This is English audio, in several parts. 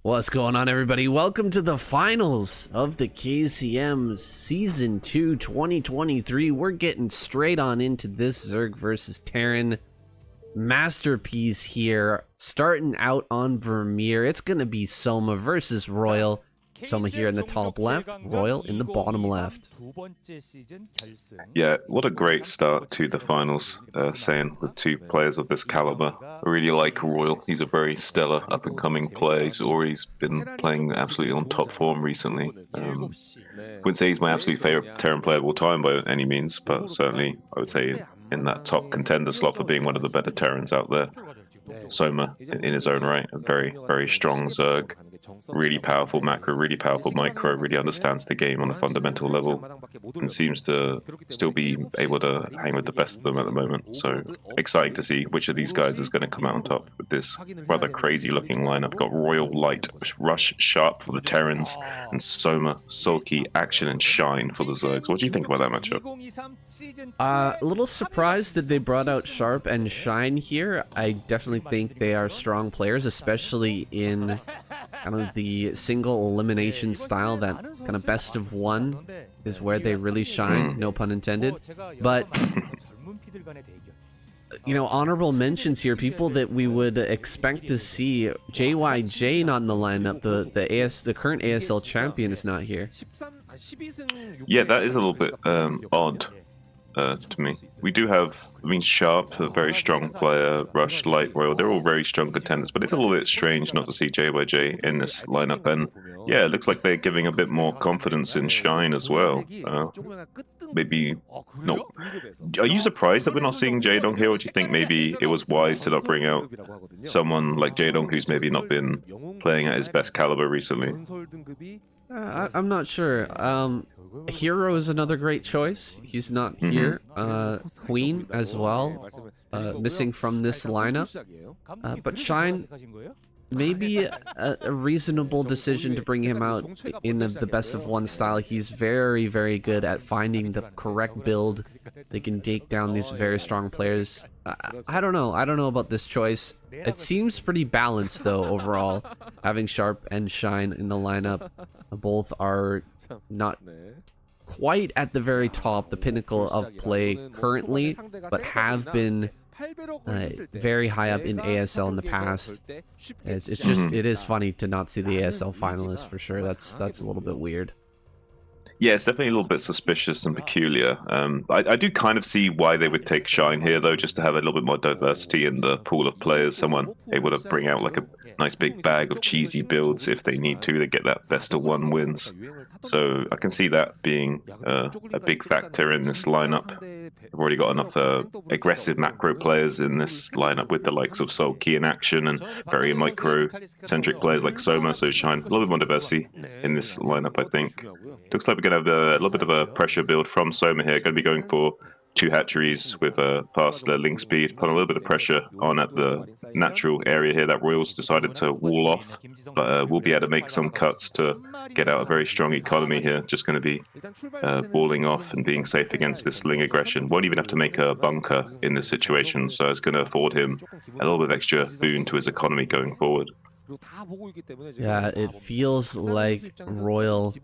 What's going on, everybody? Welcome to the finals of the KCM Season 2 2023. We're getting straight on into this Zerg versus Terran masterpiece here. Starting out on Vermeer, it's going to be Soma versus Royal. Soma here in the top left, Royal in the bottom left. Yeah, what a great start to the finals, saying with two players of this caliber. I really like Royal. He's a very stellar up-and-coming player. He's always been playing absolutely on top form recently. Wouldn't say he's my absolute favorite Terran player of all time by any means, but certainly I would say in that top contender slot for being one of the better Terrans out there. Soma, in his own right, a very, very strong Zerg. Really powerful macro, really powerful micro, really understands the game on a fundamental level, and seems to still be able to hang with the best of them at the moment. So exciting to see which of these guys is going to come out on top with this rather crazy looking lineup. Got Royal, Light, Rush, Sharp for the Terrans, and Soma, Soulkey, Action, and Shine for the Zergs. What do you think about that matchup? A little surprised that they brought out Sharp and Shine here. I definitely think they are strong players, especially in kind of the single elimination style. That kind of best of one is where they really shine, no pun intended. But you know, honorable mentions here, people that we would expect to see. JYJ not in the lineup. The current ASL champion is not here. Yeah, that is a little bit odd. To me, we do have, Sharp, a very strong player, Rush, Light, Royal, they're all very strong contenders, but it's a little bit strange not to see JYJ in this lineup, and yeah, it looks like they're giving a bit more confidence in Shine as well. Maybe, no. Are you surprised that we're not seeing Jaedong here, or do you think maybe it was wise to not bring out someone like Jaedong who's maybe not been playing at his best caliber recently? I'm not sure. Hero is another great choice. He's not here. Queen as well, missing from this lineup. But Shine, maybe a reasonable decision to bring him out in the best of one style. He's very, very good at finding the correct build. They can take down these very strong players. I don't know. I don't know about this choice. It seems pretty balanced, though, overall. Having Sharp and Shine in the lineup. Both are not quite at the very top, the pinnacle of play currently, but have been very high up in ASL in the past. It's just, it is funny to not see the ASL finalists for sure. That's a little bit weird. Yeah, it's definitely a little bit suspicious and peculiar. I do kind of see why they would take Shine here, though, just to have a little bit more diversity in the pool of players. Someone able to bring out like a nice big bag of cheesy builds if they need to get that best of one wins. So I can see that being a big factor in this lineup. We've already got enough aggressive macro players in this lineup with the likes of Soulkey in Action and very micro-centric players like Soma, so Shine. A little bit more diversity in this lineup, I think. Looks like we're going to have a little bit of a pressure build from Soma here. Going to be going for 2 hatcheries with a fast link speed, put a little bit of pressure on at the natural area here that Royals decided to wall off, but we'll be able to make some cuts to get out a very strong economy here. Just going to be balling off and being safe against this Ling aggression. Won't even have to make a bunker in this situation, so it's going to afford him a little bit of extra boon to his economy going forward. Yeah, it feels like Royal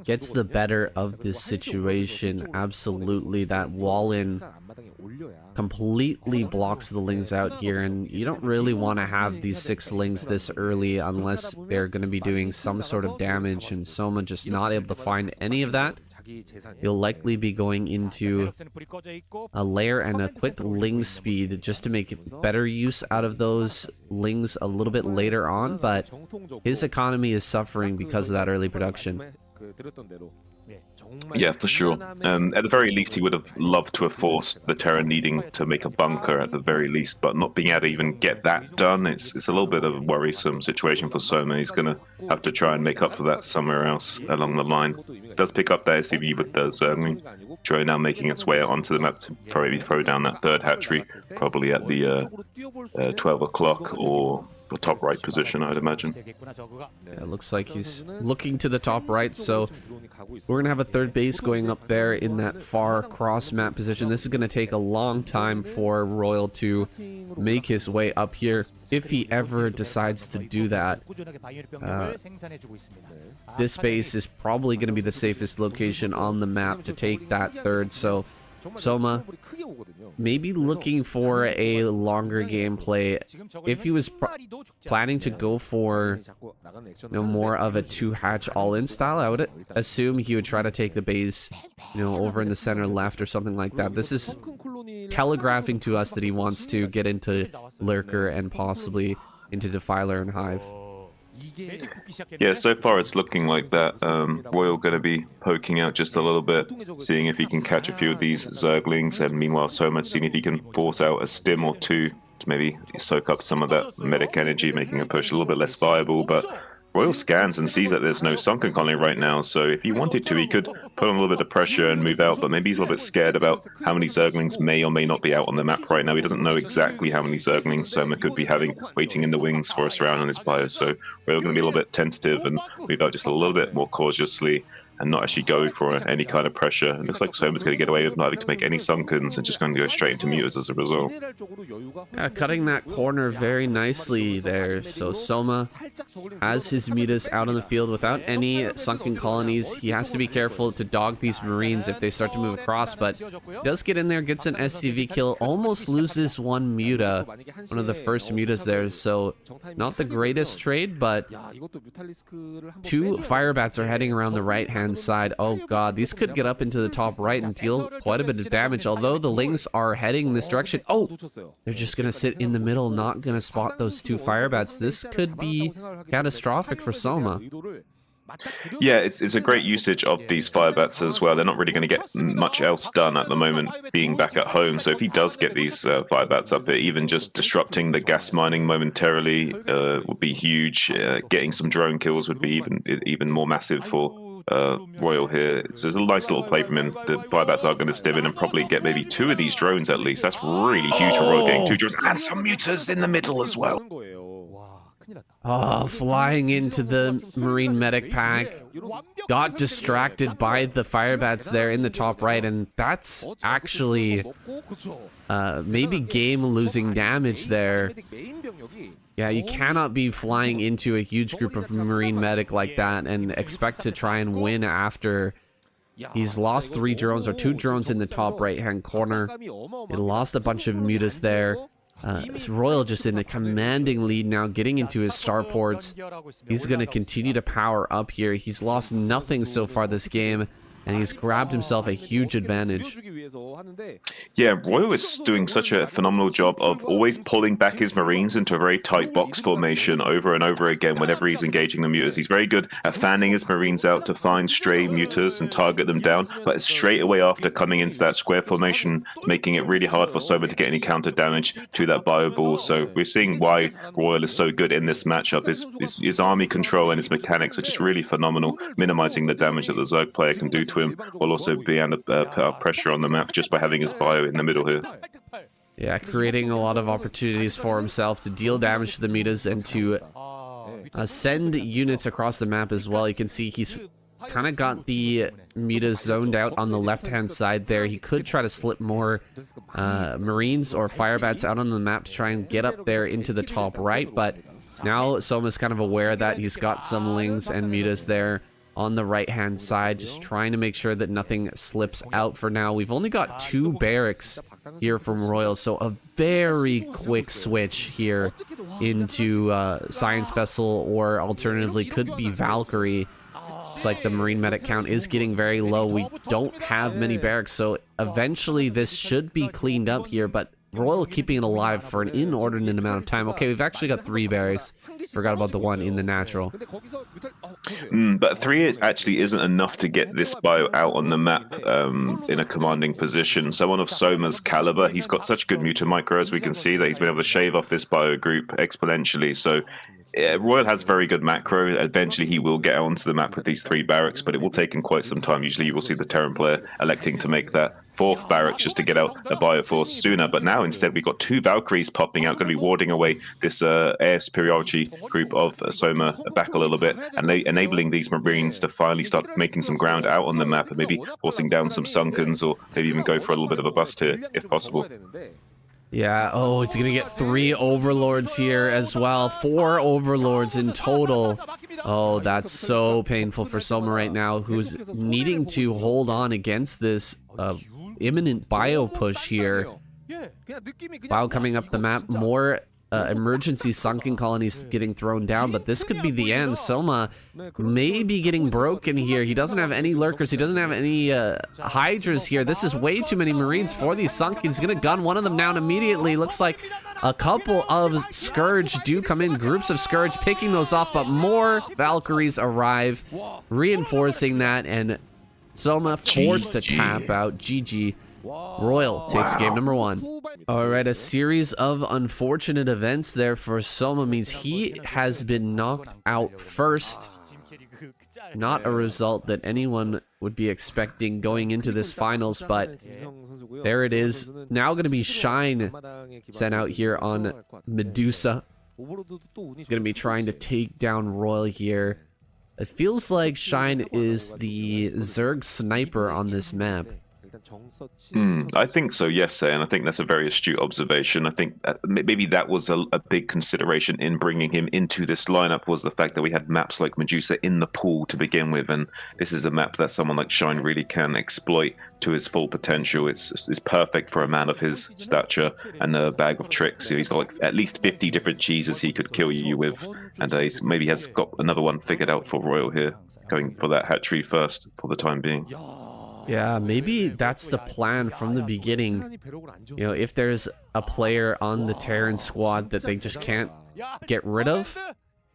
gets the better of this situation. Absolutely, that wall-in completely blocks the Lings out here, and you don't really want to have these 6 Lings this early unless they're going to be doing some sort of damage, and Soma just not able to find any of that. You'll likely be going into a lair and a quick Ling speed just to make better use out of those Lings a little bit later on, but his economy is suffering because of that early production. Yeah, for sure. At the very least, he would have loved to have forced the Terran needing to make a bunker at the very least, but not being able to even get that done. It's a little bit of a worrisome situation for Soma. He's going to have to try and make up for that somewhere else along the line. Does pick up the SCV with the Zerg. Joy now making its way onto the map to probably throw down that 3rd hatchery, probably at the 12 o'clock or top right position, I'd imagine. Yeah, it looks like he's looking to the top right, so we're going to have a third base going up there in that far cross map position. This is going to take a long time for Royal to make his way up here, if he ever decides to do that. This base is probably going to be the safest location on the map to take that third, so Soma maybe looking for a longer gameplay. If he was planning to go for more of a 2-hatch all-in style, I would assume he would try to take the base over in the center left or something like that. This is telegraphing to us that he wants to get into Lurker and possibly into Defiler and Hive. Yeah, so far it's looking like that. Royal going to be poking out just a little bit, seeing if he can catch a few of these Zerglings, and meanwhile Soma seeing if he can force out a stim or two to maybe soak up some of that medic energy, making a push a little bit less viable. But Royal scans and sees that there's no sunken colony right now, so if he wanted to, he could put on a little bit of pressure and move out, but maybe he's a little bit scared about how many Zerglings may or may not be out on the map right now. He doesn't know exactly how many Zerglings Soma could be having waiting in the wings for us around on his bio, so Royal going to be a little bit tentative and move out just a little bit more cautiously and not actually go for any kind of pressure. It looks like Soma's going to get away with not having to make any sunkens and just going to go straight into mutas as a result. Cutting that corner very nicely there. So Soma has his mutas out on the field without any sunken colonies. He has to be careful to dog these Marines if they start to move across, but does get in there, gets an SCV kill, almost loses one muta, one of the first mutas there. So not the greatest trade, but 2 Firebats are heading around the right-hand side. Oh god, these could get up into the top right and deal quite a bit of damage, although the Lings are heading in this direction. Oh, they're just gonna sit in the middle, not gonna spot those 2 Firebats. This could be catastrophic for Soma. Yeah, it's a great usage of these Firebats as well. They're not really going to get much else done at the moment, being back at home. So if he does get these Firebats up here, even just disrupting the gas mining momentarily would be huge. Getting some drone kills would be even more massive for Royal here. So there's a nice little play from him. The Firebats are going to stim in and probably get maybe 2 of these drones at least. That's really huge for Royal, getting 2 drones and some mutas in the middle as well. Oh, flying into the Marine medic pack. Got distracted by the Firebats there in the top right, and that's actually maybe game-losing damage there. Yeah, you cannot be flying into a huge group of Marine medic like that and expect to try and win after. He's lost 3 drones, or 2 drones in the top right-hand corner. He lost a bunch of mutas there. Royal just in a commanding lead now, getting into his starports. He's going to continue to power up here. He's lost nothing so far this game, and he's grabbed himself a huge advantage. Yeah, Royal is doing such a phenomenal job of always pulling back his Marines into a very tight box formation over and over again whenever he's engaging the mutas. He's very good at fanning his Marines out to find stray mutas and target them down, but straight away after coming into that square formation, making it really hard for Soma to get any counter damage to that bio ball. So we're seeing why Royal is so good in this matchup. His army control and his mechanics are just really phenomenal, minimizing the damage that the Zerg player can do to him, while also being able to put out pressure on the map just by having his bio in the middle here. Yeah, creating a lot of opportunities for himself to deal damage to the mutas and to send units across the map as well. You can see he's kind of got the mutas zoned out on the left-hand side there. He could try to slip more Marines or Firebats out on the map to try and get up there into the top right, but now Soma's kind of aware that he's got some Lings and mutas there on the right-hand side, just trying to make sure that nothing slips out for now. We've only got 2 barracks here from Royal, so a very quick switch here into Science Vessel, or alternatively could be Valkyrie. It's like the Marine medic count is getting very low. We don't have many barracks, so eventually this should be cleaned up here, but Royal keeping it alive for an inordinate amount of time. Okay, we've actually got 3 barracks. Forgot about the one in the natural. But 3 actually isn't enough to get this bio out on the map in a commanding position. Someone of Soma's caliber, he's got such good muta micro, as we can see, that he's been able to shave off this bio group exponentially. So Royal has very good macro. Eventually, he will get onto the map with these 3 barracks, but it will take him quite some time. Usually, you will see the Terran player electing to make that 4th barracks just to get out a Bioforce sooner. But now, instead, we've got 2 Valkyries popping out, going to be warding away this air superiority group of Soma back a little bit, and enabling these Marines to finally start making some ground out on the map, and maybe forcing down some Sunkens, or maybe even go for a little bit of a bust here, if possible. Yeah, oh, it's gonna get 3 Overlords here as well. 4 Overlords in total. Oh, that's so painful for Soma right now, who's needing to hold on against this imminent bio push here. Bio coming up the map, more emergency sunken colonies getting thrown down, but this could be the end. Soma may be getting broken here. He doesn't have any lurkers. He doesn't have any hydras here. This is way too many Marines for these sunken. He's gonna gun one of them down immediately. Looks like a couple of Scourge do come in, groups of Scourge picking those off, but more Valkyries arrive, reinforcing that, and Soma forced to tap out. GG. Royal takes game number 1. Alright, a series of unfortunate events there for Soma means he has been knocked out first. Not a result that anyone would be expecting going into this finals, but there it is. Now going to be Shine sent out here on Medusa. Going to be trying to take down Royal here. It feels like Shine is the Zerg sniper on this map. I think so, yes, and I think that's a very astute observation. I think maybe that was a big consideration in bringing him into this lineup, was the fact that we had maps like Medusa in the pool to begin with, and this is a map that someone like Shine really can exploit to his full potential. It's perfect for a man of his stature and a bag of tricks. He's got like at least 50 different cheeses he could kill you with, and he's maybe has got another one figured out for Royal here, going for that hatchery first for the time being. Yeah, maybe that's the plan from the beginning. You know, if there's a player on the Terran squad that they just can't get rid of,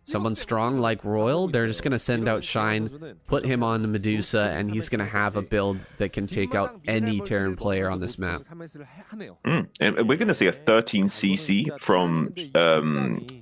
someone strong like Royal, they're just going to send out Shine, put him on Medusa, and he's going to have a build that can take out any Terran player on this map. And we're going to see a 13cc from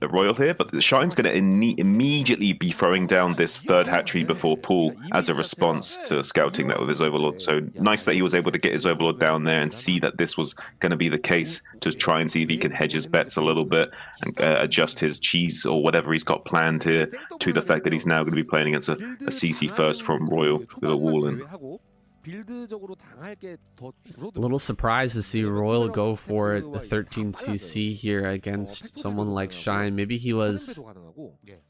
Royal here, but Shine's going to immediately be throwing down this 3rd hatchery before pool as a response to scouting that with his Overlord. So nice that he was able to get his Overlord down there and see that this was going to be the case, to try and see if he can hedge his bets a little bit and adjust his cheese or whatever he's got planned here to the fact that he's now going to be playing against a CC first from Royal with a wall in. A little surprised to see Royal go for a 13cc here against someone like Shine. Maybe he was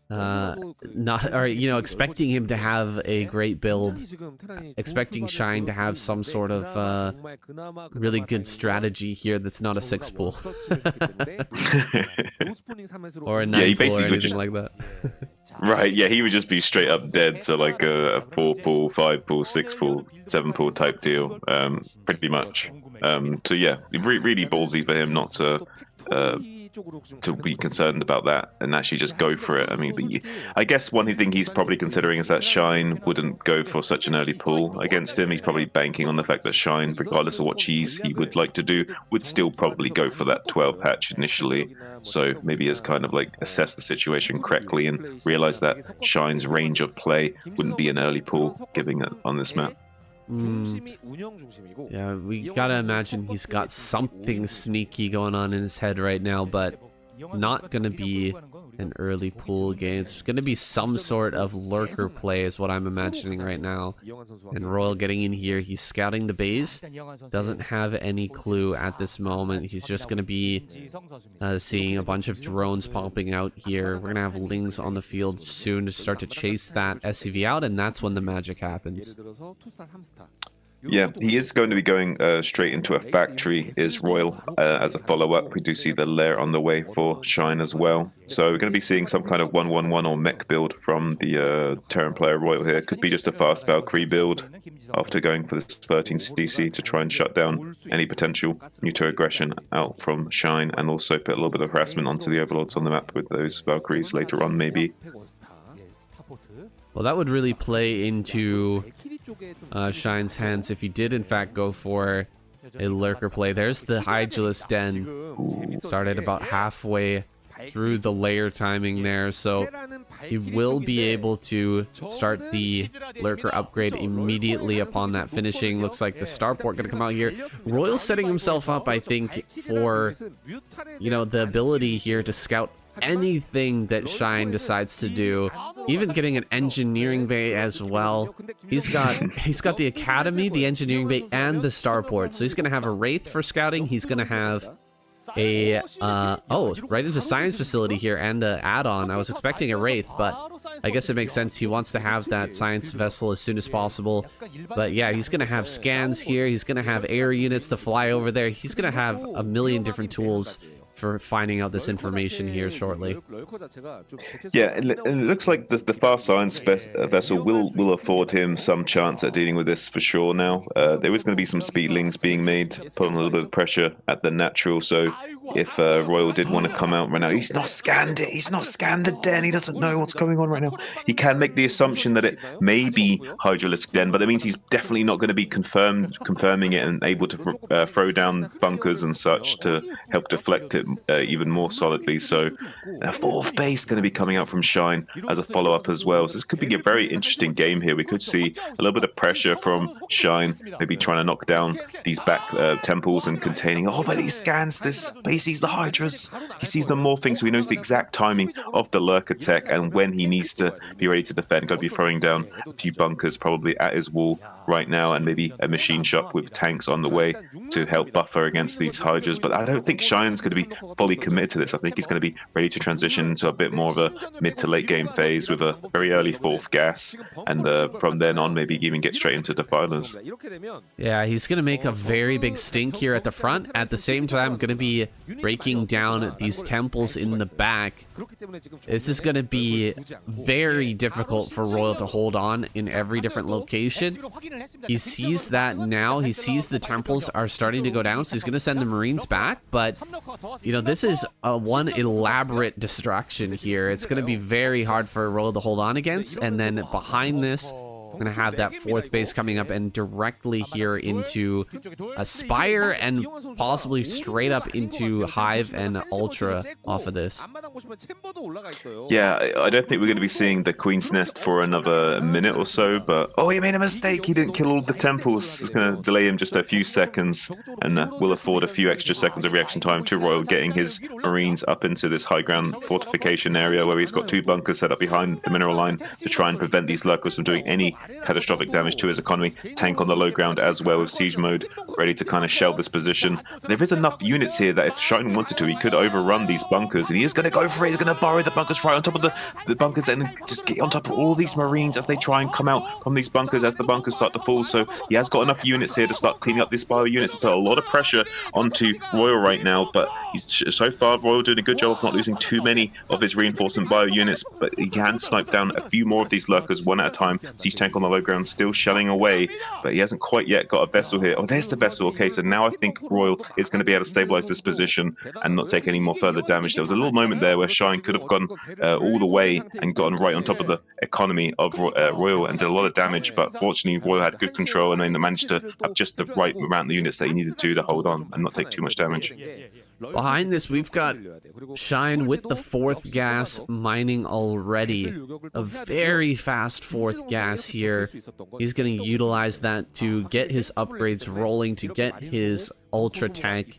not, or you know, expecting him to have a great build, expecting Shine to have some sort of really good strategy here that's not a 6 pool or a 9 pool or anything like that. Right, yeah, he would just be straight up dead to like a 4 pool, 5 pool, 6 pool, 7 pool type deal, pretty much. So yeah, really ballsy for him not to be concerned about that and actually just go for it. I mean, I guess one thing he's probably considering is that Shine wouldn't go for such an early pull against him. He's probably banking on the fact that Shine, regardless of what cheese he would like to do, would still probably go for that 12 hatch initially. So maybe has kind of like assessed the situation correctly and realized that Shine's range of play wouldn't be an early pull giving it on this map. Yeah, we gotta imagine he's got something sneaky going on in his head right now, but not gonna be an early pool game. It's gonna be some sort of lurker play is what I'm imagining right now. And Royal getting in here, he's scouting the base, doesn't have any clue at this moment. He's just gonna be seeing a bunch of drones popping out here. We're gonna have Lings on the field soon to start to chase that SCV out, and that's when the magic happens. Yeah, he is going to be going straight into a factory, is Royal, as a follow-up. We do see the lair on the way for Shine as well. So we're going to be seeing some kind of 1-1-1 or mech build from the Terran player Royal here. Could be just a fast Valkyrie build after going for this 13cc to try and shut down any potential neuter aggression out from Shine, and also put a little bit of harassment onto the Overlords on the map with those Valkyries later on, maybe. Well, that would really play into Shine's hands if he did in fact go for a lurker play. There's the Hydralisk Den. Started about halfway through the layer timing there, so he will be able to start the lurker upgrade immediately upon that finishing. Looks like the starport gonna come out here. Royal setting himself up, I think, for, you know, the ability here to scout anything that Shine decides to do, even getting an engineering bay as well. He's got the academy, the engineering bay, and the starport. So he's gonna have a wraith for scouting. He's gonna have a right into science facility here and a add-on. I was expecting a wraith, but I guess it makes sense. He wants to have that science vessel as soon as possible. But yeah, he's gonna have scans here. He's gonna have air units to fly over there. He's gonna have a million different tools for finding out this information here shortly. Yeah, it looks like the fast science vessel will afford him some chance at dealing with this for sure now. There is going to be some speedlings being made, putting a little bit of pressure at the natural, so if Royal did want to come out right now, he's not scanned the den, he doesn't know what's going on right now. He can make the assumption that it may be Hydralisk Den, but that means he's definitely not going to be confirming it and able to throw down bunkers and such to help deflect it even more solidly. So a fourth base going to be coming out from Shine as a follow-up as well. So this could be a very interesting game here. We could see a little bit of pressure from Shine, maybe trying to knock down these back temples and containing. Oh, but he scans this, but he sees the Hydras. He sees the morphing, so he knows the exact timing of the lurker tech and when he needs to be ready to defend. Going to be throwing down a few bunkers probably at his wall right now, and maybe a machine shop with tanks on the way to help buffer against these Hydras. But I don't think Shine's going to be fully committed to this. I think he's going to be ready to transition into a bit more of a mid to late game phase with a very early fourth gas, and from then on maybe even get straight into Defilers. Yeah, he's going to make a very big stink here at the front. At the same time, going to be breaking down these temples in the back. This is going to be very difficult for Royal to hold on in every different location. He sees that now. He sees the temples are starting to go down, so he's going to send the Marines back. But, you know, this is one elaborate distraction here. It's going to be very hard for Royal to hold on against. And then behind this, we're going to have that fourth base coming up and directly here into a Spire and possibly straight up into Hive and Ultra off of this. Yeah, I don't think we're going to be seeing the Queen's Nest for another minute or so, but oh, he made a mistake. He didn't kill all the temples. It's going to delay him just a few seconds and will afford a few extra seconds of reaction time to Royal getting his Marines up into this high ground fortification area where he's got two bunkers set up behind the mineral line to try and prevent these lurkers from doing any catastrophic damage to his economy. Tank on the low ground as well with siege mode ready to kind of shell this position. But there is enough units here that if Shine wanted to, he could overrun these bunkers, and he is going to go for it. He's going to burrow the bunkers right on top of the bunkers and just get on top of all these Marines as they try and come out from these bunkers as the bunkers start to fall. So he has got enough units here to start cleaning up these bio units and put a lot of pressure onto Royal right now, but he's so far Royal doing a good job of not losing too many of his reinforcement bio units, but he can snipe down a few more of these lurkers one at a time. Siege tank on the low ground still shelling away, but he hasn't quite yet got a vessel here. Oh, there's the vessel. Okay, so now I think Royal is going to be able to stabilize this position and not take any more further damage. There was a little moment there where Shine could have gone all the way and gotten right on top of the economy of Royal and did a lot of damage, but fortunately Royal had good control and then managed to have just the right amount of units that he needed to hold on and not take too much damage. Behind this, we've got Shine with the fourth gas mining already. A very fast fourth gas here. He's going to utilize that to get his upgrades rolling, to get his Ultra tank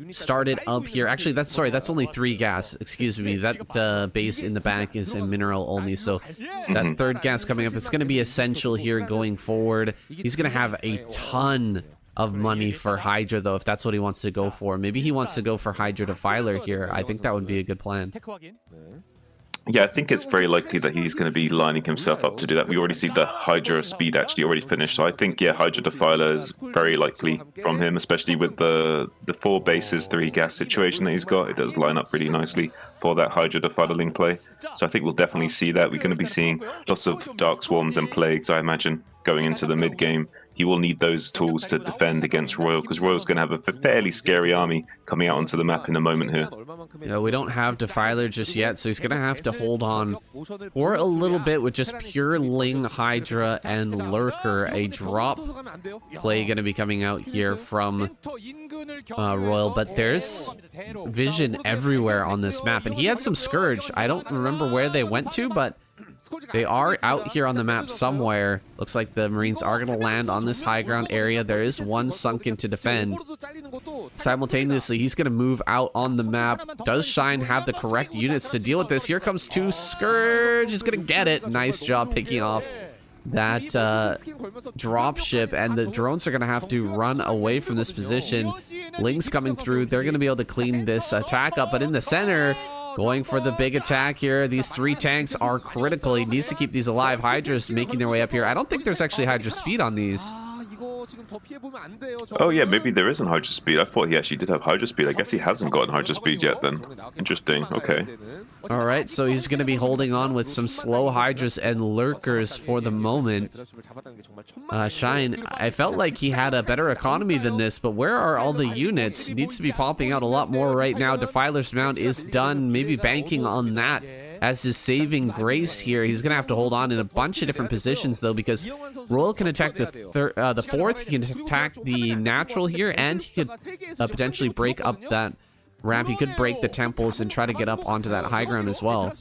started up here. Actually, that's only 3 gas. Excuse me. That base in the back is a mineral only, so that third gas coming up, it's going to be essential here going forward. He's going to have a ton of money for Hydra, though, if that's what he wants to go for. Maybe he wants to go for Hydra Defiler here. I think that would be a good plan. Yeah, I think it's very likely that he's going to be lining himself up to do that. We already see the Hydra speed actually already finished, so I think, yeah, Hydra Defiler is very likely from him, especially with the 4 bases, 3 gas situation that he's got. It does line up really nicely for that Hydra Defiler link play. So I think we'll definitely see that. We're going to be seeing lots of Dark Swarms and Plagues, I imagine, going into the mid-game. he will need those tools to defend against Royal, because Royal's going to have a fairly scary army coming out onto the map in a moment here. Yeah, we don't have Defiler just yet, so he's gonna have to hold on for a little bit with just pure Ling, Hydra, and Lurker. A drop play gonna be coming out here from Royal, but there's vision everywhere on this map, and he had some Scourge. I don't remember where they went to, but they are out here on the map somewhere. Looks like the Marines are going to land on this high ground area. There is one sunken to defend. Simultaneously, he's going to move out on the map. Does Shine have the correct units to deal with this? Here comes 2 Scourge. He's going to get it. Nice job picking off that drop ship, and the drones are going to have to run away from this position. Ling's coming through. They're going to be able to clean this attack up, but in the center, going for the big attack here. These 3 tanks are critical. He needs to keep these alive. Hydra's making their way up here. I don't think there's actually Hydra speed on these. Oh yeah, maybe there isn't Hydra speed. I thought he actually did have Hydra speed. I guess he hasn't gotten Hydra speed yet then. Interesting, okay. Alright, so he's going to be holding on with some slow Hydras and Lurkers for the moment. Shine, I felt like he had a better economy than this, but where are all the units? Needs to be popping out a lot more right now. Defiler's Mount is done, maybe banking on that as his saving grace here. He's going to have to hold on in a bunch of different positions, though, because Royal can attack the 4th, he can attack the natural here, and he could potentially break up that ramp. He could break the temples and try to get up onto that high ground as well.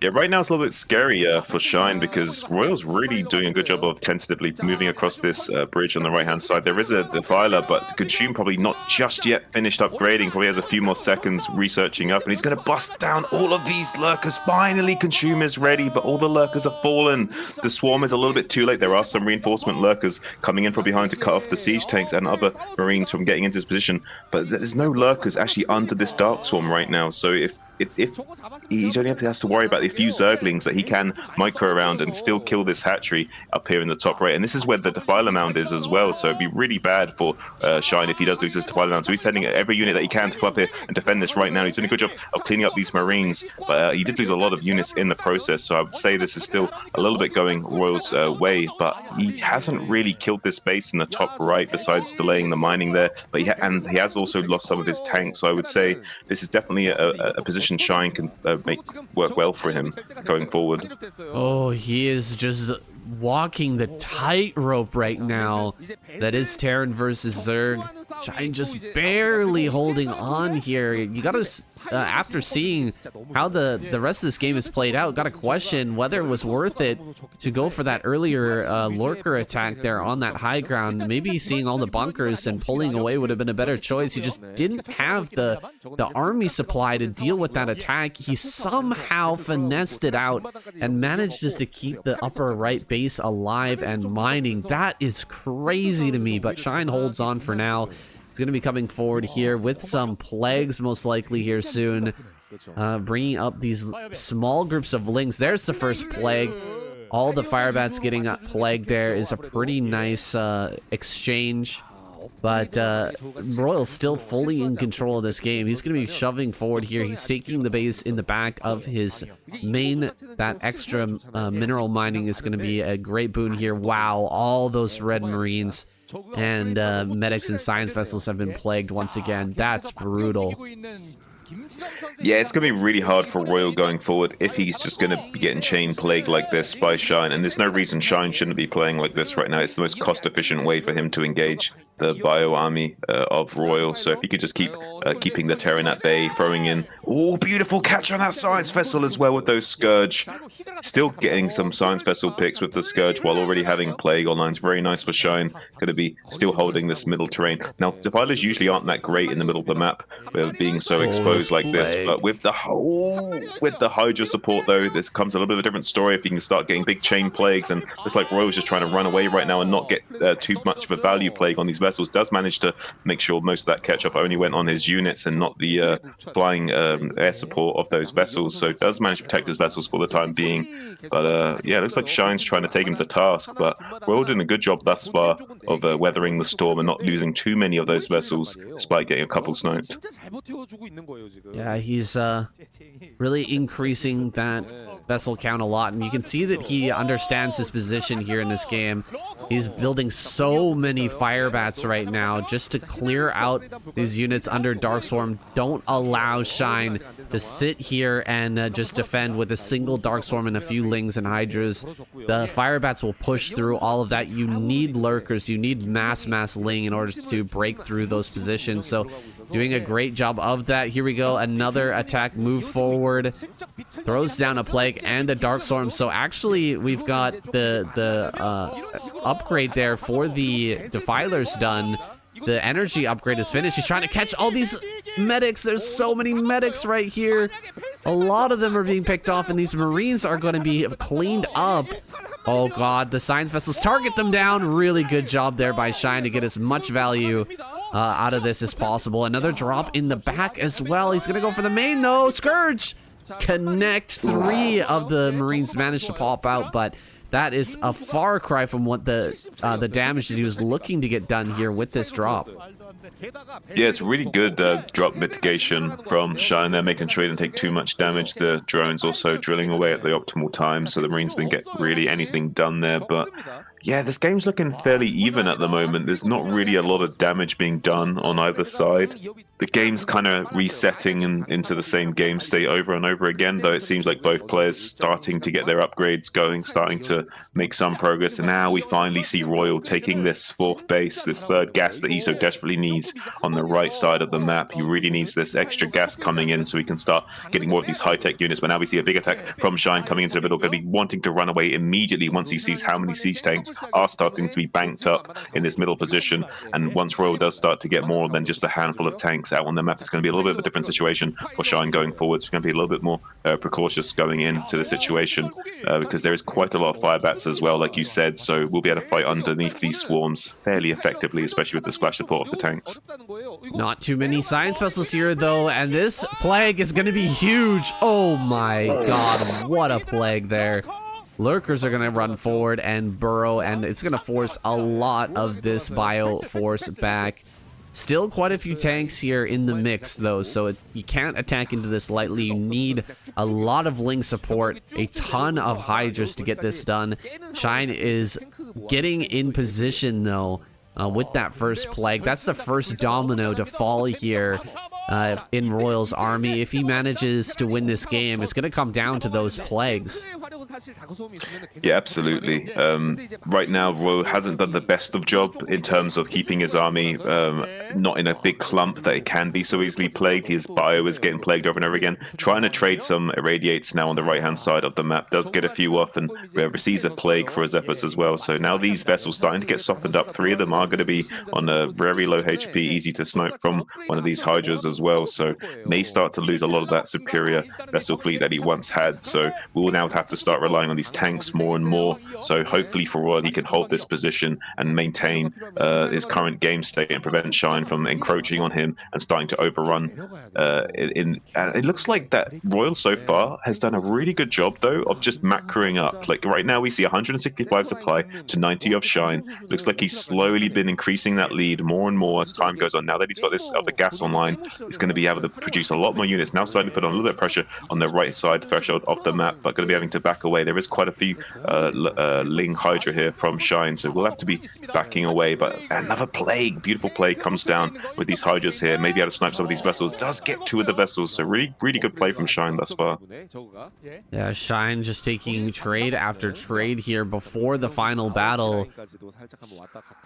Yeah, right now it's a little bit scary for Shine, because Royal's really doing a good job of tentatively moving across this bridge on the right-hand side. There is a Defiler, but Consume probably not just yet finished upgrading. Probably has a few more seconds researching up, and he's going to bust down all of these Lurkers. Finally, Consume is ready, but all the Lurkers have fallen. The Swarm is a little bit too late. There are some reinforcement Lurkers coming in from behind to cut off the siege tanks and other Marines from getting into this position, but there's no Lurkers actually under this Dark Swarm right now, so if he only has to worry about the few Zerglings that he can micro around and still kill this hatchery up here in the top right. And this is where the Defiler Mound is as well, so it'd be really bad for Shine if he does lose this Defiler Mound. So he's sending every unit that he can to come up here and defend this right now. He's doing a good job of cleaning up these Marines, but he did lose a lot of units in the process, so I would say this is still a little bit going Royal's way, but he hasn't really killed this base in the top right besides delaying the mining there. But he has also lost some of his tanks, so I would say this is definitely a position Shine can make work well for him going forward. Oh, he is just walking the tightrope right now. That is Terran versus Zerg. Shine just barely holding on here. You gotta, after seeing how the rest of this game is played out, gotta question whether it was worth it to go for that earlier Lurker attack there on that high ground. Maybe seeing all the bunkers and pulling away would have been a better choice. He just didn't have the army supply to deal with that attack. He somehow finessed it out and managed just to keep the upper right base alive and mining. That is crazy to me, but Shine holds on for now. He's going to be coming forward here with some plagues most likely here soon, bringing up these small groups of Lings. There's the first plague. All the Firebats getting plagued there is a pretty nice exchange. But Royal's still fully in control of this game. He's going to be shoving forward here. He's taking the base in the back of his main. That extra mineral mining is going to be a great boon here. Wow, all those red Marines and medics and science vessels have been plagued once again. That's brutal. Yeah, it's going to be really hard for Royal going forward if he's just going to be getting chain plagued like this by Shine. And there's no reason Shine shouldn't be playing like this right now. It's the most cost-efficient way for him to engage the bio army of Royal. So if he could just keep keeping the Terran at bay, throwing in, oh, beautiful catch on that science vessel as well with those Scourge. Still getting some science vessel picks with the Scourge while already having plague online. It's very nice for Shine. Going to be still holding this middle terrain. Now, Defilers usually aren't that great in the middle of the map, being so exposed like this. But with the Hydra support, though, this comes a little bit of a different story. If you can start getting big chain plagues, and it's like Royal's just trying to run away right now and not get too much of a value plague on these vessels, does manage to make sure most of that catch-up only went on his units and not the flying air support of those vessels. So does manage to protect his vessels for the time being. But yeah, it looks like Shine's trying to take him to task, but Royal doing a good job thus far of weathering the storm and not losing too many of those vessels despite getting a couple sniped. Yeah, he's really increasing that vessel count a lot, and you can see that he understands his position here in this game. He's building so many fire bats right now just to clear out these units under Dark Swarm. Don't allow Shine to sit here and just defend with a single Dark Swarm and a few Lings and Hydras. The fire bats will push through all of that. You need lurkers, you need mass Ling in order to break through those positions. So doing a great job of that. Here we go, another attack, move forward, throws down a Plague and a Dark Swarm. So actually we've got the upgrade there for the Defilers done. The energy upgrade is finished. He's trying to catch all these medics. There's so many medics right here. A lot of them are being picked off, and these Marines are going to be cleaned up. Oh god, the Science Vessels target them down. Really good job there by Shine to get as much value out of this as possible. Another drop in the back as well. He's going to go for the main though. Scourge! Connect. 3 of the Marines managed to pop out, but that is a far cry from what the damage that he was looking to get done here with this drop. Yeah, it's really good drop mitigation from Shine there, making sure he didn't take too much damage. The drones also drilling away at the optimal time, so the Marines didn't get really anything done there. But yeah, this game's looking fairly even at the moment. There's not really a lot of damage being done on either side. The game's kind of resetting into the same game state over and over again, though it seems like both players starting to get their upgrades going, starting to make some progress. And now we finally see Royal taking this 4th base, this 3rd gas that he so desperately needs on the right side of the map. He really needs this extra gas coming in so he can start getting more of these high-tech units. But now we see a big attack from Shine coming into the middle, going to be wanting to run away immediately once he sees how many siege tanks are starting to be banked up in this middle position. And once Royal does start to get more than just a handful of tanks out on the map, it's going to be a little bit of a different situation for Shine going forwards. It's going to be a little bit more precautious going into the situation because there is quite a lot of fire bats as well, like you said, so we'll be able to fight underneath these swarms fairly effectively, especially with the splash support of the tanks. Not too many Science Vessels here though, and this Plague is going to be huge. Oh my god, what a Plague there. Lurkers are going to run forward and burrow, and it's going to force a lot of this bio force back. Still quite a few tanks here in the mix though, so you can't attack into this lightly. You need a lot of Ling support, a ton of Hydras to get this done. Shine is getting in position though with that first Plague. That's the first domino to fall here in Royal's army. If he manages to win this game, it's going to come down to those Plagues. Yeah, absolutely. Right now, Royal hasn't done the best of job in terms of keeping his army not in a big clump that it can be so easily plagued. His bio is getting plagued over and over again. Trying to trade some irradiates now on the right-hand side of the map. Does get a few off and receives a plague for his efforts as well. So now these vessels starting to get softened up. 3 of them are going to be on a very low HP, easy to snipe from one of these Hydras as well. So may start to lose a lot of that superior vessel fleet that he once had. So we will now have to start relying on these tanks more and more. So hopefully for Royal, he can hold this position and maintain his current game state and prevent Shine from encroaching on him and starting to overrun. It looks like that Royal so far has done a really good job though of just macroing up. Like right now we see 165 supply to 90 of Shine. Looks like he's slowly been increasing that lead more and more as time goes on. Now that he's got this other gas online, he's going to be able to produce a lot more units. Now starting to put on a little bit of pressure on the right side threshold of the map, but going to be having to back away. There is quite a few Ling Hydra here from Shine, so we'll have to be backing away. But another Plague, beautiful Plague comes down with these Hydras here. Maybe able to snipe some of these vessels. Does get 2 of the vessels, so really, really good play from Shine thus far. Yeah, Shine just taking trade after trade here before the final battle,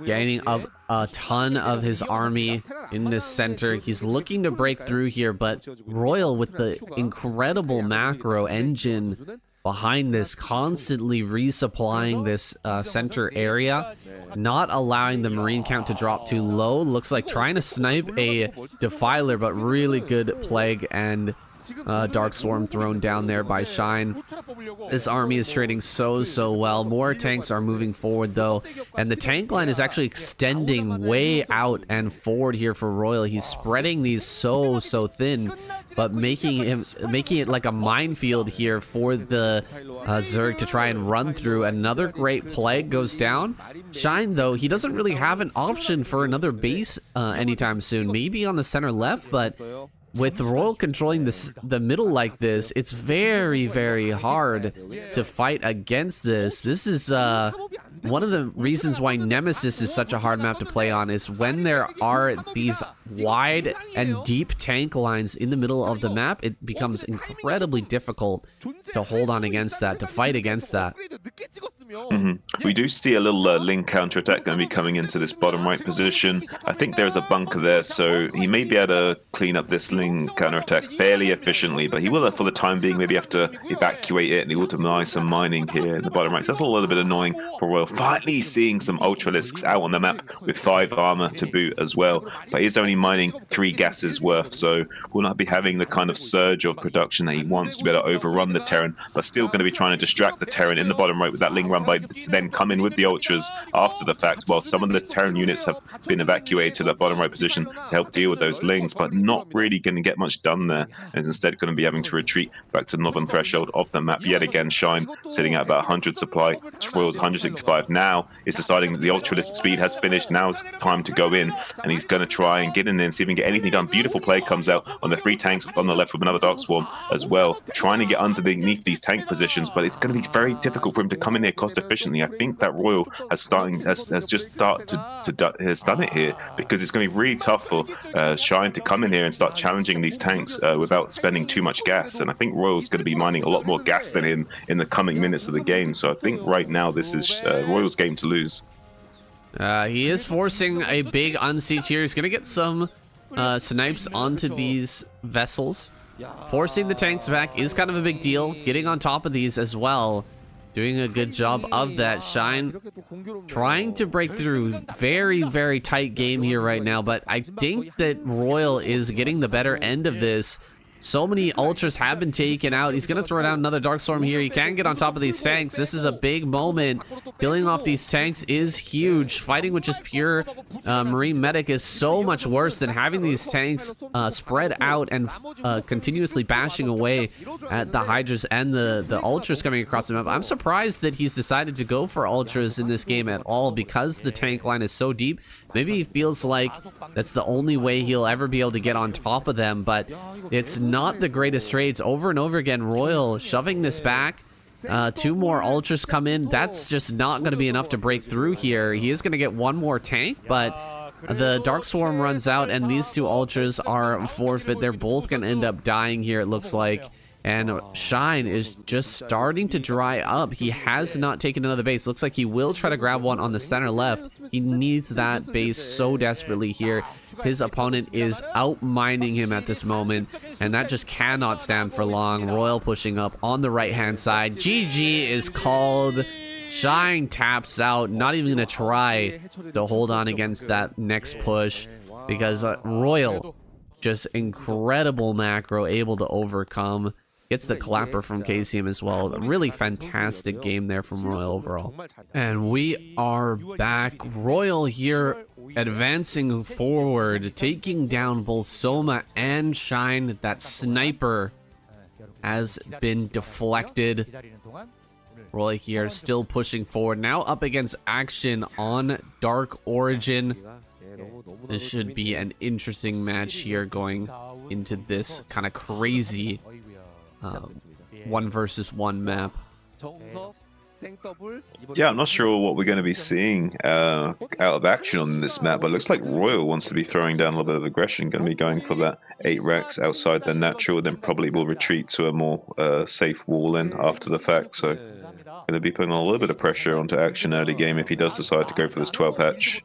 gaining up a ton of his army in this center. He's looking to break through here, but Royal with the incredible macro engine behind this, constantly resupplying this center area, not allowing the Marine count to drop too low. Looks like trying to snipe a Defiler, but really good Plague and Dark Swarm thrown down there by Shine. This army is trading so well. More tanks are moving forward though, and the tank line is actually extending way out and forward here for Royal. He's spreading these so thin, but making it like a minefield here for the Zerg to try and run through. Another great Plague goes down. Shine though, he doesn't really have an option for another base anytime soon. Maybe on the center left, but with Royal controlling the middle like this, it's very hard to fight against this. This is one of the reasons why Nemesis is such a hard map to play on is when there are these wide and deep tank lines in the middle of the map, it becomes incredibly difficult to hold on against that, to fight against that. We do see a little Ling counterattack going to be coming into this bottom right position. I think there's a bunker there, so he may be able to clean up this Ling counterattack fairly efficiently, but he will, for the time being, maybe have to evacuate it, and he will deny some mining here in the bottom right. So that's a little bit annoying for Royal. Finally seeing some Ultralisks out on the map with 5 armor to boot as well, but he's only mining 3 gases worth, so will not be having the kind of surge of production that he wants to be able to overrun the Terran, but still going to be trying to distract the Terran in the bottom right with that Ling run by to then come in with the Ultras after the fact, while some of the Terran units have been evacuated to that bottom right position to help deal with those Lings, but not really going to get much done there, and is instead going to be having to retreat back to the northern threshold of the map. Yet again, Shine sitting at about 100 supply, Royal's 165. Now is deciding that the Ultralisk speed has finished. Now it's time to go in, and he's going to try and get in there and see if he can get anything done. Beautiful play comes out on the 3 tanks on the left with another Dark Swarm as well, trying to get underneath these tank positions, but it's going to be very difficult for him to come in here cost efficiently. I think that Royal has just started has done it here, because it's going to be really tough for Shine to come in here and start challenging these tanks without spending too much gas, and I think Royal's going to be mining a lot more gas than him in the coming minutes of the game, so I think right now this is Royal's game to lose. He is forcing a big unsiege here. He's going to get some snipes onto these vessels. Forcing the tanks back is kind of a big deal. Getting on top of these as well. Doing a good job of that. Shine trying to break through. Very, very tight game here right now, but I think that Royal is getting the better end of this. So many Ultras have been taken out. He's going to throw down another Dark Storm here. He can get on top of these tanks. This is a big moment. Killing off these tanks is huge. Fighting with just pure Marine Medic is so much worse than having these tanks spread out and continuously bashing away at the Hydras and the Ultras coming across the map. I'm surprised that he's decided to go for Ultras in this game at all, because the tank line is so deep. Maybe he feels like that's the only way he'll ever be able to get on top of them, but it's not the greatest trades. Over and over again, Royal shoving this back. 2 more Ultras come in. That's just not going to be enough to break through here. He is going to get 1 more tank, but the Dark Swarm runs out, and these 2 Ultras are forfeit. They're both going to end up dying here, it looks like. And Shine is just starting to dry up. He has not taken another base. Looks like he will try to grab one on the center left. He needs that base so desperately here. His opponent is out-mining him at this moment, and that just cannot stand for long. Royal pushing up on the right-hand side. GG is called. Shine taps out. Not even going to try to hold on against that next push, because Royal, just incredible macro, able to overcome. Gets the clapper from KCM as well. A really fantastic game there from Royal overall. And we are back. Royal here advancing forward, taking down both Soma and Shine. That sniper has been deflected. Royal here still pushing forward. Now up against Action on Dark Origin. This should be an interesting match here going into this kind of crazy 1 versus 1 map. Yeah, I'm not sure what we're going to be seeing out of Action on this map, but it looks like Royal wants to be throwing down a little bit of aggression, going to be going for that 8 racks outside the natural, then probably will retreat to a more safe wall in after the fact, so going to be putting a little bit of pressure onto Action early game if he does decide to go for this 12 hatch.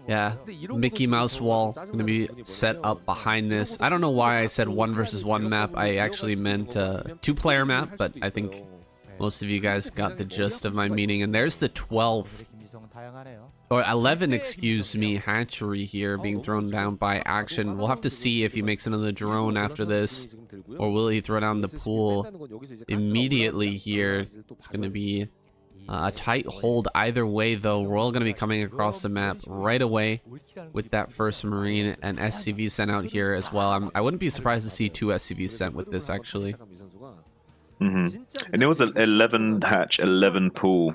Yeah, Mickey Mouse wall going to be set up behind this. I don't know why I said 1 versus 1 map. I actually meant 2-player map, but I think most of you guys got the gist of my meaning. And there's the 12th, or 11, excuse me, hatchery here being thrown down by Action. We'll have to see if he makes another drone after this, or will he throw down the pool immediately here. It's going to be a tight hold either way, though. We're all going to be coming across the map right away with that first Marine and SCV sent out here as well. I wouldn't be surprised to see 2 SCVs sent with this, actually. And it was an 11 hatch, 11 pool,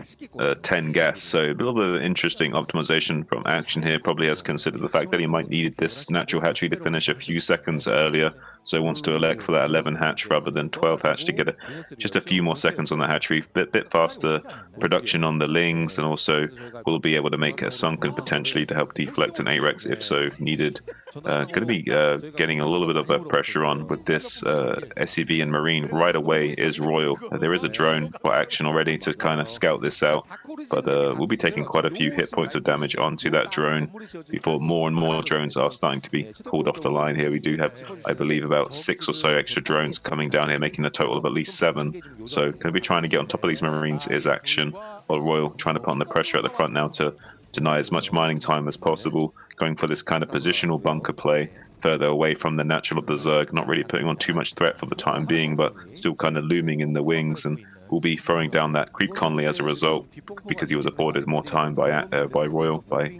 10 gas, so a little bit of interesting optimization from Action here. Probably has considered the fact that he might need this natural hatchery to finish a few seconds earlier so wants to elect for that 11 hatch rather than 12 hatch to get just a few more seconds on the hatchery, bit faster production on the Lings, and also will be able to make a sunken potentially to help deflect an AREX if so needed. Going to be getting a little bit of pressure on with this SCV and Marine right away is Royal. There is a drone for action already to kind of scout this out, but we'll be taking quite a few hit points of damage onto that drone before more and more drones are starting to be pulled off the line here. We do have, I believe, about 6 or so extra drones coming down here, making a total of at least 7. So going to be trying to get on top of these Marines is action, while Royal trying to put on the pressure at the front now to deny as much mining time as possible, going for this kind of positional bunker play further away from the natural of the Zerg, not really putting on too much threat for the time being, but still kind of looming in the wings, and will be throwing down that creep Conley as a result, because he was afforded more time by Royal, by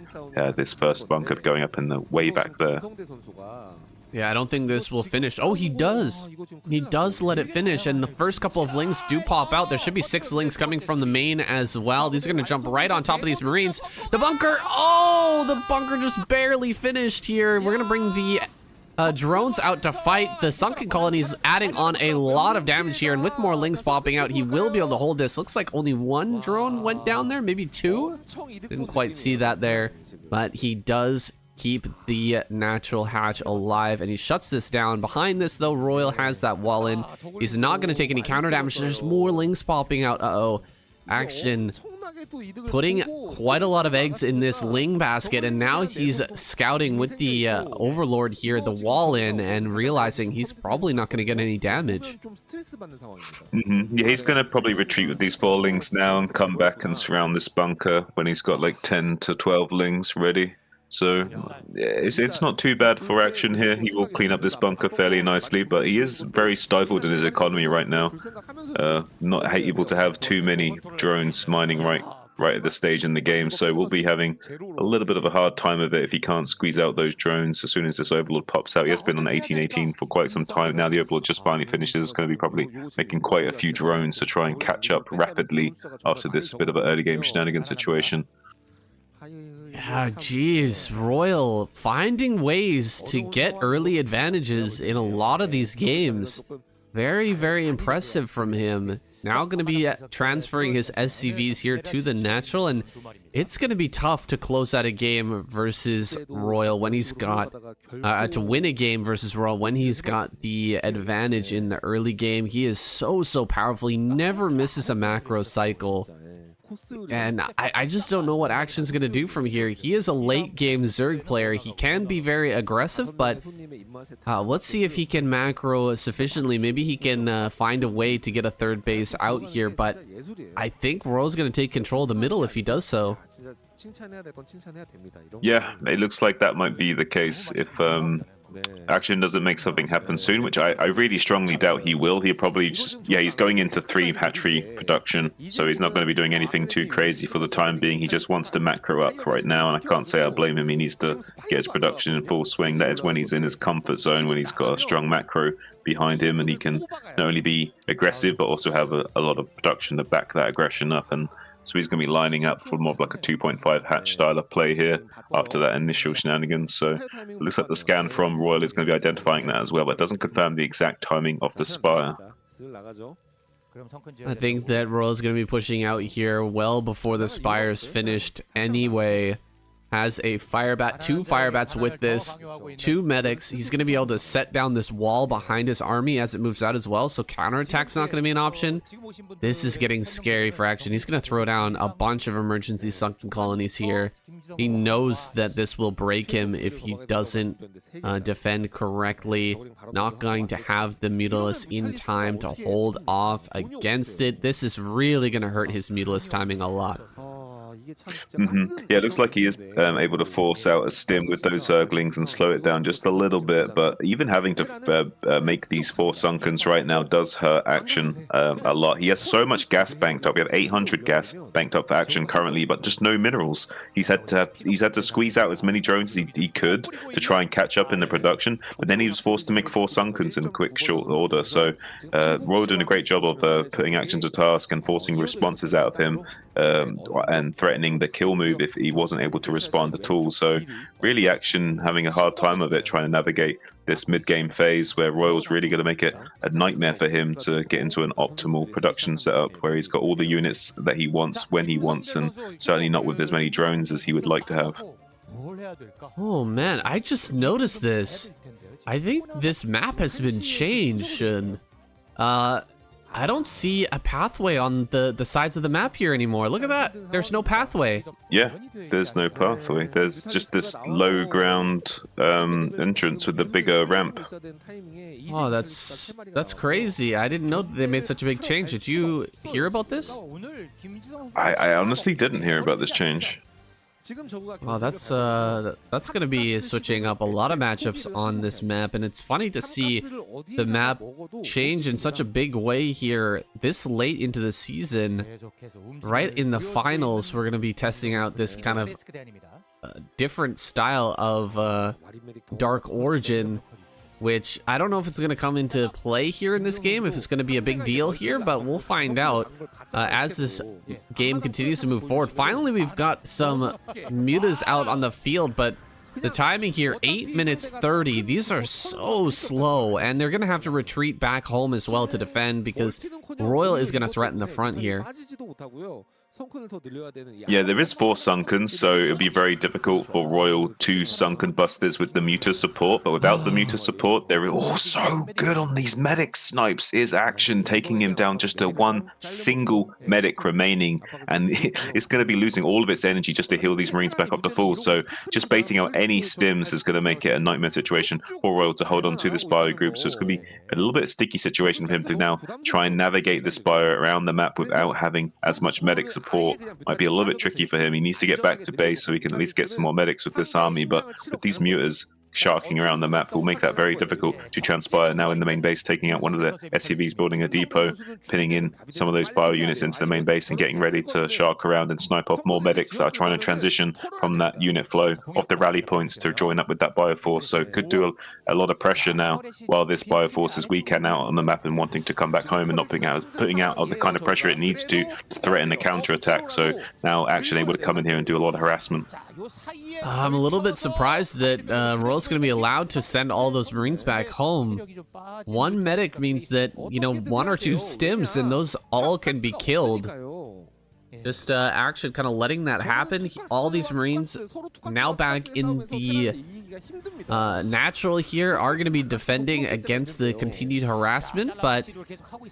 this first bunker going up in the way back there. Yeah, I don't think this will finish. Oh, he does. He does let it finish, and the first couple of Lings do pop out. There should be 6 Lings coming from the main as well. These are going to jump right on top of these Marines. The bunker, oh, the bunker just barely finished here. We're going to bring the drones out to fight. The sunken colonies adding on a lot of damage here, and with more Lings popping out, he will be able to hold this. Looks like only 1 drone went down there, maybe 2. Didn't quite see that there, but he does keep the natural hatch alive, and he shuts this down. Behind this, though, Royal has that wall in. He's not going to take any counter damage. There's more Lings popping out. Uh-oh. Action putting quite a lot of eggs in this Ling basket, and now he's scouting with the Overlord here, the wall in, and realizing he's probably not going to get any damage. Yeah, he's going to probably retreat with these 4 Lings now and come back and surround this bunker when he's got like 10 to 12 Lings ready. So yeah, it's not too bad for action here. He will clean up this bunker fairly nicely, but he is very stifled in his economy right now. Not able to have too many drones mining right at this stage in the game, so we'll be having a little bit of a hard time of it if he can't squeeze out those drones as soon as this Overlord pops out. He has been on 18-18 for quite some time now. The Overlord just finally finishes. It's going to be probably making quite a few drones to try and catch up rapidly after this bit of an early game shenanigan situation. Yeah, geez, Royal finding ways to get early advantages in a lot of these games. Very, very impressive from him. Now going to be transferring his SCVs here to the natural, and it's going to be tough to close out a game versus Royal when he's got, to win a game versus Royal when he's got the advantage in the early game. He is so powerful. He never misses a macro cycle. And I just don't know what Action's going to do from here. He is a late game Zerg player. He can be very aggressive, but let's see if he can macro sufficiently. Maybe he can find a way to get a third base out here, but I think Royal's going to take control of the middle if he does so. Yeah, it looks like that might be the case if Action doesn't make something happen soon, which I really strongly doubt he will. He'll probably just, yeah, he's going into 3 hatchery production, so he's not going to be doing anything too crazy for the time being. He just wants to macro up right now, and I can't say I blame him. He needs to get his production in full swing. That is when he's in his comfort zone, when he's got a strong macro behind him, and he can not only be aggressive, but also have a lot of production to back that aggression up. And so he's going to be lining up for more of like a 2.5 hatch style of play here after that initial shenanigans. So it looks like the scan from Royal is going to be identifying that as well, but it doesn't confirm the exact timing of the spire. I think that Royal's going to be pushing out here well before the spire's finished anyway. Has a firebat, 2 firebats with this, 2 medics. He's going to be able to set down this wall behind his army as it moves out as well, so counterattack's not going to be an option. This is getting scary for Action. He's going to throw down a bunch of emergency sunken colonies here. He knows that this will break him if he doesn't defend correctly. Not going to have the Mutalisk in time to hold off against it. This is really going to hurt his Mutalisk timing a lot. Yeah, it looks like he is able to force out a stim with those Zerglings and slow it down just a little bit, but even having to make these 4 sunkens right now does hurt Action a lot. He has so much gas banked up. We have 800 gas banked up for Action currently, but just no minerals. He's had to squeeze out as many drones as he could to try and catch up in the production, but then he was forced to make 4 sunkens in quick short order. So Royal doing a great job of putting Action to task and forcing responses out of him. and threatening the kill move if he wasn't able to respond at all. So really Action having a hard time of it trying to navigate this mid-game phase where Royal's really going to make it a nightmare for him to get into an optimal production setup where he's got all the units that he wants when he wants, and certainly not with as many drones as he would like to have. Oh man, I just noticed this. I think this map has been changed, and I don't see a pathway on the sides of the map here anymore. Look at that. There's no pathway. Yeah, there's no pathway. There's just this low ground entrance with the bigger ramp. Oh, that's crazy. I didn't know that they made such a big change. Did you hear about this? I honestly didn't hear about this change. Well, that's gonna be switching up a lot of matchups on this map, and it's funny to see the map change in such a big way here this late into the season. Right in the finals, we're gonna be testing out this kind of different style of Dark Origin, which I don't know if it's going to come into play here in this game, if it's going to be a big deal here, but we'll find out as this game continues to move forward. Finally, we've got some mutas out on the field, but the timing here, 8 minutes 30, these are so slow, and they're going to have to retreat back home as well to defend because Royal is going to threaten the front here. Yeah, there is 4 Sunkens, so it'll be very difficult for Royal to Sunken Busters with the Muta support, but without the Muta support, they're all so good on these medic snipes. Is Action taking him down just to one single medic remaining, and it's going to be losing all of its energy just to heal these Marines back up to full, so just baiting out any stims is going to make it a nightmare situation for Royal to hold on to this bio group, so it's going to be a little bit sticky situation for him to now try and navigate this bio around the map without having as much medic support. Might be a little bit tricky for him. He needs to get back to base so he can at least get some more medics with this army, but with these mutas sharking around the map will make that very difficult to transpire. Now in the main base, taking out one of the SCVs, building a depot, pinning in some of those bio units into the main base and getting ready to shark around and snipe off more medics that are trying to transition from that unit flow off the rally points to join up with that bioforce. So it could do a lot of pressure now while this bioforce is weekend out on the map and wanting to come back home and not putting out the kind of pressure it needs to threaten a counter-attack. So now Action able to come in here and do a lot of harassment. I'm a little bit surprised that Royal's going to be allowed to send all those Marines back home. One medic means that, you know, 1 or 2 stims and those all can be killed. Just Action kind of letting that happen. All these Marines now back in the natural here are going to be defending against the continued harassment, but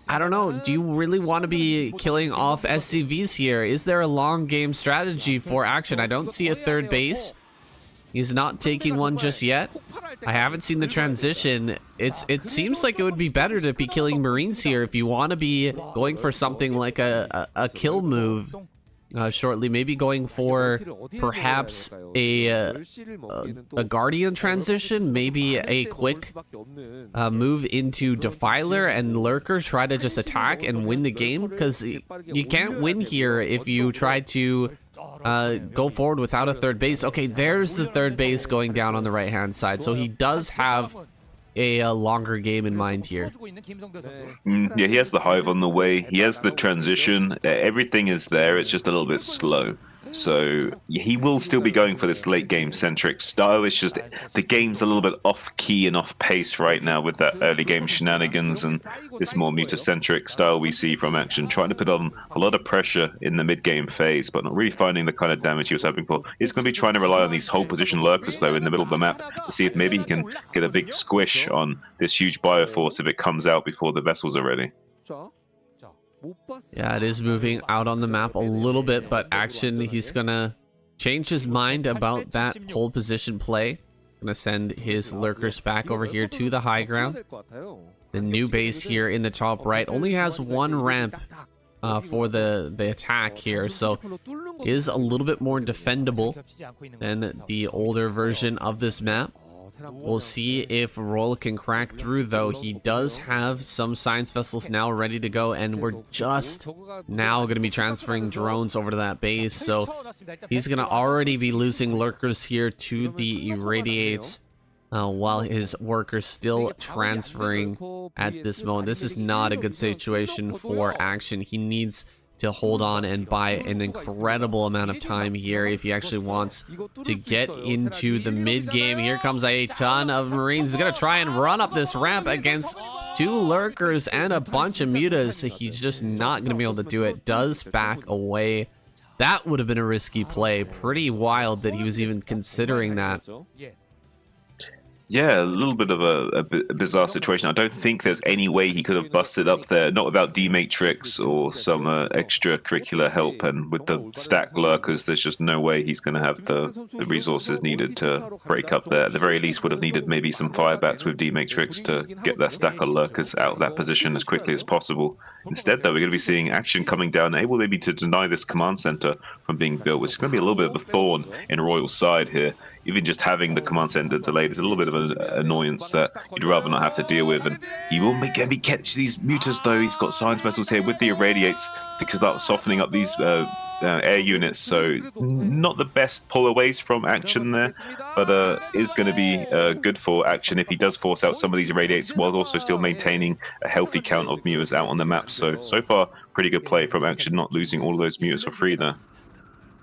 I don't know, do you really want to be killing off SCVs here? Is there a long game strategy for Action? I don't see a third base. He's not taking one just yet. I haven't seen the transition. It seems like it would be better to be killing Marines here if you want to be going for something like a kill move shortly. Maybe going for perhaps a Guardian transition. Maybe a quick move into Defiler and Lurker. Try to just attack and win the game, because you can't win here if you try to go forward without a third base. Okay, there's the third base going down on the right hand side, so he does have a longer game in mind here. Yeah, he has the hive on the way, he has the transition, everything is there, it's just a little bit slow. So he will still be going for this late game centric style. It's just the game's a little bit off key and off pace right now with that early game shenanigans and this more muta-centric style we see from Action, trying to put on a lot of pressure in the mid game phase, but not really finding the kind of damage he was hoping for. He's going to be trying to rely on these whole position lurkers though in the middle of the map to see if maybe he can get a big squish on this huge bioforce if it comes out before the vessels are ready. Yeah, it is moving out on the map a little bit, but Action, he's gonna change his mind about that whole position play. Gonna send his lurkers back over here to the high ground. The new base here in the top right only has 1 ramp for the attack here, so is a little bit more defendable than the older version of this map. We'll see if Royal can crack through, though. He does have some science vessels now ready to go, and we're just now going to be transferring drones over to that base, so he's going to already be losing lurkers here to the irradiates while his workers still transferring at this moment. This is not a good situation for Action. He needs to hold on and buy an incredible amount of time here if he actually wants to get into the mid game. Here comes a ton of Marines. He's gonna try and run up this ramp against 2 lurkers and a bunch of mutas. He's just not gonna be able to do it. Does back away. That would have been a risky play. Pretty wild that he was even considering that. Yeah, a little bit of a bizarre situation. I don't think there's any way he could have busted up there, not without D-Matrix or some extracurricular help. And with the stack lurkers, there's just no way he's going to have the resources needed to break up there. At the very least, would have needed maybe some firebats with D-Matrix to get that stack of lurkers out of that position as quickly as possible. Instead, though, we're going to be seeing Action coming down, able maybe to deny this command center from being built, which is going to be a little bit of a thorn in Royal's side here. Even just having the command center delayed is a little bit of an annoyance that you'd rather not have to deal with. And he will maybe catch these mutas, though. He's got science vessels here with the irradiates to start softening up these air units. So not the best pull-aways from Action there, but is going to be good for Action if he does force out some of these irradiates while also still maintaining a healthy count of mutas out on the map. So far, pretty good play from Action, not losing all of those mutas for free there.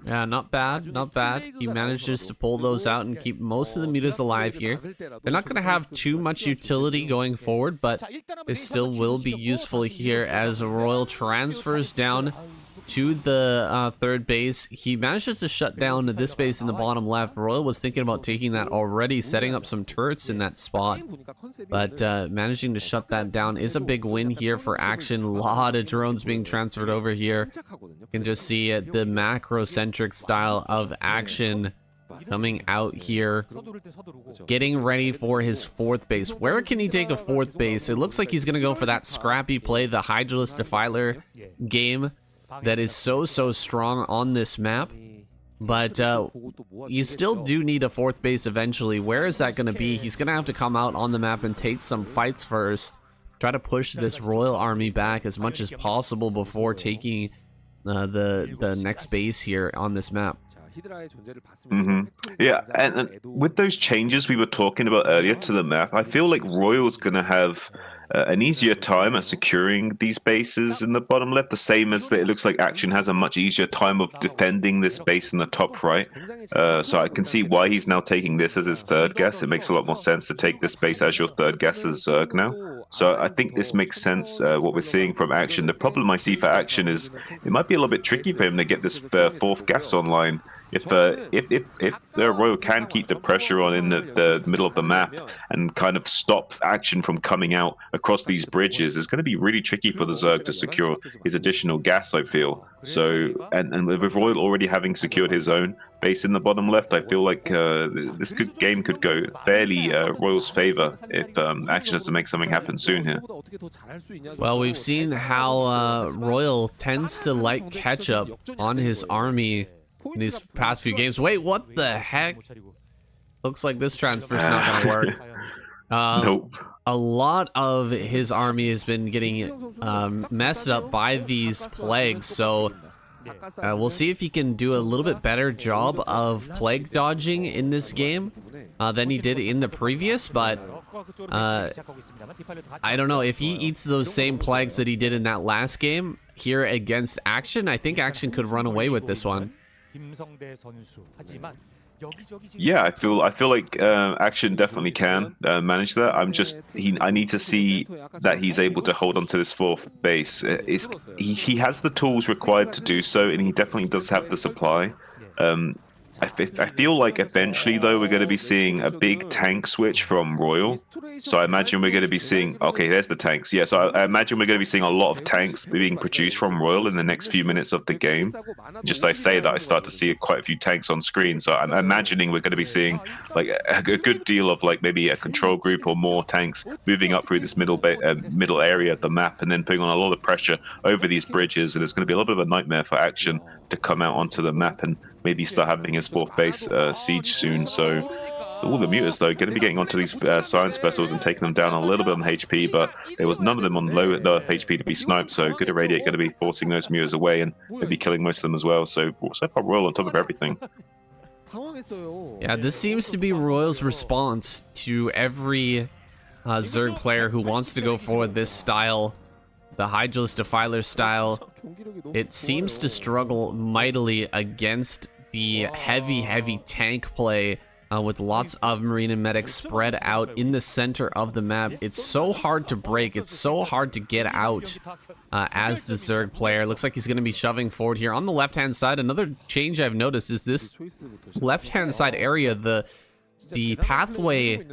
Yeah, not bad, not bad. He manages to pull those out and keep most of the mutas alive here. They're not going to have too much utility going forward, but they still will be useful here as Royal transfers down to the third base. He manages to shut down this base in the bottom left. Royal was thinking about taking that already, setting up some turrets in that spot, but managing to shut that down is a big win here for Action. A lot of drones being transferred over here. You can just see it, the macro-centric style of Action coming out here, getting ready for his 4th base. Where can he take a 4th base? It looks like he's going to go for that scrappy play, the Hydralisk Defiler game that is so strong on this map. But you still do need a 4th base eventually. Where is that going to be? He's going to have to come out on the map and take some fights first. Try to push this Royal army back as much as possible before taking the next base here on this map. Yeah, and with those changes we were talking about earlier to the map, I feel like Royal's going to have an easier time at securing these bases in the bottom left, the same as that it looks like Action has a much easier time of defending this base in the top right. So I can see why he's now taking this as his 3rd guess. It makes a lot more sense to take this base as your 3rd guess as Zerg now. So I think this makes sense, what we're seeing from Action. The problem I see for Action is it might be a little bit tricky for him to get this 4th gas online. If the Royal can keep the pressure on in the middle of the map and kind of stop Action from coming out across these bridges, it's going to be really tricky for the Zerg to secure his additional gas, I feel. So, and with Royal already having secured his own base in the bottom left, I feel like this game could go fairly Royal's favor if Action has to make something happen soon here. Well, we've seen how Royal tends to like ketchup on his army in these past few games. Wait, what the heck? Looks like this transfer's not gonna work. Nope. A lot of his army has been getting messed up by these plagues, so we'll see if he can do a little bit better job of plague dodging in this game than he did in the previous, but I don't know. If he eats those same plagues that he did in that last game here against Action, I think Action could run away with this one. Yeah, I feel like Action definitely can manage that. I need to see that he's able to hold on to this 4th base. He has the tools required to do so, and he definitely does have the supply. I feel like eventually, though, we're going to be seeing a big tank switch from Royal. So I imagine we're going to be seeing... Okay, there's the tanks. Yeah, so I imagine we're going to be seeing a lot of tanks being produced from Royal in the next few minutes of the game. Just I say that, I start to see quite a few tanks on screen. So I'm imagining we're going to be seeing like a good deal of like maybe a control group or more tanks moving up through this middle area of the map and then putting on a lot of pressure over these bridges. And it's going to be a little bit of a nightmare for Action to come out onto the map and maybe start having his 4th base siege soon. So all the mutas, though, going to be getting onto these science vessels and taking them down a little bit on HP, but there was none of them on low enough HP to be sniped, so good irradiate going to be forcing those mutas away and maybe killing most of them as well. So far Royal on top of everything. Yeah, this seems to be Royal's response to every Zerg player who wants to go for this style the Hydraless Defiler style, it seems to struggle mightily against the heavy tank play with lots of Marine and Medics spread out in the center of the map. It's so hard to break. It's so hard to get out as the Zerg player. Looks like he's going to be shoving forward here. On the left-hand side, another change I've noticed is this left-hand side area, the pathway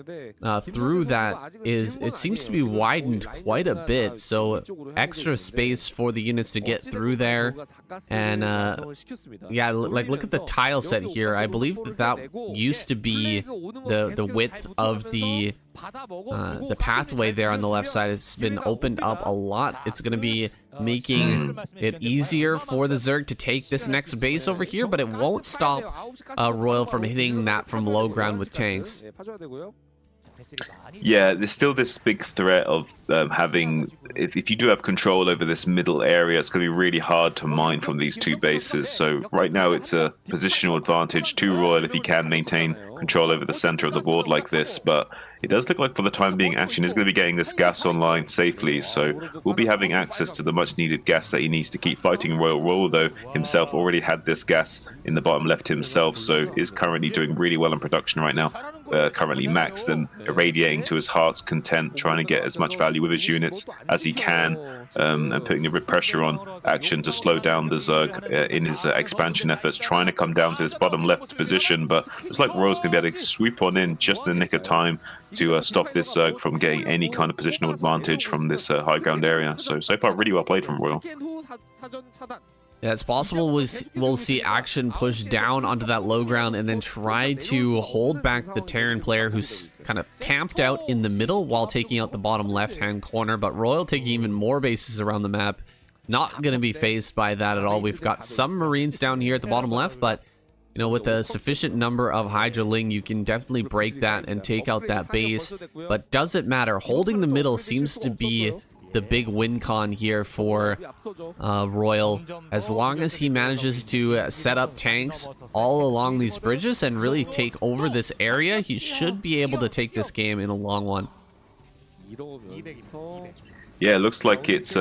through that it seems to be widened quite a bit, so extra space for the units to get through there. And yeah, like look at the tile set here. I believe that used to be the width of the pathway there on the left side. It's been opened up a lot. It's going to be making it easier for the Zerg to take this next base over here, but it won't stop Royal from hitting that from low ground with tanks. Yeah, there's still this big threat of having, if you do have control over this middle area, it's going to be really hard to mine from these two bases. So right now it's a positional advantage to Royal if he can maintain control over the center of the board like this, but it does look like for the time being Action is going to be getting this gas online safely, so we'll be having access to the much needed gas that he needs to keep fighting Royal. Royal though himself already had this gas in the bottom left himself, so is currently doing really well in production right now, currently maxed and irradiating to his heart's content, trying to get as much value with his units as he can, and putting a bit of pressure on Action to slow down the Zerg in his expansion efforts, trying to come down to this bottom left position, but it's like Royal's going to be able to sweep on in just in the nick of time to stop this Zerg from getting any kind of positional advantage from this high ground area. So far really well played from Royal. Yeah, it's possible we'll see Action push down onto that low ground and then try to hold back the Terran player who's kind of camped out in the middle while taking out the bottom left-hand corner, but Royal taking even more bases around the map. Not going to be phased by that at all. We've got some Marines down here at the bottom left, but you know, with a sufficient number of Hydraling, you can definitely break that and take out that base. But does it matter? Holding the middle seems to be the big win con here for Royal. As long as he manages to set up tanks all along these bridges and really take over this area, he should be able to take this game in a long one. Yeah, it looks like it's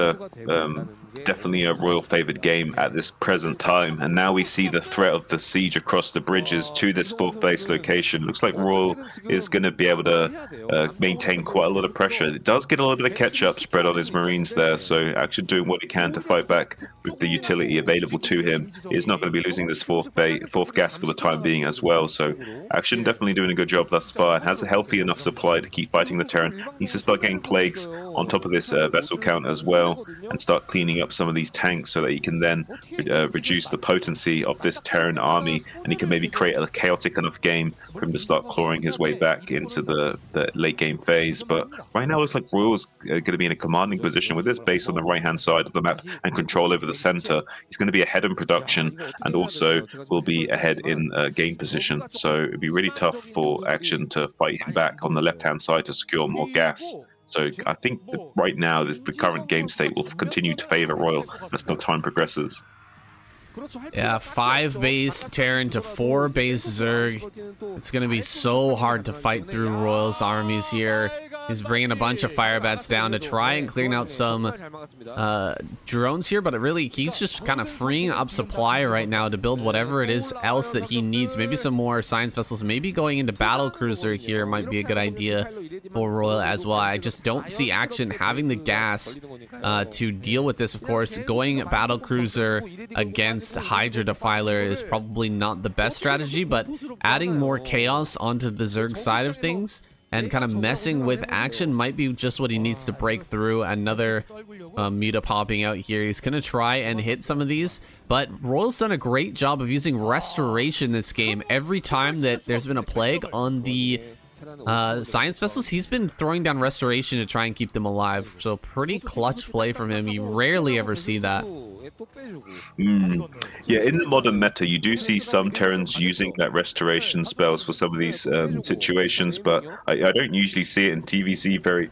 definitely a Royal favored game at this present time, and now we see the threat of the siege across the bridges to this fourth base location. Looks like Royal is going to be able to maintain quite a lot of pressure. It does get a little bit of catch-up spread on his Marines there, so actually doing what he can to fight back with the utility available to him. He's not going to be losing this fourth gas for the time being as well, so Action definitely doing a good job thus far, and has a healthy enough supply to keep fighting the Terran. He needs to start getting plagues on top of this vessel count as well, and start cleaning up some of these tanks so that he can then reduce the potency of this Terran army, and he can maybe create a chaotic enough game for him to start clawing his way back into the late game phase. But right now it looks like Royal's going to be in a commanding position with this base on the right hand side of the map and control over the center. He's going to be ahead in production and also will be ahead in game position, so it'd be really tough for Action to fight him back on the left hand side to secure more gas. So I think that right now the current game state will continue to favor Royal as the time progresses. Yeah, 5 base Terran to 4 base Zerg. It's going to be so hard to fight through Royal's armies here. He's bringing a bunch of fire bats down to try and clean out some drones here, but he's just kind of freeing up supply right now to build whatever it is else that he needs. Maybe some more science vessels, maybe going into battle cruiser here might be a good idea for Royal as well. I just don't see Action having the gas to deal with this. Of course, going battle cruiser against Hydra Defiler is probably not the best strategy, but adding more chaos onto the Zerg side of things and kind of messing with Action might be just what he needs to break through. Another Muta popping out here. He's going to try and hit some of these, but Royal's done a great job of using Restoration this game. Every time that there's been a plague on the science vessels, he's been throwing down Restoration to try and keep them alive. So pretty clutch play from him. You rarely ever see that. Yeah, in the modern meta, you do see some Terrans using that restoration spells for some of these situations, but I don't usually see it in TVC very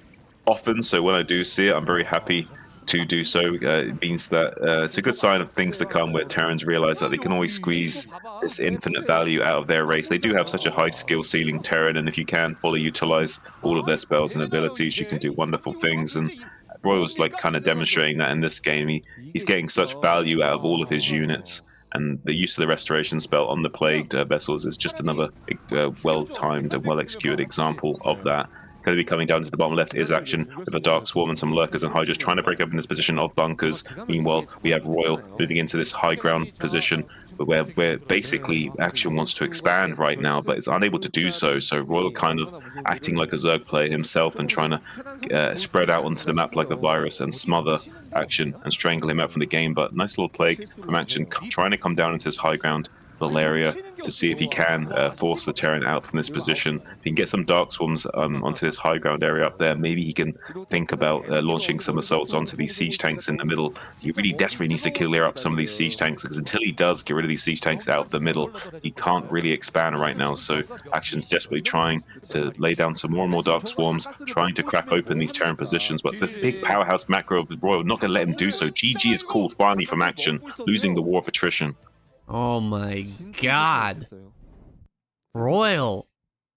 often, so when I do see it, I'm very happy to do so. It means that it's a good sign of things to come, where Terrans realize that they can always squeeze this infinite value out of their race. They do have such a high skill ceiling, Terran, and if you can fully utilize all of their spells and abilities, you can do wonderful things. And Royal's like kind of demonstrating that in this game. He's getting such value out of all of his units, and the use of the restoration spell on the plagued vessels is just another well-timed and well-executed example of that. Going to be coming down to the bottom left is action with a Dark Swarm and some Lurkers and Hydras trying to break open this position of bunkers. Meanwhile, we have Royal moving into this high ground position where basically action wants to expand right now, but is unable to do so. So Royal kind of acting like a Zerg player himself and trying to spread out onto the map like a virus and smother action and strangle him out from the game. But nice little plague from action trying to come down into this high ground little area to see if he can force the Terran out from this position. If he can get some Dark Swarms onto this high ground area up there, maybe he can think about launching some assaults onto these siege tanks in the middle. He really desperately needs to clear up some of these siege tanks, because until he does get rid of these siege tanks out of the middle, he can't really expand right now. So Action's desperately trying to lay down some more and more Dark Swarms, trying to crack open these Terran positions, but the big powerhouse macro of the Royal not going to let him do so. GG is called finally from Action, losing the war of attrition. Oh my god. Royal.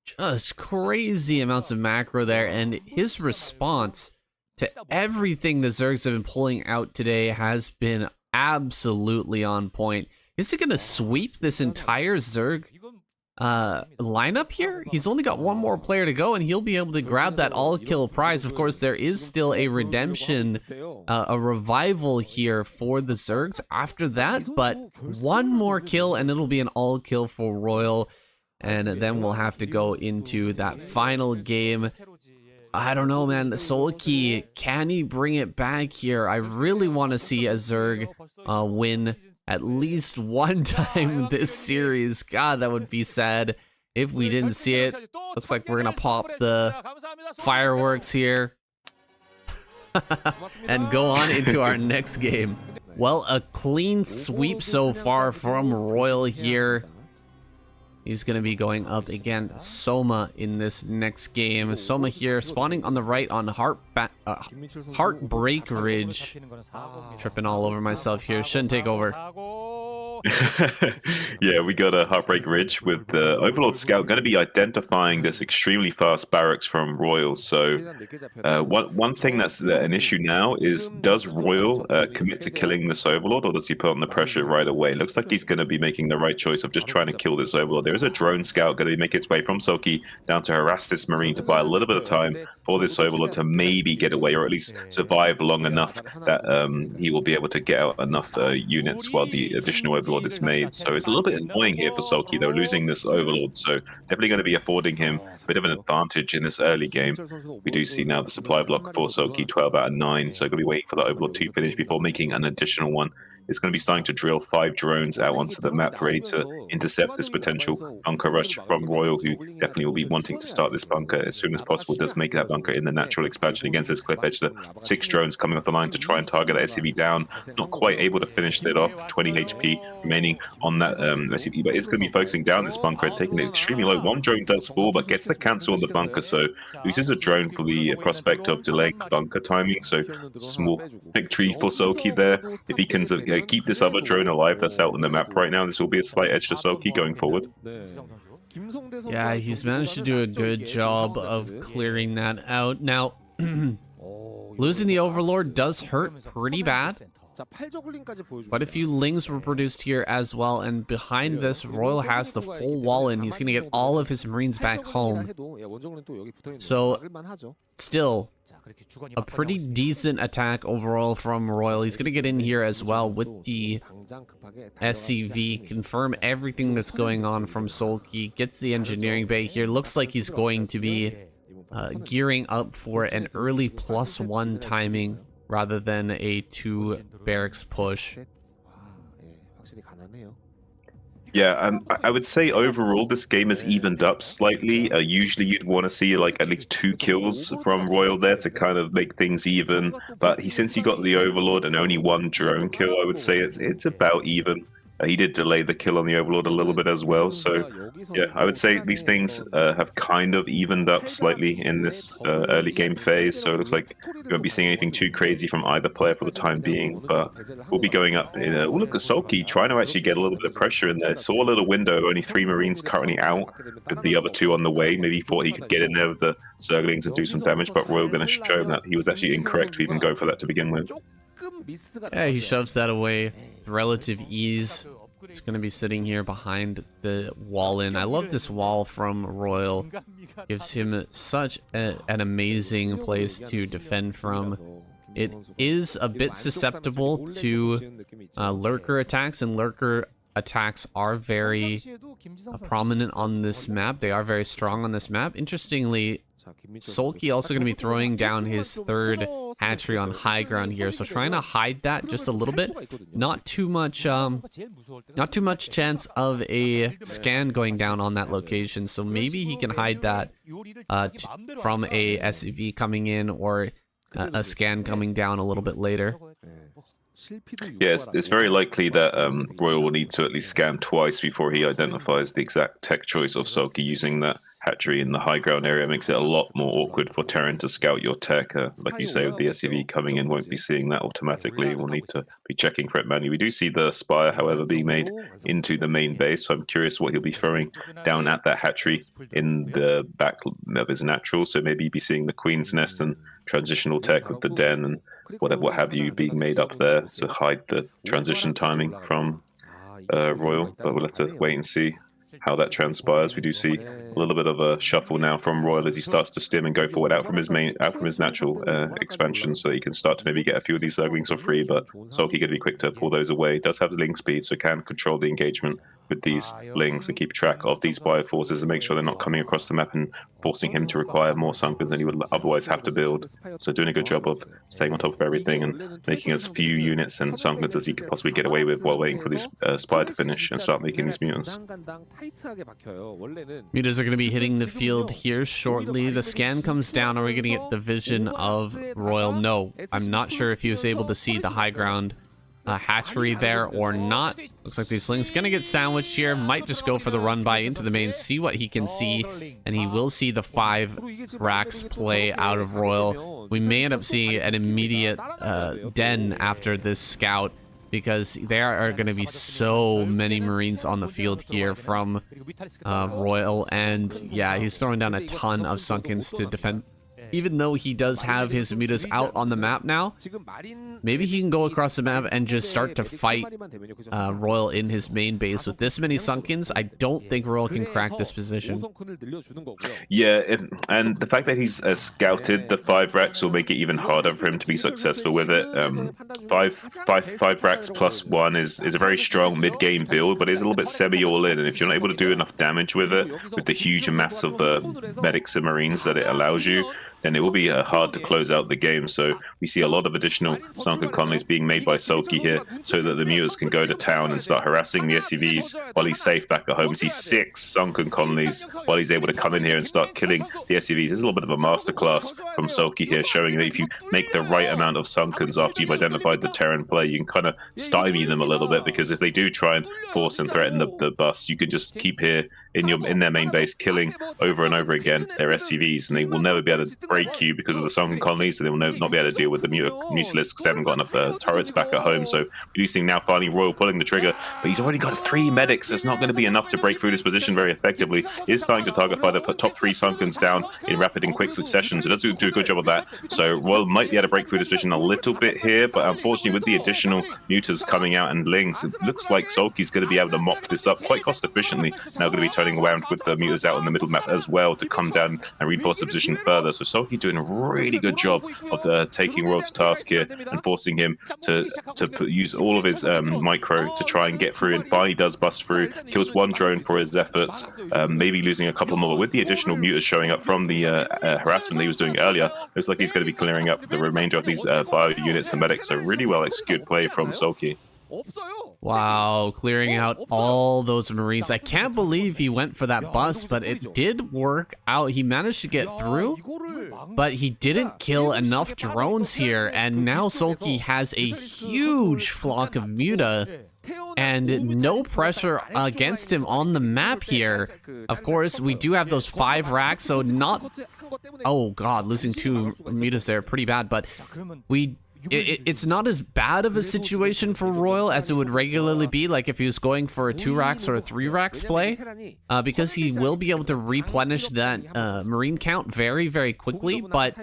Just crazy amounts of macro there, and his response to everything the Zergs have been pulling out today has been absolutely on point. Is he going to sweep this entire Zerg lineup here? He's only got one more player to go, and he'll be able to grab that all-kill prize. Of course, there is still a redemption, a revival here for the Zergs after that, but one more kill, and it'll be an all-kill for Royal, and then we'll have to go into that final game. I don't know, man. Soulkey, can he bring it back here? I really want to see a Zerg win at least one time this series. God, that would be sad if we didn't see it. Looks like we're gonna pop the fireworks here and go on into our next game. Well, a clean sweep so far from Royal here. He's going to be going up against Soma in this next game. Soma here spawning on the right on Heartbreak Ridge. Tripping all over myself here. Shouldn't take over. Yeah, we got a Heartbreak Ridge with the Overlord Scout going to be identifying this extremely fast barracks from Royal. So one thing that's an issue now is, does Royal commit to killing this Overlord, or does he put on the pressure right away? Looks like he's going to be making the right choice of just trying to kill this Overlord. There is a drone scout going to make its way from Soulkey down to harass this Marine to buy a little bit of time for this Overlord to maybe get away, or at least survive long enough that he will be able to get out enough units while the additional Overlord is made. So it's a little bit annoying here for Soulkey, though, losing this Overlord. So definitely going to be affording him a bit of an advantage in this early game. We do see now the supply block for Soulkey, 12 out of 9. So going to be waiting for the Overlord to finish before making an additional one. It's going to be starting to drill 5 drones out onto the map, ready to intercept this potential bunker rush from Royal, who definitely will be wanting to start this bunker as soon as possible. Does make that bunker in the natural expansion against this cliff edge. The 6 drones coming off the line to try and target that SCV down. Not quite able to finish it off. 20 HP remaining on that SCV, but it's going to be focusing down this bunker and taking it extremely low. One drone does fall, but gets the cancel on the bunker, so loses a drone for the prospect of delaying bunker timing. So small victory for Soulkey there. If he can keep this other drone alive that's out on the map right now, this will be a slight edge to Soulkey going forward. Yeah, he's managed to do a good job of clearing that out. Now, losing the Overlord does hurt pretty bad. Quite a few Lings were produced here as well, and behind this, Royal has the full wall in. He's going to get all of his Marines back home. So, still, a pretty decent attack overall from Royal. He's going to get in here as well with the SCV, confirm everything that's going on from Soulkey, gets the engineering bay here. Looks like he's going to be gearing up for an early +1 timing rather than a 2 barracks push. Yeah, I would say overall this game has evened up slightly. Usually you'd want to see like at least 2 kills from Royal there to kind of make things even. But since he got the Overlord and only 1 drone kill, I would say it's about even. He did delay the kill on the Overlord a little bit as well. So, yeah, I would say these things have kind of evened up slightly in this early game phase. So it looks like you won't be seeing anything too crazy from either player for the time being. But we'll be going up. We'll look at Soulkey trying to actually get a little bit of pressure in there. Saw a little window, only 3 Marines currently out, with the other 2 on the way. Maybe he thought he could get in there with the Zerglings and do some damage, but Royal going to show him that he was actually incorrect to even go for that to begin with. Yeah, he shoves that away with relative ease. He's going to be sitting here behind the wall in. I love this wall from Royal. Gives him such an amazing place to defend from. It is a bit susceptible to lurker attacks, and lurker attacks are very prominent on this map. They are very strong on this map. Interestingly, Soulkey also going to be throwing down his 3rd hatchery on high ground here, so trying to hide that just a little bit. Not too much chance of a scan going down on that location, so maybe he can hide that from a SCV coming in or a scan coming down a little bit later. Yes, it's very likely that Royal will need to at least scan twice before he identifies the exact tech choice of Soulkey using that hatchery in the high ground area. Makes it a lot more awkward for Terran to scout your tech. Like you say, with the SCV coming in, won't be seeing that automatically. We'll need to be checking for it manually. We do see the Spire, however, being made into the main base, so I'm curious what he'll be throwing down at that hatchery in the back of his natural. So maybe you'll be seeing the Queen's Nest and transitional tech with the Den and what have you being made up there to hide the transition timing from Royal. But we'll have to wait and see how that transpires. We do see a little bit of a shuffle now from Royal as he starts to stim and go forward out from his natural expansion, so he can start to maybe get a few of these Zerglings for free. But Soulkey going to be quick to pull those away. Does have the link speed, so can control the engagement with these links and keep track of these bioforces and make sure they're not coming across the map and forcing him to require more Sunkens than he would otherwise have to build. So doing a good job of staying on top of everything and making as few units and Sunkens as he could possibly get away with while waiting for this Spire to finish and start making these mutants. Mutas are going to be hitting the field here shortly. The scan comes down. Are we going to get the vision of Royal? No. I'm not sure if he was able to see the high ground hatchery there or not. Looks like these links going to get sandwiched here. Might just go for the run by into the main, see what he can see, and he will see the 5 racks play out of Royal. We may end up seeing an immediate den after this scout, because there are going to be so many Marines on the field here from Royal, and yeah, he's throwing down a ton of Sunkens to defend. Even though he does have his mutas out on the map now, maybe he can go across the map and just start to fight Royal in his main base. With this many Sunkens, I don't think Royal can crack this position. Yeah, and the fact that he's scouted the 5 racks will make it even harder for him to be successful with it. 5 racks plus 1 is a very strong mid-game build, but it's a little bit semi-all-in, and if you're not able to do enough damage with it, with the huge mass of medics and Marines that it allows you, then it will be hard to close out the game. So we see a lot of additional Sunken colonies being made by Soulkey here so that the mutas can go to town and start harassing the SCVs while he's safe back at home. We see 6 Sunken colonies while he's able to come in here and start killing the SCVs. There's a little bit of a masterclass from Soulkey here, showing that if you make the right amount of Sunkens after you've identified the Terran player, you can kind of stymie them a little bit, because if they do try and force and threaten the bus, you can just keep here in their main base, killing over and over again their SCVs, and they will never be able to break you because of the Sunken colonies, so they will not be able to deal with the Mutalisks because they haven't got enough turrets back at home. So we do see now finally Royal pulling the trigger, but he's already got 3 medics, so it's not going to be enough to break through this position very effectively. He is starting to target fire the top 3 Sunkens down in rapid and quick succession, so does do a good job of that. So Royal might be able to break through this position a little bit here, but unfortunately with the additional mutas coming out and lings, it looks like Soulkey's going to be able to mop this up quite cost efficiently. Now going to be turning around with the mutas out in the middle map as well to come down and reinforce the position further. So Soulkey doing a really good job of taking Royal to task here and forcing him to use all of his micro to try and get through, and finally does bust through, kills 1 drone for his efforts, maybe losing a couple more. But with the additional mutas showing up from the harassment that he was doing earlier, looks like he's going to be clearing up the remainder of these bio units and medics. So really well executed play from Soulkey. Wow, clearing out all those Marines. I can't believe he went for that bust, but it did work out. He managed to get through, but he didn't kill enough drones here, and now Soulkey has a huge flock of muta and no pressure against him on the map here. Of course, we do have those 5 racks, so not... Oh god, losing 2 mutas there, pretty bad, but it's not as bad of a situation for Royal as it would regularly be, like if he was going for a 2 racks or a 3 racks play, because he will be able to replenish that Marine count very, very quickly, but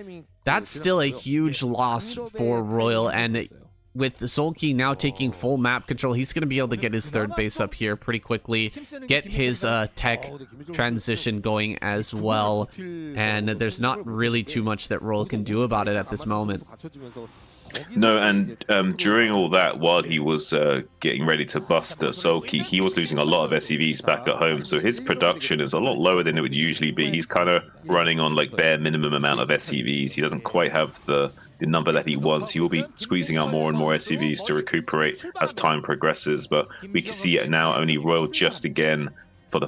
that's still a huge loss for Royal, and with the Soulkey now taking full map control, he's going to be able to get his 3rd base up here pretty quickly, get his tech transition going as well, and there's not really too much that Royal can do about it at this moment. No, and during all that, while he was getting ready to bust Soulkey, he was losing a lot of SCVs back at home, so his production is a lot lower than it would usually be. He's kind of running on like bare minimum amount of SCVs. He doesn't quite have the number that he wants. He will be squeezing out more and more SCVs to recuperate as time progresses, but we can see it now. Only Royal just again for the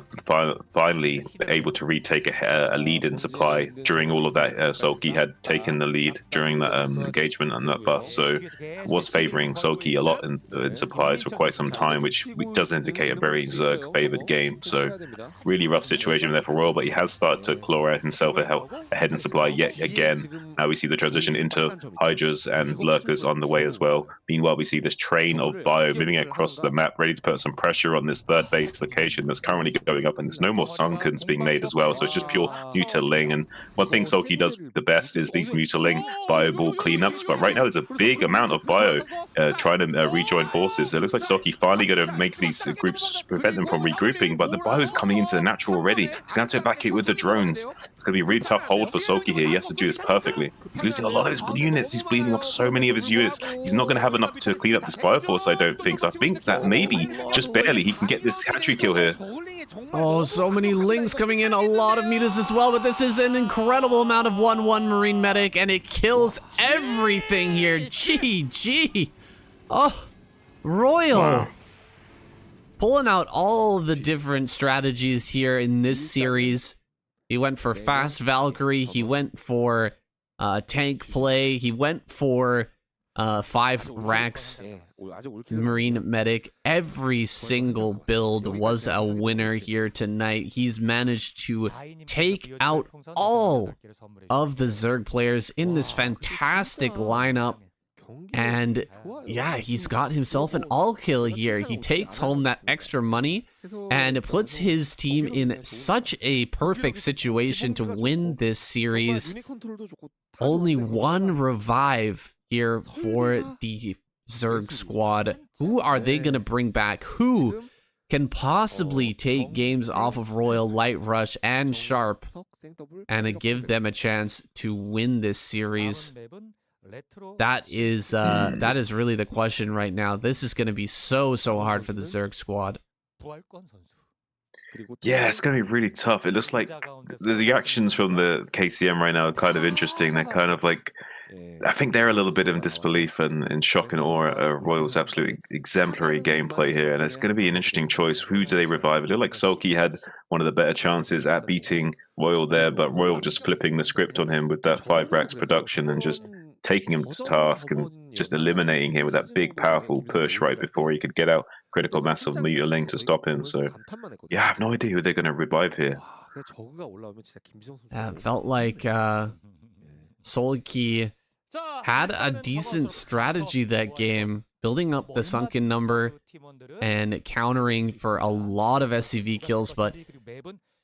finally able to retake a lead in supply. During all of that, Soulkey had taken the lead during that engagement on that bus, so was favoring Soulkey a lot in supplies for quite some time, which does indicate a very Zerg favored game. So really rough situation there for Royal, but he has started to claw out himself ahead in supply yet again. Now we see the transition into Hydras and Lurkers on the way as well. Meanwhile, we see this train of bio moving across the map, ready to put some pressure on this 3rd base location that's currently going up, and there's no more Sunkens being made as well, so it's just pure mutaling. And one thing Soulkey does the best is these mutaling bio ball cleanups, but right now there's a big amount of bio trying to rejoin forces. It looks like Soulkey finally going to make these groups, prevent them from regrouping, but the bio is coming into the natural already. He's going to have to back it with the drones. It's going to be a really tough hold for Soulkey here. He has to do this perfectly. He's losing a lot of his units. He's bleeding off so many of his units. He's not going to have enough to clean up this bio force, I don't think. So I think that maybe, just barely, he can get this hatchery kill here. Oh, so many links coming in, a lot of mutas as well, but this is an incredible amount of 1-1 Marine Medic, and it kills everything here. GG. Oh, Royal. Wow. Pulling out all the different strategies here in this series. He went for fast Valkyrie, he went for tank play, he went for 5 racks Marine Medic. Every single build was a winner here tonight. He's managed to take out all of the Zerg players in this fantastic lineup. And yeah, he's got himself an all kill here. He takes home that extra money and it puts his team in such a perfect situation to win this series. Only 1 revive here for the Zerg squad. Who are they going to bring back? Who can possibly take games off of Royal, Light Rush, and Sharp and give them a chance to win this series? That is really the question right now. This is going to be so hard for the Zerg squad. Yeah, it's going to be really tough. It looks like the actions from the KCM right now are kind of interesting. They're kind of like, I think they're a little bit in disbelief and in shock and awe at Royal's absolute exemplary gameplay here. And it's going to be an interesting choice. Who do they revive? It looked like Soulkey had one of the better chances at beating Royal there, but Royal just flipping the script on him with that 5 racks production and just taking him to task and just eliminating him with that big, powerful push right before he could get out critical mass of mutaling to stop him. So, yeah, I have no idea who they're going to revive here. It felt like Soulkey had a decent strategy that game, building up the sunken number and countering for a lot of SCV kills, but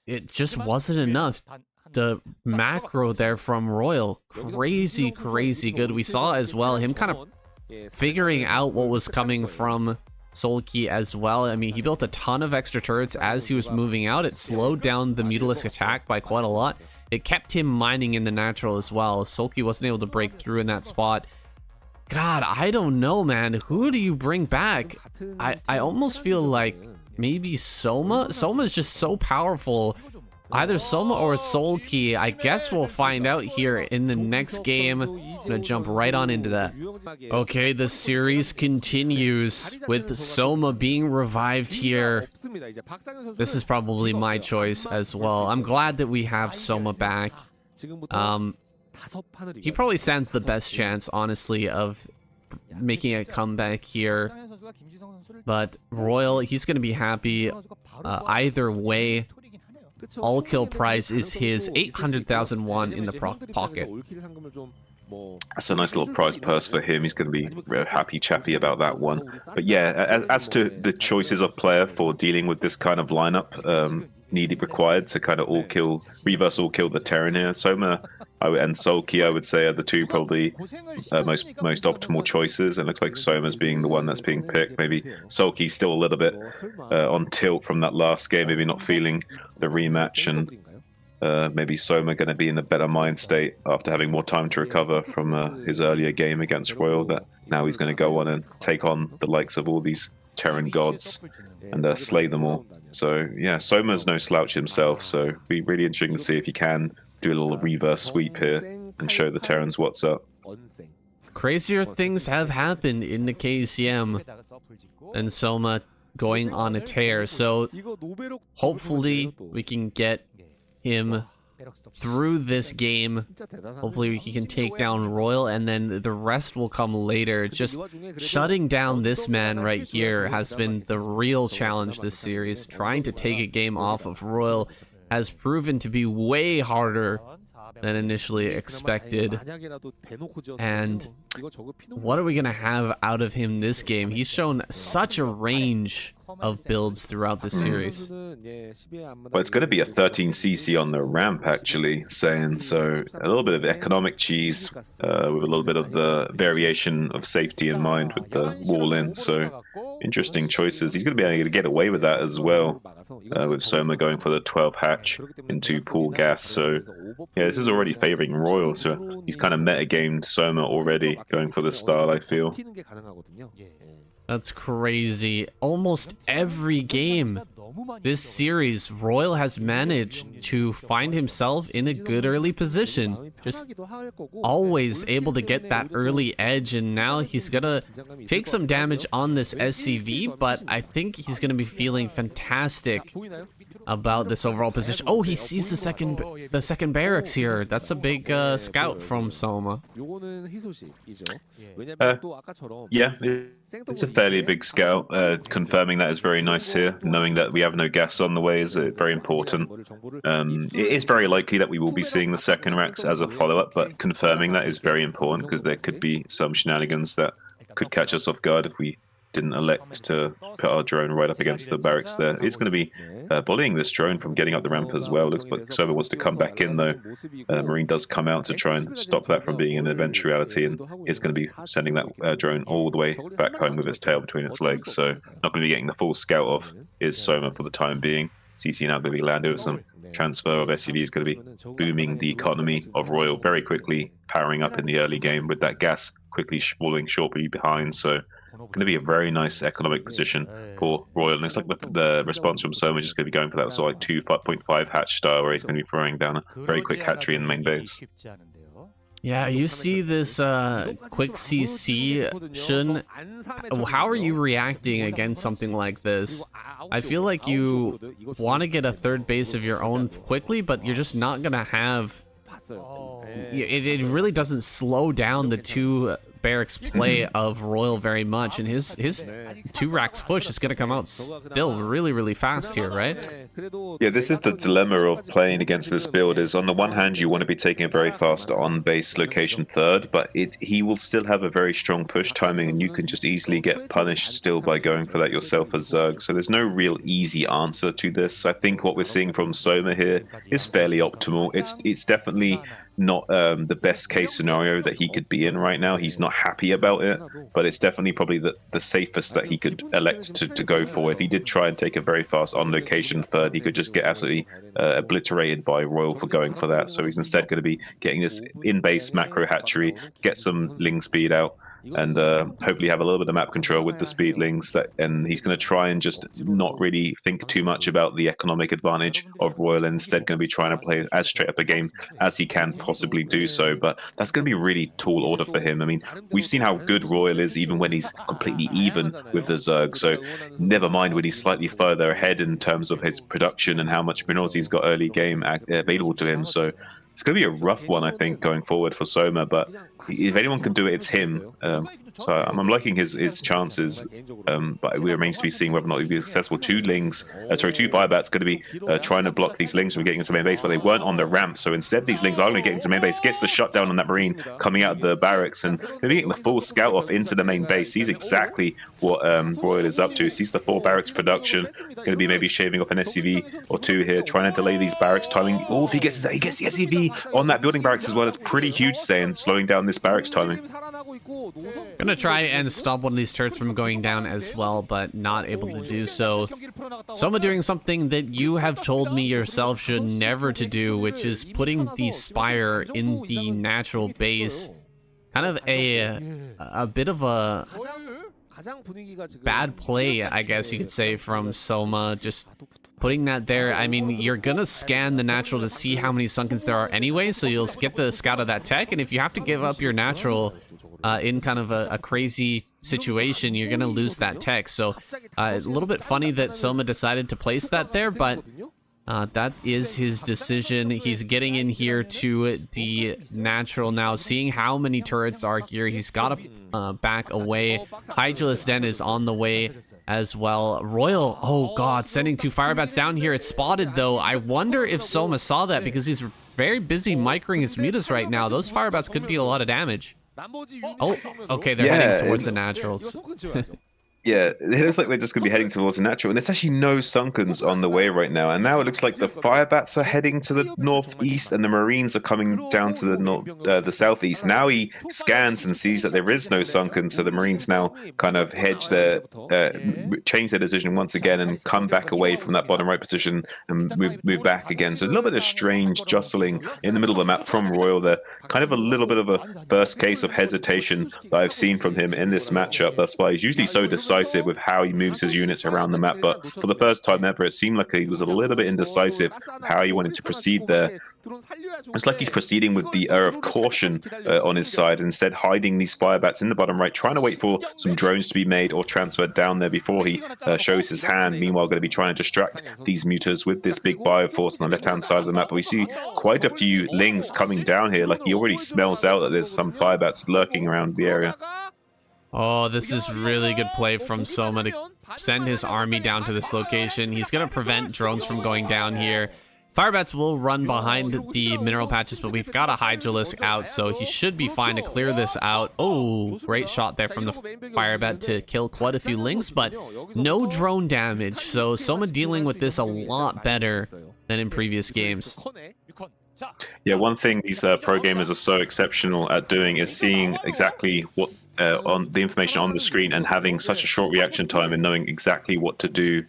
it just wasn't enough. The macro there from Royal, crazy good. We saw as well him kind of figuring out what was coming from Soulkey as well. I mean, he built a ton of extra turrets as he was moving out. It slowed down the Mutalisk attack by quite a lot. It kept him mining in the natural as well. Soulkey wasn't able to break through in that spot. God, I don't know, man. Who do you bring back? I almost feel like maybe Soma? Soma is just so powerful. Either Soma or Soulkey. I guess we'll find out here in the next game. I'm gonna jump right on into that. Okay, the series continues with Soma being revived here. This is probably my choice as well. I'm glad that we have Soma back. He probably stands the best chance, honestly, of making a comeback here. But Royal, he's going to be happy either way. All kill prize is his 800,000 won in the pocket. That's a nice little prize purse for him. He's going to be happy chappy about that one. But yeah, as to the choices of player for dealing with this kind of lineup, needed required to kind of reverse all kill the Terran here. Soma and Soulkey, I would say, are the two probably most optimal choices. And it looks like Soma's being the one that's being picked. Maybe Soulkey's still a little bit on tilt from that last game, maybe not feeling the rematch, and maybe Soma going to be in a better mind state after having more time to recover from his earlier game against Royal, that now he's going to go on and take on the likes of all these Terran gods and slay them all. So yeah, Soma's no slouch himself, so it'll be really interesting to see if he can do a little reverse sweep here and show the Terrans what's up. Crazier things have happened in the KCM, and Soma going on a tear, so hopefully we can get him through this game. Hopefully he can take down Royal, and then the rest will come later. Just shutting down this man right here has been the real challenge this series. Trying to take a game off of Royal has proven to be way harder than initially expected. And what are we gonna have out of him this game? He's shown such a range of builds throughout the series. Well, it's going to be a 13cc on the ramp, actually, saying so. A little bit of economic cheese with a little bit of the variation of safety in mind with the wall in. So interesting choices. He's going to be able to get away with that as well, with Soma going for the 12 hatch into pool gas. So yeah, this is already favoring Royal. So he's kind of meta-gamed Soma already, going for this style, I feel. That's crazy. Almost every game this series, Royal has managed to find himself in a good early position. Just always able to get that early edge, and now he's gonna take some damage on this SCV, but I think he's gonna be feeling fantastic about this overall position. Oh, he sees the second barracks here. That's a big scout from Soma. Yeah, it's a fairly big scout. Confirming that is very nice here. Knowing that we have no gas on the way is very important. It is very likely that we will be seeing the second racks as a follow-up, but confirming that is very important, because there could be some shenanigans that could catch us off guard if we didn't elect to put our drone right up against the barracks there. It's going to be bullying this drone from getting up the ramp as well. Looks like Soma wants to come back in, though. Marine does come out to try and stop that from being an eventuality, and it's going to be sending that drone all the way back home with its tail between its legs. So not going to be getting the full scout off is Soma for the time being. CC now going to be landed with some transfer of SCV is going to be booming the economy of Royal very quickly, powering up in the early game with that gas quickly falling shortly behind. So going to be a very nice economic position for Royal. And it's like the response from Soma is just going to be going for that sort of like 2.5 hatch style, where he's going to be throwing down a very quick hatchery in the main base. Yeah, you see this quick CC, Shun. How are you reacting against something like this? I feel like you want to get a third base of your own quickly, but you're just not going to have... It really doesn't slow down the two barracks play of Royal very much, and his 2 racks push is going to come out still really fast here, right? Yeah, this is the dilemma of playing against this build. Is on the one hand you want to be taking a very fast on base location third, but he will still have a very strong push timing, and you can just easily get punished still by going for that yourself as Zerg. So there's no real easy answer to this. I think what we're seeing from Soma here is fairly optimal. It's definitely not the best case scenario that he could be in right now. He's not happy about it, but it's definitely probably the safest that he could elect to go for. If he did try and take a very fast on location third, he could just get absolutely obliterated by Royal for going for that. So he's instead going to be getting this in-base macro hatchery, get some ling speed out, and hopefully have a little bit of map control with the speedlings. And he's going to try and just not really think too much about the economic advantage of Royal, and instead going to be trying to play as straight up a game as he can possibly do so. But that's going to be a really tall order for him. I mean, we've seen how good Royal is even when he's completely even with the Zerg, so never mind when he's slightly further ahead in terms of his production and how much minerals he's got early game available to him. So it's going to be a rough one, I think, going forward for Soma. But if anyone can do it, it's him. So I'm liking his chances. But we remains to be seeing whether or not he'll be successful. Two Firebats going to be trying to block these Lings from getting into main base, but they weren't on the ramp. So instead, these Lings are going to get into main base. Gets the shutdown on that Marine coming out of the barracks and maybe getting the full scout off into the main base. Sees exactly what Royal is up to. Sees the 4 barracks production. Going to be maybe shaving off an SCV or 2 here, trying to delay these barracks timing. Oh, if he gets the SCV on that building barracks as well, it's pretty huge, saying slowing down this barracks timing. Gonna try and stop one of these turrets from going down as well, but not able to do so. Soma doing something that you have told me yourself should never to do, which is putting the Spire in the natural base. Kind of a bit of a bad play, I guess you could say, from Soma. Just putting that there. I mean, you're gonna scan the natural to see how many Sunkens there are anyway, so you'll get the scout of that tech, and if you have to give up your natural in kind of a crazy situation, you're gonna lose that tech. So a little bit funny that Soma decided to place that there, but that is his decision. He's getting in here to the natural now, seeing how many turrets are here. He's got to back away. Hydralisk Den is on the way as well. Royal, oh god, sending 2 Firebats down here. It's spotted though. I wonder if Soma saw that because he's very busy microing his mutas right now. Those Firebats could deal a lot of damage. Oh, okay, they're heading towards the naturals. Yeah, it looks like they're just going to be heading towards the natural, and there's actually no Sunkens on the way right now. And now it looks like the Firebats are heading to the northeast, and the Marines are coming down to the southeast. Now he scans and sees that there is no Sunkens, so the Marines now kind of change their decision once again and come back away from that bottom right position and move back again. So a little bit of strange jostling in the middle of the map from Royal there. Kind of a little bit of a first case of hesitation that I've seen from him in this matchup thus far. He's usually so decisive with how he moves his units around the map, but for the first time ever, it seemed like he was a little bit indecisive how he wanted to proceed there. It's like he's proceeding with the air of caution on his side, instead hiding these Firebats in the bottom right, trying to wait for some drones to be made or transferred down there before he shows his hand. Meanwhile, going to be trying to distract these mutas with this big Bioforce on the left-hand side of the map. But we see quite a few Lings coming down here, like he already smells out that there's some Firebats lurking around the area. Oh, this is really good play from Soma to send his army down to this location. He's going to prevent drones from going down here. Firebats will run behind the mineral patches, but we've got a Hydralisk out, so he should be fine to clear this out. Oh, great shot there from the Firebat to kill quite a few Lings, but no drone damage. So Soma dealing with this a lot better than in previous games. Yeah, one thing these pro gamers are so exceptional at doing is seeing exactly what on the information on the screen and having such a short reaction time and knowing exactly what to do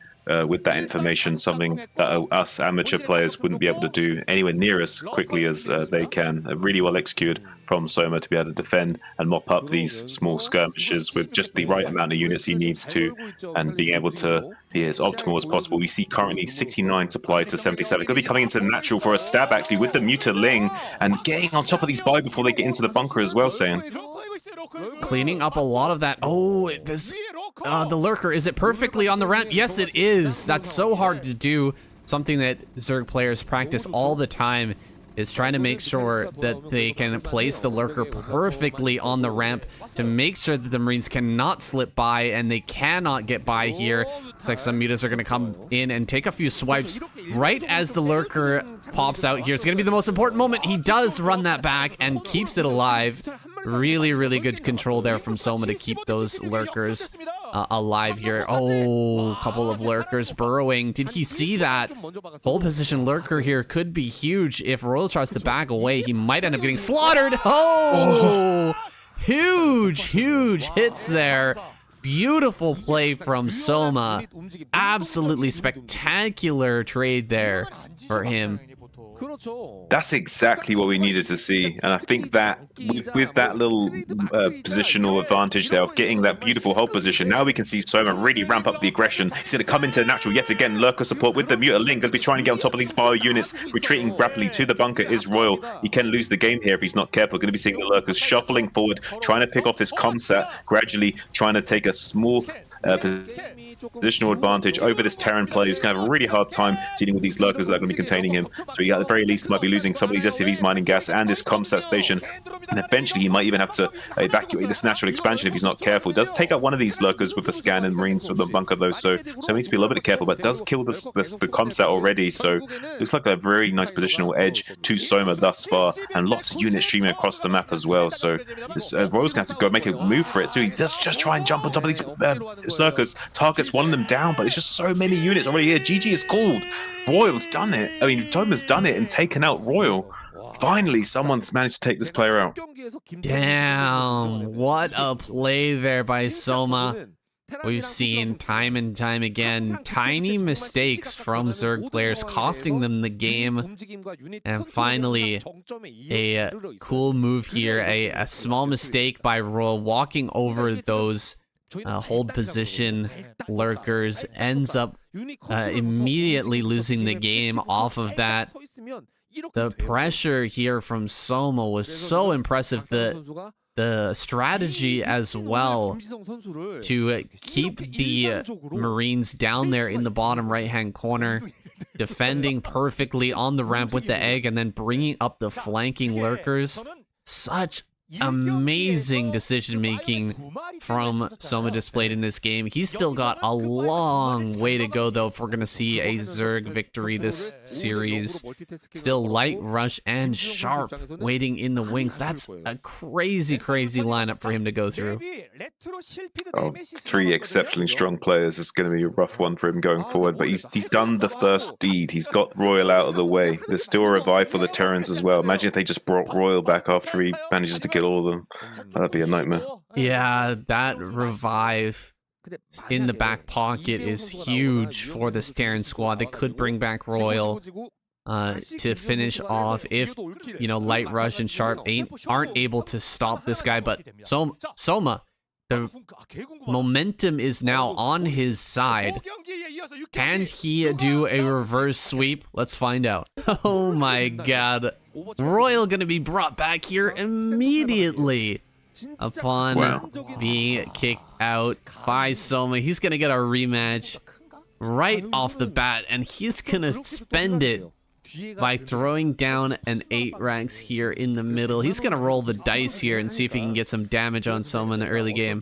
with that information, something that us amateur players wouldn't be able to do anywhere near as quickly as they can. Really well executed from Soma to be able to defend and mop up these small skirmishes with just the right amount of units he needs to, and being able to be as optimal as possible. We see currently 69 supplied to 77. Going to be coming into the natural for a stab actually with the Muta Ling and getting on top of these buy before they get into the bunker as well, saying. Cleaning up a lot of that. Oh, this the lurker, is it perfectly on the ramp? Yes, it is. That's so hard to do. Something that Zerg players practice all the time is trying to make sure that they can place the lurker perfectly on the ramp to make sure that the Marines cannot slip by and they cannot get by here. Looks like some mutas are going to come in and take a few swipes right as the lurker pops out here. It's going to be the most important moment. He does run that back and keeps it alive. Really, really good control there from Soma to keep those lurkers alive here. Oh, a couple of lurkers burrowing. Did he see that? Full position lurker here could be huge. If Royal tries to back away, he might end up getting slaughtered. Oh, huge hits there. Beautiful play from Soma. Absolutely spectacular trade there for him. That's exactly what we needed to see, and I think that with that little positional advantage there of getting that beautiful hold position, now we can see Soma really ramp up the aggression. He's going to come into the natural yet again. Lurker support with the Muta Ling, going to be trying to get on top of these bio units. Retreating rapidly to the bunker is Royal. He can lose the game here if he's not careful. Going to be seeing the Lurkers shuffling forward, trying to pick off this comsat, gradually trying to take a small positional advantage over this Terran player who's going to have a really hard time dealing with these lurkers that are going to be containing him. So he at the very least might be losing some of these SCVs mining gas and this comsat station. And eventually he might even have to evacuate this natural expansion if he's not careful. He does take out one of these lurkers with a scan and marines with the bunker though, so he needs to be a little bit careful, but does kill the comsat already. So looks like a very nice positional edge to Soma thus far, and lots of units streaming across the map as well. So this Royal's going to have to go make a move for it too. He does just try and jump on top of these lurkers, targets one of them down, but it's just so many units already here. GG is called. Royal's done it. I mean, Toma's done it and taken out Royal. Finally, someone's managed to take this player out. Damn, what a play there by Soma. We've seen time and time again tiny mistakes from Zerg players costing them the game, and finally a cool move here, a small mistake by Royal walking over those hold position lurkers ends up immediately losing the game off of that. The pressure here from Soma was so impressive. The strategy as well to keep the Marines down there in the bottom right-hand corner, defending perfectly on the ramp with the egg, and then bringing up the flanking lurkers. Such amazing decision-making from Soma displayed in this game. He's still got a long way to go, though, if we're going to see a Zerg victory this series. Still light rush and sharp waiting in the wings. That's a crazy, crazy lineup for him to go through. Oh, 3 exceptionally strong players. It's going to be a rough one for him going forward, but he's done the first deed. He's got Royal out of the way. There's still a revive for the Terrans as well. Imagine if they just brought Royal back after he manages to kill all of them. That'd be a nightmare. Yeah, that revive in the back pocket is huge for the Terran squad. They could bring back Royal to finish off if, you know, Light Rush and Sharp aren't able to stop this guy. But Soma, the momentum is now on his side. Can he do a reverse sweep? Let's find out. Oh my god. Royal gonna be brought back here immediately upon being kicked out by Soma. He's gonna get a rematch right off the bat, and he's gonna spend it by throwing down an 8 ranks here in the middle. He's gonna roll the dice here and see if he can get some damage on Soma in the early game.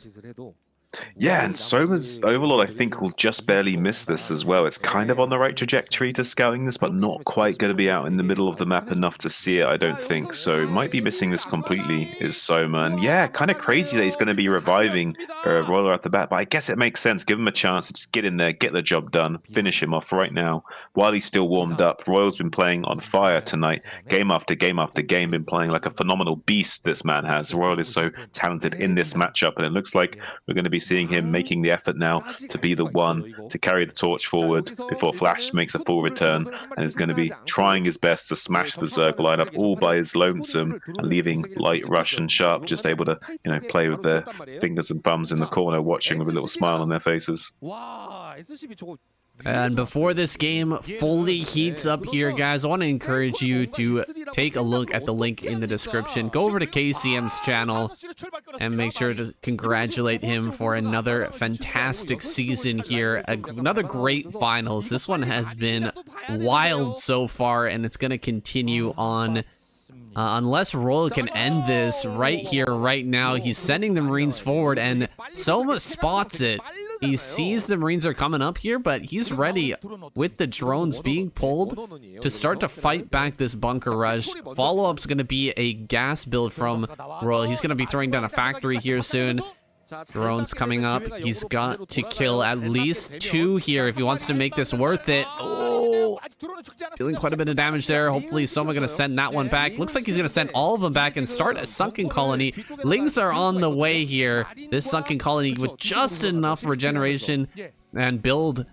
Yeah, and Soma's Overlord, I think, will just barely miss this as well. It's kind of on the right trajectory to scouting this, but not quite going to be out in the middle of the map enough to see it, I don't think. So might be missing this completely is Soma. And yeah, kind of crazy that he's going to be reviving Royal at the bat, but I guess it makes sense. Give him a chance to just get in there, get the job done, finish him off right now while he's still warmed up. Royal's been playing on fire tonight. Game after game after game, been playing like a phenomenal beast this man has. Royal is so talented in this matchup, and it looks like we're going to be seeing him making the effort now to be the one to carry the torch forward before Flash makes a full return, and is going to be trying his best to smash the Zerg lineup all by his lonesome, and leaving Light, Rush, and Sharp just able to, you know, play with their fingers and thumbs in the corner, watching with a little smile on their faces. And before this game fully heats up here, guys, I want to encourage you to take a look at the link in the description. Go over to KCM's channel and make sure to congratulate him for another fantastic season here. Another great finals. This one has been wild so far, and it's going to continue on. Unless Royal can end this right here, right now. He's sending the Marines forward, and Soma spots it. He sees the Marines are coming up here, but he's ready with the drones being pulled to start to fight back this bunker rush. Follow-up's going to be a gas build from Royal. He's going to be throwing down a factory here soon. Drones coming up. He's got to kill at least 2 here if he wants to make this worth it. Oh, dealing quite a bit of damage there. Hopefully Soma going to send that one back. Looks like he's going to send all of them back and start a sunken colony. Lings are on the way here. This sunken colony with just enough regeneration and build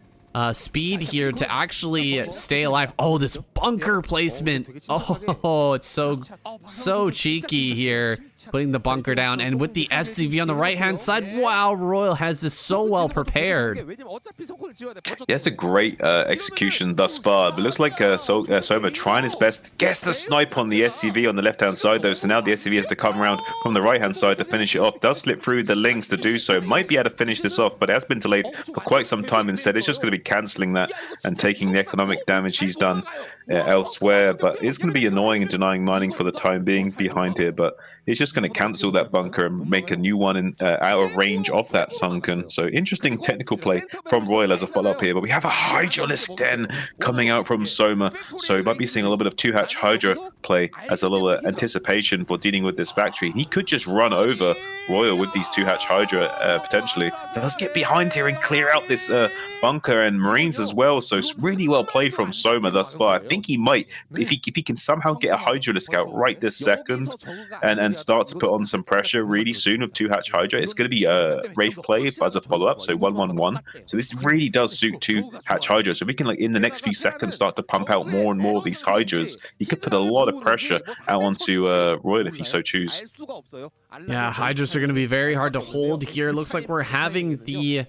speed here to actually stay alive. Oh, this bunker placement. Oh, it's so cheeky here. Putting the bunker down, and with the SCV on the right-hand side, wow, Royal has this so well prepared. Yeah, it's a great execution thus far, but looks like Soma trying his best. Gets the snipe on the SCV on the left-hand side, though, so now the SCV has to come around from the right-hand side to finish it off. Does slip through the links to do so. Might be able to finish this off, but it has been delayed for quite some time instead. It's just going to be cancelling that and taking the economic damage he's done elsewhere, but it's going to be annoying and denying mining for the time being behind here, but it's just going to cancel that bunker and make a new one out of range of that sunken. So interesting technical play from Royal as a follow-up here, but we have a Hydralisk Den coming out from Soma, so we might be seeing a little bit of 2-hatch Hydra play as a little anticipation for dealing with this factory. He could just run over Royal with these 2-hatch Hydra potentially. Does get behind here and clear out this bunker and Marines as well, so it's really well played from Soma thus far. I think he might, if he can somehow get a Hydralisk out right this second and start to put on some pressure really soon with 2-hatch Hydra, it's going to be a Wraith play as a follow-up, so 1-1-1. So this really does suit 2-hatch Hydra. So if we can, like, in the next few seconds start to pump out more and more of these Hydras, he could put a lot of pressure out onto Royal if he so choose. Yeah, Hydras are going to be very hard to hold here. Looks like we're having the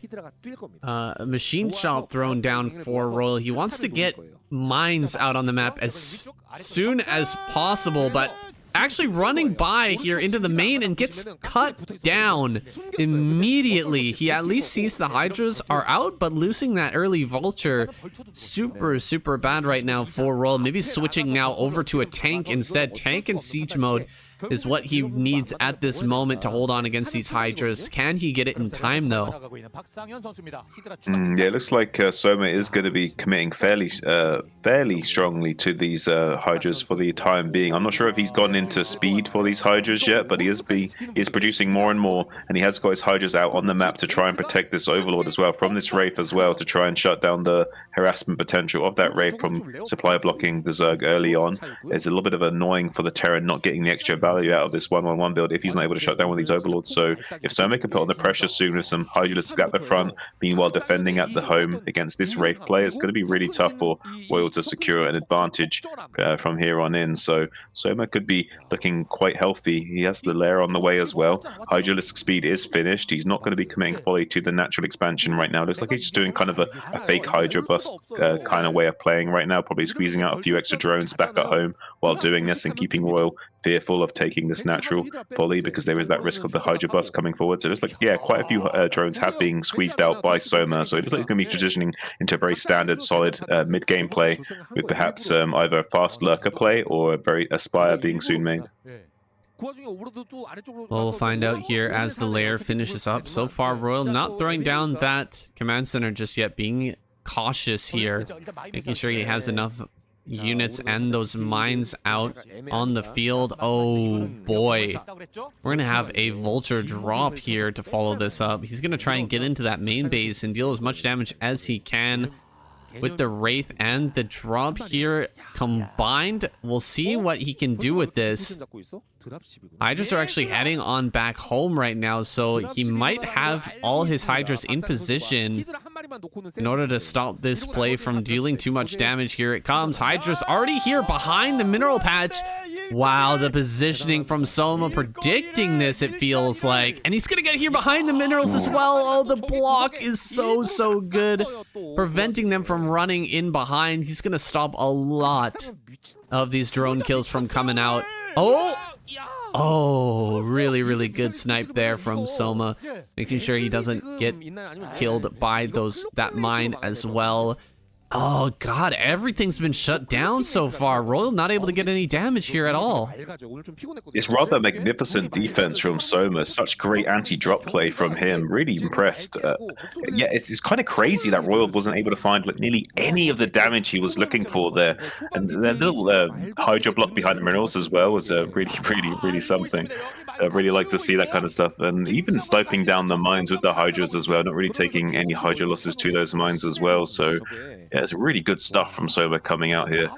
machine shop thrown down for Royal. He wants to get mines out on the map as soon as possible, but actually running by here into the main and gets cut down immediately. He at least sees the Hydras are out, but losing that early Vulture, super bad right now for Royal. Maybe switching now over to a tank instead. Tank and siege mode is what he needs at this moment to hold on against these Hydras. Can he get it in time, though? Yeah, it looks like Soma is going to be committing fairly strongly to these Hydras for the time being. I'm not sure if he's gone into speed for these Hydras yet, but he is producing more and more, and he has got his Hydras out on the map to try and protect this Overlord as well from this Wraith as well, to try and shut down the harassment potential of that Wraith from supply blocking the Zerg early on. It's a little bit of annoying for the Terran not getting the extra value out of this 1-1-1 build if he's not able to shut down one of these Overlords. So if Soma can put on the pressure soon with some Hydralisks at the front, meanwhile defending at the home against this Wraith player, it's going to be really tough for Royal to secure an advantage from here on in. So Soma could be looking quite healthy. He has the lair on the way as well. Hydralisk speed is finished. He's not going to be committing fully to the natural expansion right now. It looks like he's just doing kind of a fake Hydra bust kind of way of playing right now, probably squeezing out a few extra drones back at home while doing this and keeping Royal fearful of taking this natural fully, because there is that risk of the Hydra bust coming forward. So it's like, yeah, quite a few drones have been squeezed out by Soma. So it looks like he's going to be transitioning into a very standard, solid mid-game play with perhaps either a fast lurker play or a very Aspire being soon made. Well, we'll find out here as the lair finishes up. So far, Royal not throwing down that command center just yet, being cautious here, making sure he has enough units and those mines out on the field. Oh boy, we're gonna have a Vulture drop here to follow this up. He's gonna try and get into that main base and deal as much damage as he can with the Wraith and the drop here combined. We'll see what he can do with this. Hydras are actually heading on back home right now, so he might have all his Hydras in position in order to stop this play from dealing too much damage. Here it comes. Hydras already here behind the mineral patch. Wow, the positioning from Soma predicting this, it feels like. And he's going to get here behind the minerals as well. Oh, the block is so good, preventing them from running in behind. He's going to stop a lot of these drone kills from coming out. Oh, really good snipe there from Soma, making sure he doesn't get killed by that mine as well. Oh god, everything's been shut down so far. Royal not able to get any damage here at all. It's rather magnificent defense from Soma. Such great anti-drop play from him. Really impressed. Yeah, it's kind of crazy that Royal wasn't able to find nearly any of the damage he was looking for there. And the little Hydra block behind the minerals as well was really something. I really like to see that kind of stuff. And even sniping down the mines with the Hydras as well, not really taking any Hydra losses to those mines as well. So yeah, it's really good stuff from Soma coming out here.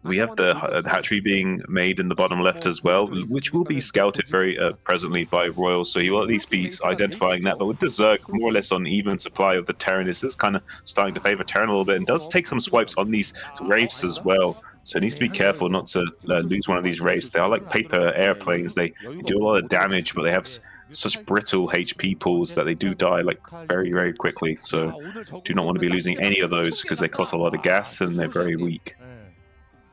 We have the hatchery being made in the bottom left as well, which will be scouted very presently by Royal, so he will at least be identifying that. But with the Zerg more or less on even supply of the Terran, this is kind of starting to favor Terran a little bit, and does take some swipes on these Wraiths as well. So it needs to be careful not to lose one of these Wraiths. They are like paper airplanes. They do a lot of damage, but they have such brittle HP pools that they do die like very, very quickly. So do not want to be losing any of those because they cost a lot of gas and they're very weak.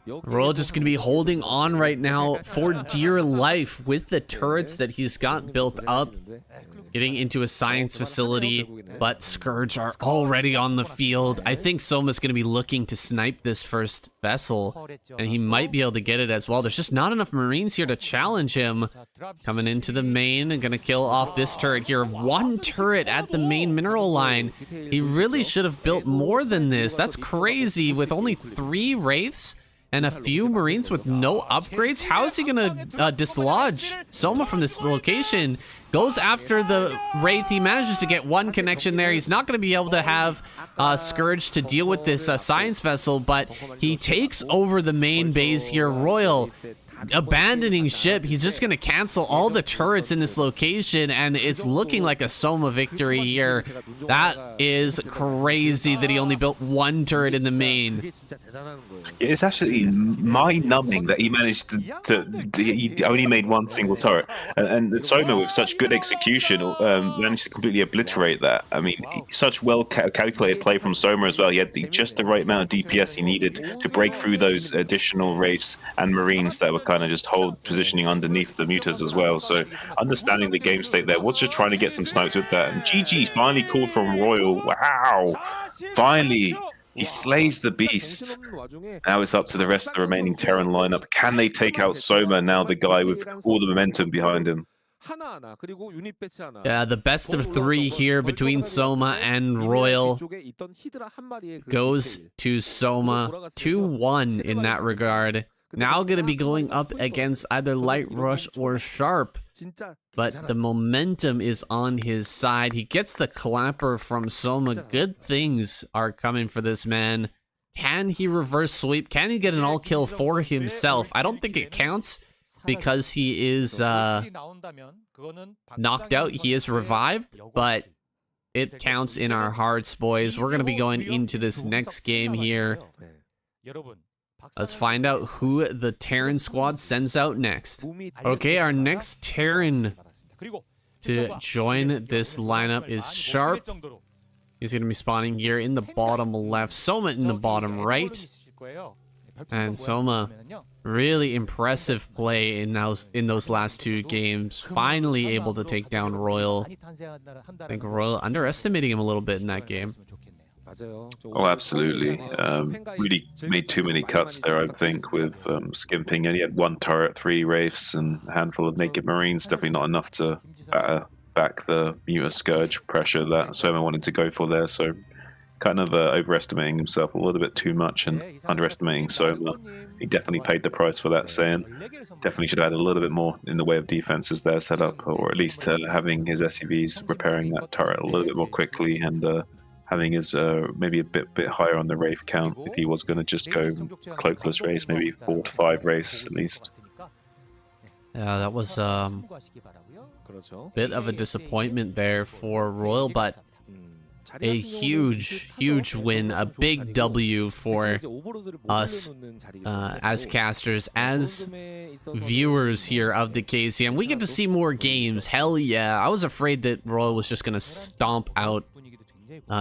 Royal just gonna be holding on right now for dear life with the turrets that he's got built up, getting into a science facility, but Scourge are already on the field. I think Soma's gonna be looking to snipe this first vessel, and he might be able to get it as well. There's just not enough Marines here to challenge him. Coming into the main and gonna kill off this turret here. One turret at the main mineral line. He really should have built more than this. That's crazy with only 3 Wraiths and a few Marines with no upgrades. How is he gonna dislodge Soma from this location? Goes after the Wraith. He manages to get one connection there. He's not gonna be able to have Scourge to deal with this science vessel, but he takes over the main base here. Royal abandoning ship. He's just gonna cancel all the turrets in this location, and it's looking like a Soma victory here. That is crazy that he only built 1 turret in the main. It's actually mind-numbing that he managed he only made 1 single turret, and Soma with such good execution managed to completely obliterate that. I mean, such well calculated play from Soma as well. He had just the right amount of DPS he needed to break through those additional Wraiths and Marines that were kind of just positioning underneath the mutas as well. So understanding the game state there, was just trying to get some snipes with that. And GG finally called from Royal. Wow! Finally! He slays the beast. Now it's up to the rest of the remaining Terran lineup. Can they take out Soma, now the guy with all the momentum behind him? Yeah, the best of 3 here between Soma and Royal goes to Soma. 2-1 in that regard. Now going to be going up against either Light Rush or Sharp, but the momentum is on his side. He gets the clapper from Soma. Good things are coming for this man. Can he reverse sweep? Can he get an all kill for himself? I don't think it counts because he is knocked out. He is revived, but it counts in our hearts, boys. We're going to be going into this next game here. Let's find out who the Terran squad sends out next. Okay, our next Terran to join this lineup is Sharp. He's going to be spawning here in the bottom left, Soma in the bottom right. And Soma, really impressive play in those last 2 games. Finally able to take down Royal. I think Royal underestimating him a little bit in that game. Oh, absolutely. Really made too many cuts there, I think, with skimping. And he had 1 turret, 3 Wraiths, and a handful of naked Marines. Definitely not enough to back the Muta Scourge pressure that Soma wanted to go for there. So kind of overestimating himself a little bit too much and underestimating Soma. He definitely paid the price for that, saying definitely should have had a little bit more in the way of defenses there set up, or at least having his SCVs repairing that turret a little bit more quickly, and having his maybe a bit higher on the Wraith count if he was going to just go cloakless race, maybe 4 to 5 race at least. Yeah, that was a bit of a disappointment there for Royal, but a huge win, a big W for us as casters, as viewers here of the KCM. We get to see more games. Hell yeah. I was afraid that Royal was just going to stomp out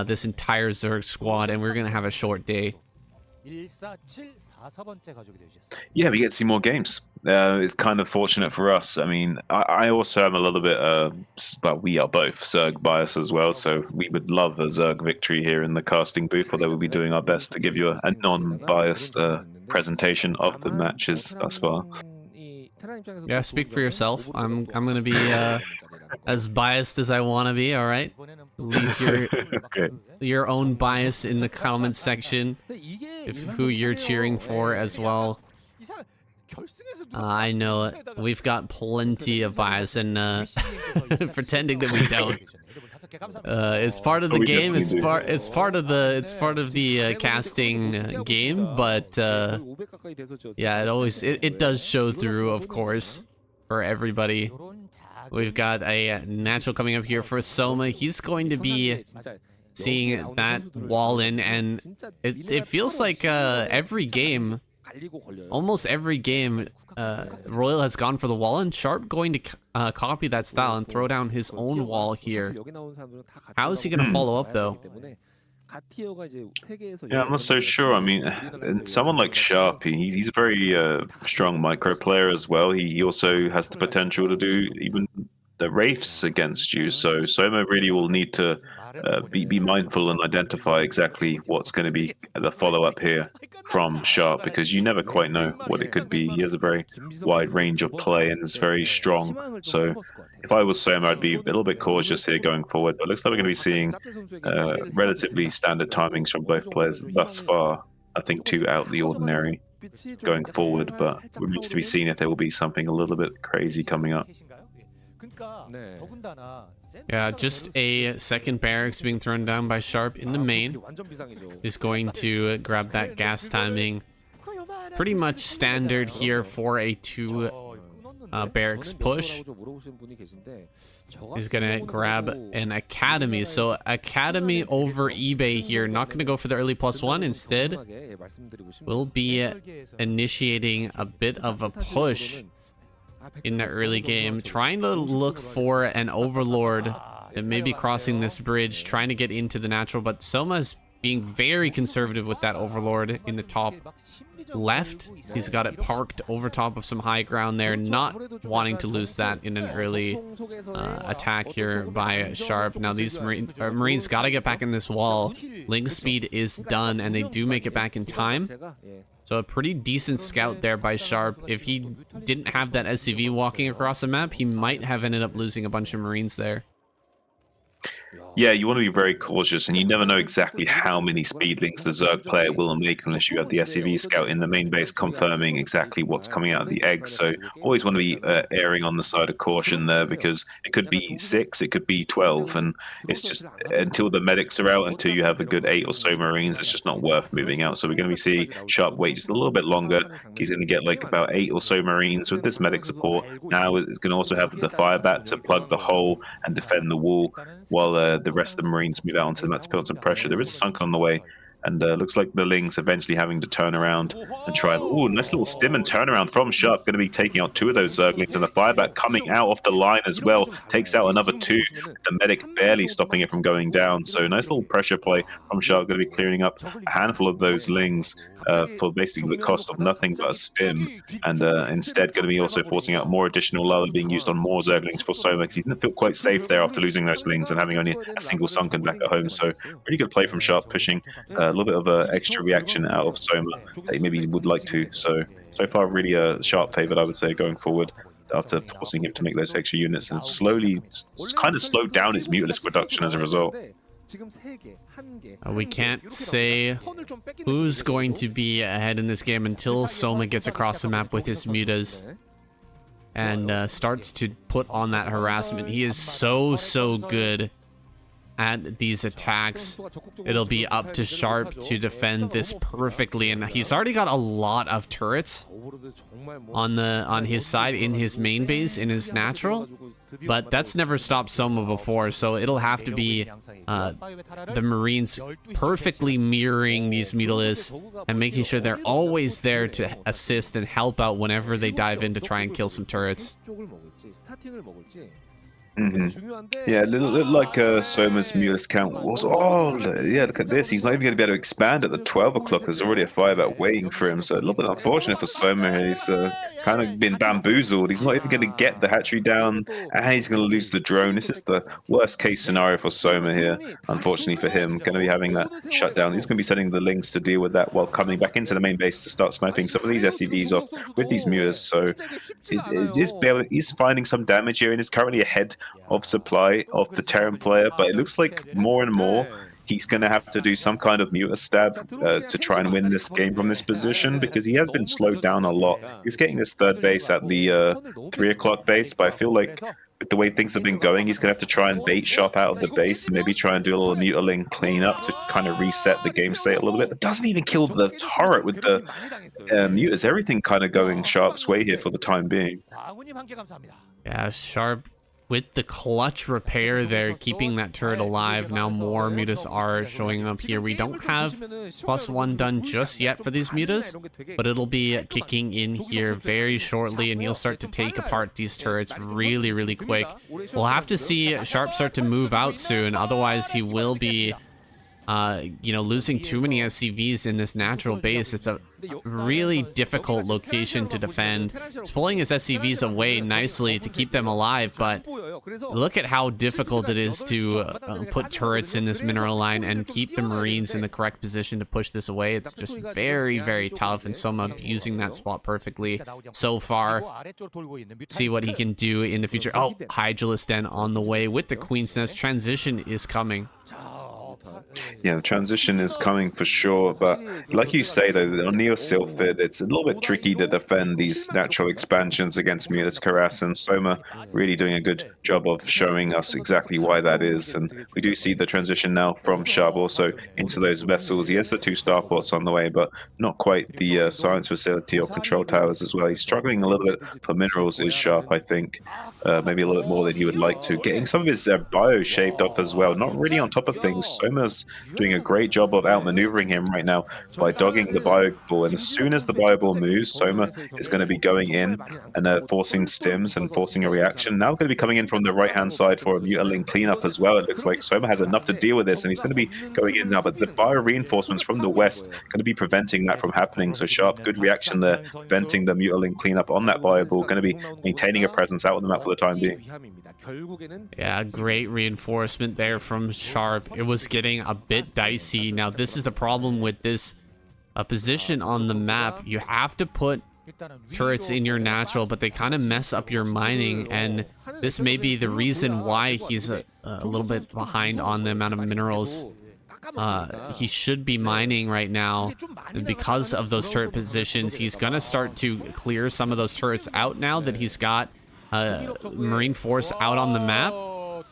this entire Zerg squad, and we're going to have a short day. Yeah, we get to see more games. It's kind of fortunate for us. I mean, I also am a little bit, but we are both Zerg biased as well, so we would love a Zerg victory here in the casting booth, although we'll be doing our best to give you a non-biased presentation of the matches thus far. Yeah, speak for yourself. I'm going to be as biased as I want to be, all right? Leave your own bias in the comments section, who you're cheering for as well. I know it. We've got plenty of bias, and pretending that we don't. It's part of the we game. definitely do. It's part of the casting game, but yeah, it does show through, of course, for everybody. We've got a natural coming up here for Soma. He's going to be seeing that wall in, and it feels like every game, almost every game, Royal has gone for the wall, and Sharp going to copy that style and throw down his own wall here. How is he going to follow up, though? Yeah, I'm not so sure. I mean, and someone like Sharp, he's a very strong micro player as well. He also has the potential to do even the Wraiths against you. So Soma really will need to be mindful and identify exactly what's going to be the follow-up here from Sharp, because you never quite know what it could be. He has a very wide range of play and is very strong. So if I was Soma, I'd be a little bit cautious here going forward. But it looks like we're going to be seeing relatively standard timings from both players thus far. Nothing too out of the ordinary going forward, but it remains to be seen if there will be something a little bit crazy coming up. Yeah, just a second barracks being thrown down by Sharp in the main. He's going to grab that gas timing. Pretty much standard here for a 2 barracks push. He's gonna grab an academy. So academy over eBay here. Not gonna go for the early +1. Instead, we'll be initiating a bit of a push in the early game, trying to look for an overlord that may be crossing this bridge, trying to get into the natural, but Soma's being very conservative with that overlord in the top left. He's got it parked over top of some high ground there, not wanting to lose that in an early attack here by Sharp. Now these Marines got to get back in this wall. Link speed is done, and they do make it back in time. So a pretty decent scout there by Sharp. If he didn't have that SCV walking across the map, he might have ended up losing a bunch of Marines there. Yeah, you want to be very cautious, and you never know exactly how many speedlings the Zerg player will make unless you have the SCV scout in the main base confirming exactly what's coming out of the eggs. So always want to be erring on the side of caution there, because it could be 6, it could be 12, and it's just until the medics are out, until you have a good 8 or so Marines, it's just not worth moving out. So we're going to be seeing Sharp wait just a little bit longer. He's going to get like about 8 or so Marines with this medic support. Now it's going to also have the fire bat to plug the hole and defend the wall, while the rest of the Marines move out onto the map to put on some pressure. There is a Sunken on the way, and looks like the Lings eventually having to turn around and try. Ooh, nice little stim and turnaround from Sharp. Going to be taking out 2 of those Zerglings, and the fireback coming out off the line as well. Takes out another 2. The medic barely stopping it from going down. So nice little pressure play from Sharp. Going to be clearing up a handful of those Lings for basically the cost of nothing but a stim. And instead going to be also forcing out more additional lava being used on more Zerglings for Soma, because he didn't feel quite safe there after losing those Lings and having only a single Sunken back at home. So really good play from Sharp, pushing a little bit of an extra reaction out of Soma that he maybe would like to. So far, really a Sharp favored, I would say, going forward, after forcing him to make those extra units and slowly kind of slowed down his Mutalisk production as a result. We can't say who's going to be ahead in this game until Soma gets across the map with his mutas and starts to put on that harassment. He is so good at these attacks. It'll be up to Sharp to defend this perfectly, and he's already got a lot of turrets on his side in his main base, in his natural, but that's never stopped Soma before, so it'll have to be the Marines perfectly mirroring these Mutalisks and making sure they're always there to assist and help out whenever they dive in to try and kill some turrets. Yeah, a little like Soma's Mutalisk count was. Oh, yeah, look at this. He's not even going to be able to expand at the 12 o'clock. There's already a firebat waiting for him. So a little bit unfortunate for Soma. He's kind of been bamboozled. He's not even going to get the hatchery down, and he's going to lose the drone. This is the worst case scenario for Soma here, unfortunately for him. Going to be having that shut down. He's going to be sending the Lings to deal with that while coming back into the main base to start sniping some of these SCVs off with these Mutas. So he's finding some damage here and is currently ahead of supply of the Terran player, but it looks like more and more he's going to have to do some kind of muta stab to try and win this game from this position, because he has been slowed down a lot. He's getting this third base at the 3 o'clock base, but I feel like with the way things have been going, he's going to have to try and bait Sharp out of the base and maybe try and do a little mutaling cleanup to kind of reset the game state a little bit. But doesn't even kill the turret with the mutas. Everything kind of going Sharp's way here for the time being. Yeah, Sharp with the clutch repair there, keeping that turret alive. Now more mutas are showing up here. We don't have +1 done just yet for these mutas, but it'll be kicking in here very shortly, and he'll start to take apart these turrets really, really quick. We'll have to see Sharp start to move out soon, otherwise he will be losing too many SCVs in this natural base. It's a really difficult location to defend. He's pulling his SCVs away nicely to keep them alive, but look at how difficult it is to put turrets in this mineral line and keep the Marines in the correct position to push this away. It's just very, very tough, and Soma using that spot perfectly so far. See what he can do in the future. Oh, Hydralisk Den on the way with the Queen's Nest. Transition is coming. Yeah, the transition is coming for sure, but like you say, though, on Neo Sylphid, it's a little bit tricky to defend these natural expansions against Mutas Karas, and Soma really doing a good job of showing us exactly why that is. And we do see the transition now from Sharp also into those vessels. He has the 2 starports on the way, but not quite the science facility or control towers as well. He's struggling a little bit for minerals, is Sharp, I think. Maybe a little bit more than he would like to. Getting some of his bio shaved off as well. Not really on top of things. Soma's doing a great job of outmaneuvering him right now by dogging the bio ball. And as soon as the bio ball moves, Soma is going to be going in and forcing stims and forcing a reaction. Now going to be coming in from the right-hand side for a mutaling cleanup as well. It looks like Soma has enough to deal with this, and he's going to be going in now. But the bio reinforcements from the west going to be preventing that from happening. So Sharp, good reaction there, preventing the mutaling cleanup on that bio ball. Going to be maintaining a presence out on the map for the time being. Yeah, great reinforcement there from Sharp. It was getting a bit dicey. Now, this is the problem with this position on the map. You have to put turrets in your natural, but they kind of mess up your mining, and this may be the reason why he's a little bit behind on the amount of minerals he should be mining right now. And because of those turret positions, he's gonna start to clear some of those turrets out now that he's got Marine Force out on the map.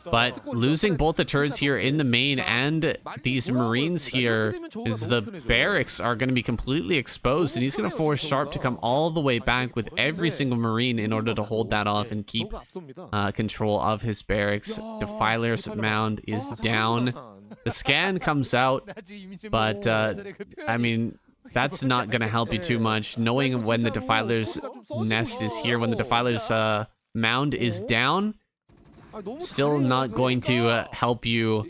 But losing both the turrets here in the main and these Marines here is the barracks are going to be completely exposed, and he's going to force Sharp to come all the way back with every single Marine in order to hold that off and keep control of his barracks. Defiler's mound is down. The scan comes out, but I mean, that's not going to help you too much. Knowing when the Defiler's nest is here, when the Defiler's mound is down, still not going to help you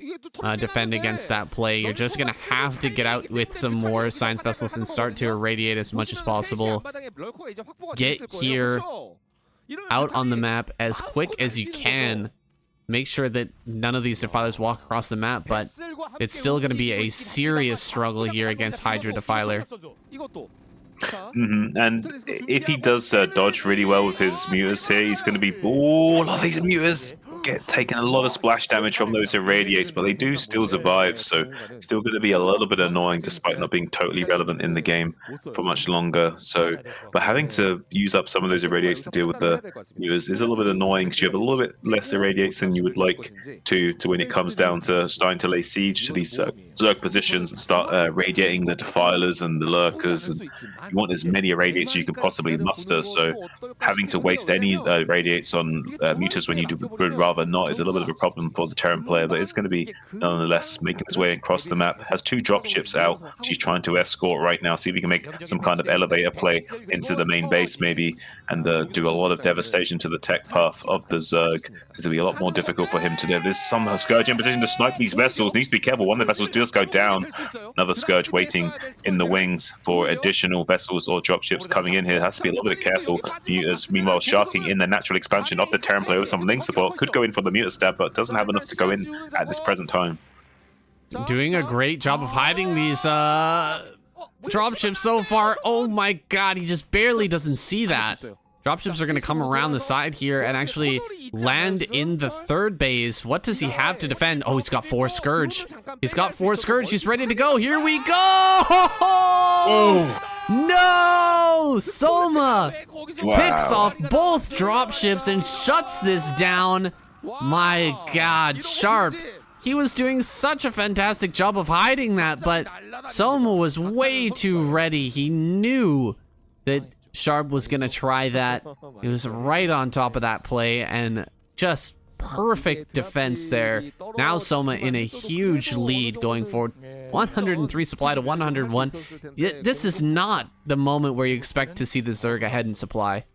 defend against that play. You're just going to have to get out with some more science vessels and start to irradiate as much as possible. Get here, out on the map as quick as you can. Make sure that none of these Defilers walk across the map, but it's still going to be a serious struggle here against Hydra Defiler. And if he does dodge really well with his mutas here, he's going to be... Oh, a lot of these mutas taking a lot of splash damage from those irradiates, but they do still survive, so still going to be a little bit annoying despite not being totally relevant in the game for much longer. So, but having to use up some of those irradiates to deal with the mutas is a little bit annoying, because you have a little bit less irradiates than you would like to when it comes down to starting to lay siege to these Zerg positions and start radiating the Defilers and the Lurkers, and you want as many irradiates as you can possibly muster. So having to waste any irradiates on mutas when you would rather not is a little bit of a problem for the Terran player, but it's going to be nonetheless making his way across the map. Has 2 dropships out, which he's trying to escort right now. See if he can make some kind of elevator play into the main base maybe, and do a lot of devastation to the tech path of the Zerg. It's going to be a lot more difficult for him to do. There's some Scourge in position to snipe these vessels. Needs to be careful. One of the vessels does go down. Another Scourge waiting in the wings for additional vessels or dropships coming in here. Has to be a little bit careful. Mutas, meanwhile, sharking in the natural expansion of the Terran player with some link support. Could go in for the muta stab, but doesn't have enough to go in at this present time. Doing a great job of hiding these dropships so far. Oh my god, he just barely doesn't see that. Dropships are going to come around the side here and actually land in the third base. What does he have to defend? Oh, he's got 4 Scourge. He's got 4 Scourge. He's ready to go. Here we go! Oh! No! Soma picks off both dropships and shuts this down. My God, Sharp. He was doing such a fantastic job of hiding that, but Soma was way too ready. He knew that Sharp was going to try that. He was right on top of that play and just perfect defense there. Now Soma in a huge lead going forward. 103 supply to 101. This is not the moment where you expect to see the Zerg ahead in supply.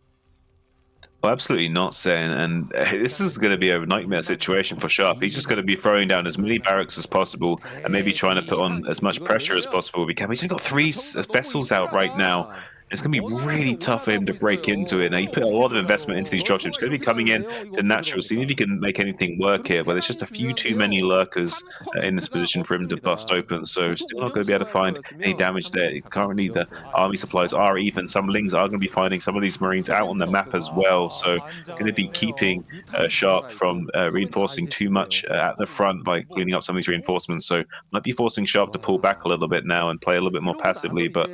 Well, absolutely not, Sen. And this is going to be a nightmare situation for Sharp. He's just going to be throwing down as many barracks as possible and maybe trying to put on as much pressure as possible. He's only got 3 vessels out right now. It's going to be really tough for him to break into it. Now, he put a lot of investment into these dropships. It's going to be coming in to natural, seeing if he can make anything work here. But there's just a few too many lurkers in this position for him to bust open. So still not going to be able to find any damage there. Currently, the army supplies are even. Some Lings are going to be finding some of these Marines out on the map as well. So going to be keeping Sharp from reinforcing too much at the front by cleaning up some of these reinforcements. So might be forcing Sharp to pull back a little bit now and play a little bit more passively. But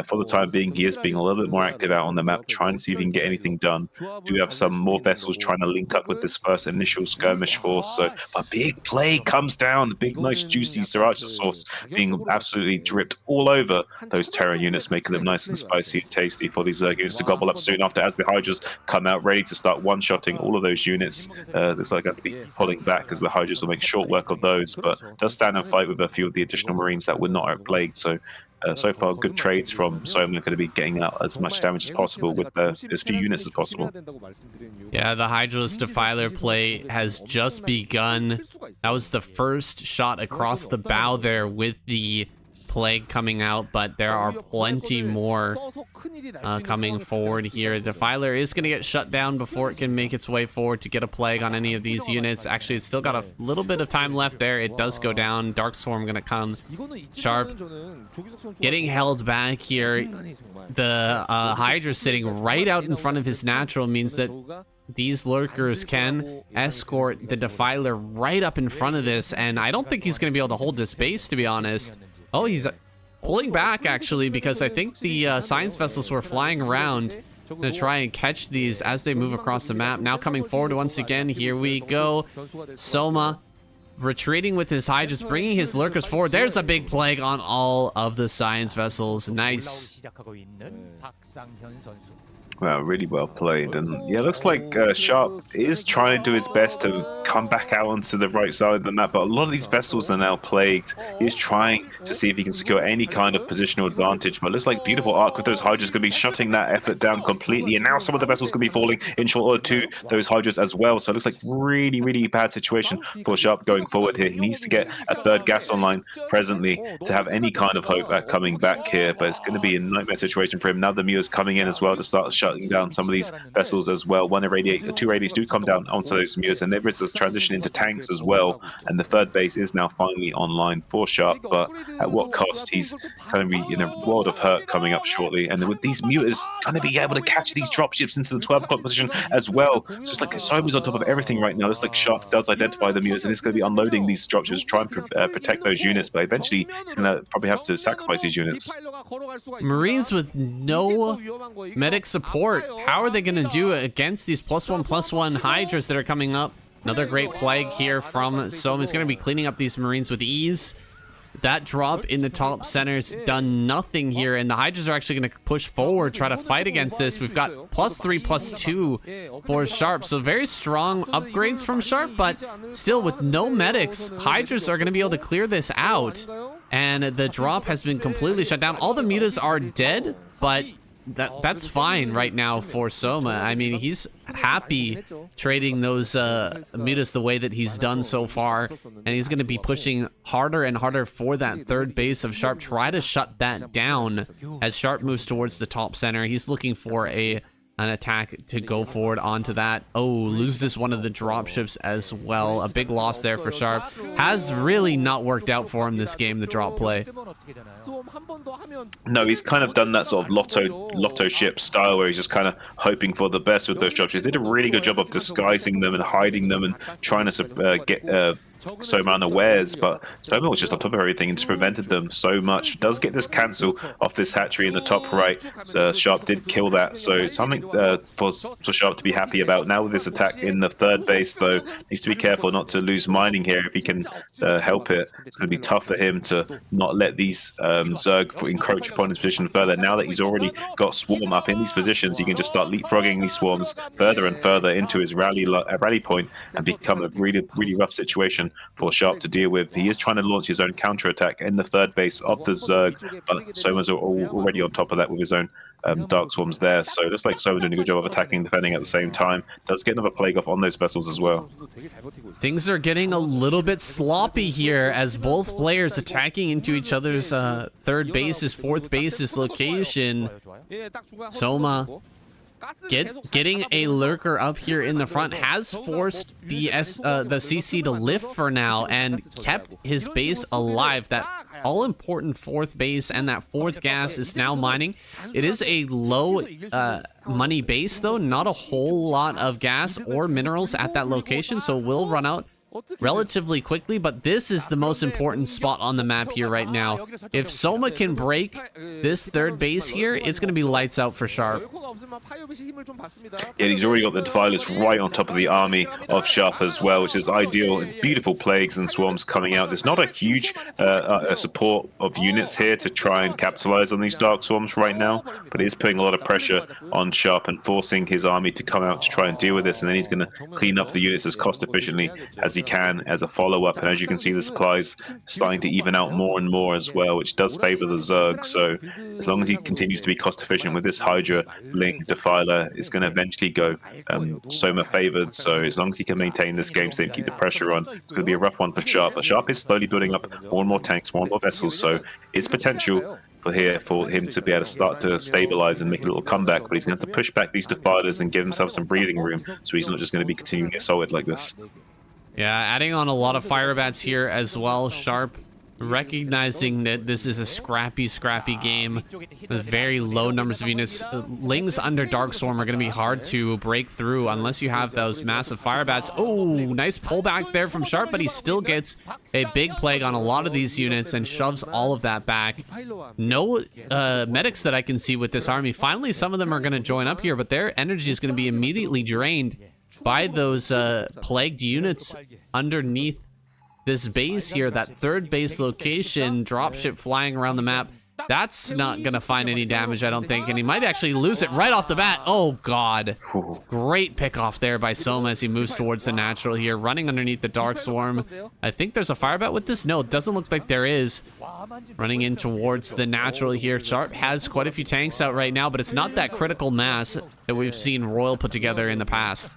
for the time being, he is being a little bit more active out on the map, trying to see if he can get anything done. Do have some more vessels trying to link up with this first initial skirmish force. So a big play comes down, big, nice, juicy Sriracha sauce being absolutely dripped all over those Terran units, making them nice and spicy and tasty for these Zerg units to gobble up soon after, as the Hydras come out ready to start one-shotting all of those units. Looks like I have to be pulling back as the Hydras will make short work of those, but does stand and fight with a few of the additional Marines that were not outplayed. So far, good trades from Soma, going to be getting out as much damage as possible with as few units as possible. Yeah, the Hydralisk Defiler play has just begun. That was the first shot across the bow there with the Plague coming out, but there are plenty more coming forward here. Defiler is going to get shut down before it can make its way forward to get a Plague on any of these units. Actually, it's still got a little bit of time left there. It does go down. Dark Swarm going to come. Sharp getting held back here. The Hydra sitting right out in front of his natural means that these lurkers can escort the Defiler right up in front of this, and I don't think he's going to be able to hold this base, to be honest. Oh, he's pulling back, actually, because I think the science vessels were flying around to try and catch these as they move across the map. Now coming forward once again. Here we go. Soma retreating with his Hydras, bringing his lurkers forward. There's a big Plague on all of the science vessels. Nice. Wow, really well played. And yeah, looks like Sharp is trying to do his best to come back out onto the right side of the map, but a lot of these vessels are now plagued. He is trying to see if he can secure any kind of positional advantage, but it looks like beautiful arc with those Hydras going to be shutting that effort down completely, and now some of the vessels going to be falling in short order to those Hydras as well. So it looks like really, really bad situation for Sharp going forward here. He needs to get a third gas online presently to have any kind of hope at coming back here, but it's going to be a nightmare situation for him. Now the Muir's coming in as well to start shutting down some of these vessels as well. Two radiates do come down onto those Muirs, and there is this transition into tanks as well, and the third base is now finally online for Sharp, but at what cost? He's going to be in a world of hurt coming up shortly, and with these Muirs going to be able to catch these dropships into the 12 o'clock position as well. So it's like Soma's on top of everything right now. It's like Sharp does identify the Muirs, and it's going to be unloading these dropships, trying to protect those units, but eventually he's going to probably have to sacrifice these units. Marines with no medic support. How are they going to do it against these +1/+1 Hydras that are coming up? Another great Plague here from Soma. He's going to be cleaning up these Marines with ease. That drop in the top center's done nothing here, and the Hydras are actually going to push forward, try to fight against this. We've got +3/+2 for Sharp, so very strong upgrades from Sharp, but still with no medics, Hydras are going to be able to clear this out, and the drop has been completely shut down. All the mutas are dead, but that's fine right now for Soma. I mean, he's happy trading those mutas the way that he's done so far, and he's going to be pushing harder and harder for that third base of Sharp. Try to shut that down as Sharp moves towards the top center. He's looking for an attack to go forward onto that. Oh, loses one of the dropships as well. A big loss there for Sharp. Has really not worked out for him this game, the drop play. No, he's kind of done that sort of lotto ship style where he's just kind of hoping for the best with those dropships. He did a really good job of disguising them and hiding them and trying to get Soma unawares, but Soma was just on top of everything and just prevented them so much. Does get this cancel off this hatchery in the top right. So Sharp did kill that, so something for Sharp to be happy about. Now with this attack in the third base, though, needs to be careful not to lose mining here if he can help it. It's going to be tough for him to not let these Zerg encroach upon his position further. Now that he's already got Swarm up in these positions, he can just start leapfrogging these swarms further and further into his rally point and become a really, really rough situation for Sharp to deal with. He is trying to launch his own counterattack in the third base of the Zerg, but Soma's already on top of that with his own Dark Swarms there. So it looks like Soma doing a good job of attacking and defending at the same time. Does get another Plague off on those vessels as well. Things are getting a little bit sloppy here as both players attacking into each other's third bases, fourth bases location. Soma getting a lurker up here in the front has forced the CC to lift for now and kept his base alive. That all-important fourth base and that fourth gas is now mining. It is a low money base, though. Not a whole lot of gas or minerals at that location, so will run out relatively quickly, but this is the most important spot on the map here right now. If Soma can break this third base here, it's going to be lights out for Sharp. Yeah, he's already got the Defilers right on top of the army of Sharp as well, which is ideal. Beautiful plagues and swarms coming out. There's not a huge support of units here to try and capitalize on these Dark Swarms right now, but it is putting a lot of pressure on Sharp and forcing his army to come out to try and deal with this, and then he's going to clean up the units as cost efficiently as he can as a follow-up. And as you can see, the supplies starting to even out more and more as well, which does favor the Zerg. So as long as he continues to be cost efficient with this Hydra Link Defiler, it's going to eventually go Soma favored. So as long as he can maintain this game state and keep the pressure on, it's going to be a rough one for Sharp. But Sharp is slowly building up more and more tanks, more and more vessels, so it's potential for him to be able to start to stabilize and make a little comeback, but he's going to have to push back these Defilers and give himself some breathing room, so he's not just going to be continuing to get solid like this. Yeah, adding on a lot of fire bats here as well. Sharp recognizing that this is a scrappy game with very low numbers of units. Lings under Dark Storm are going to be hard to break through unless you have those massive fire bats. Oh, nice pullback there from Sharp, but he still gets a big plague on a lot of these units and shoves all of that back. No medics that I can see with this army. Finally, some of them are going to join up here, but their energy is going to be immediately drained by those plagued units underneath this base here. That third base location, dropship flying around the map, that's not gonna find any damage, I don't think, and he might actually lose it right off the bat. Oh god, great pick off there by Soma as he moves towards the natural here, running underneath the Dark Swarm. I think there's a fire bat with this. No, it doesn't look like there is. Running in towards the natural here. Sharp has quite a few tanks out right now, but it's not that critical mass that we've seen Royal put together in the past.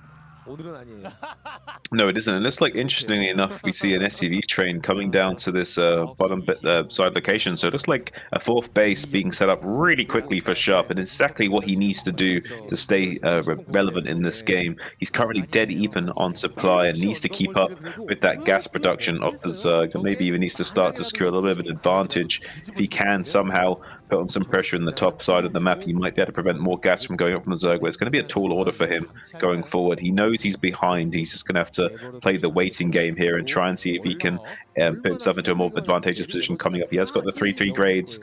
No, it isn't. It looks like, interestingly enough, we see an SCV train coming down to this bottom side location. So it looks like a fourth base being set up really quickly for Sharp, and exactly what he needs to do to stay relevant in this game. He's currently dead even on supply and needs to keep up with that gas production of the Zerg, and maybe even needs to start to secure a little bit of an advantage. If he can somehow put on some pressure in the top side of the map, he might be able to prevent more gas from going up from the Zerg, where it's going to be a tall order for him going forward. He knows he's behind. He's just going to have to play the waiting game here and try and see if he can put himself into a more advantageous position coming up. He has got the 3-3 grades,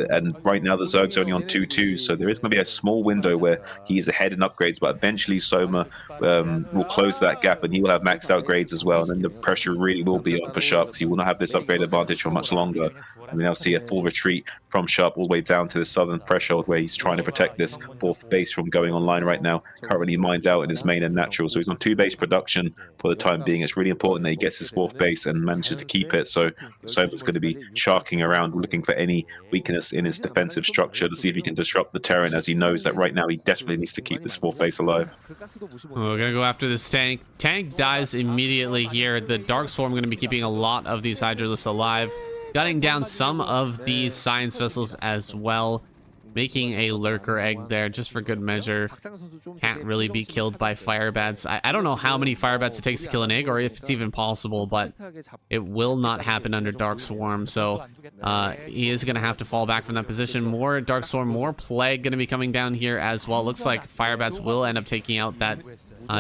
and right now the Zerg's only on 2-2, so there is going to be a small window where he is ahead in upgrades, but eventually Soma will close that gap, and he will have maxed out grades as well, and then the pressure really will be on for Sharp, because he will not have this upgrade advantage for much longer. And we now see a full retreat from Sharp all the way down to the southern threshold, where he's trying to protect this fourth base from going online right now. Currently mined out in his main and natural, so he's on 2-base production for the time being. It's really important that he gets his fourth base and manages to keep it, so Soma's going to be sharking around looking for any weakness in his defensive structure to see if he can disrupt the Terran, as he knows that right now he desperately needs to keep this fourth base alive. We're going to go after this tank. Tank dies immediately here. The Dark Swarm going to be keeping a lot of these Hydralisks alive, gutting down some of these science vessels as well. making a lurker egg there just for good measure. Can't really be killed by fire bats. I don't know how many fire bats it takes to kill an egg, or if it's even possible, but it will not happen under Dark Swarm. So he is going to have to fall back from that position. More Dark Swarm, more Plague going to be coming down here as well. Looks like fire bats will end up taking out that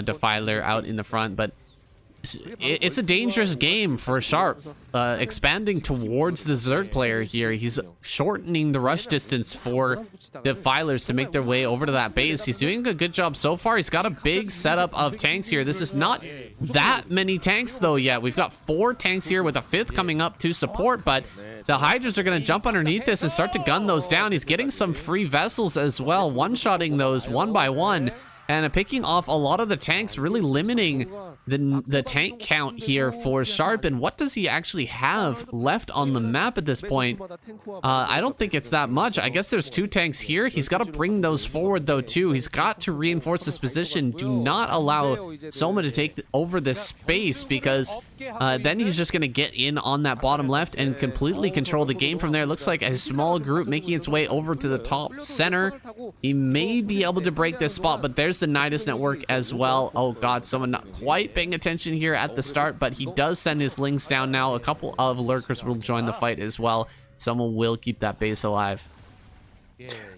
Defiler out in the front, but it's a dangerous game for Sharp, expanding towards the Zerg player here. He's shortening the rush distance for Defilers to make their way over to that base. He's doing a good job so far. He's got a big setup of tanks here. This is not that many tanks though yet. We've got 4 tanks here with a 5th coming up to support, but the Hydras are going to jump underneath this and start to gun those down. He's getting some free vessels as well, one-shotting those one by one, and picking off a lot of the tanks, really limiting the tank count here for Sharp. And what does he actually have left on the map at this point? I don't think it's that much. I guess there's 2 tanks here. He's got to bring those forward though too. He's got to reinforce this position. Do not allow Soma to take over this space, because then he's just going to get in on that bottom left and completely control the game from there. Looks like a small group making its way over to the top center. He may be able to break this spot, but there's the Nidus network as well. Oh god, someone not quite paying attention here at the start, but he does send his lings down now. A couple of lurkers will join the fight as well. Someone will keep that base alive.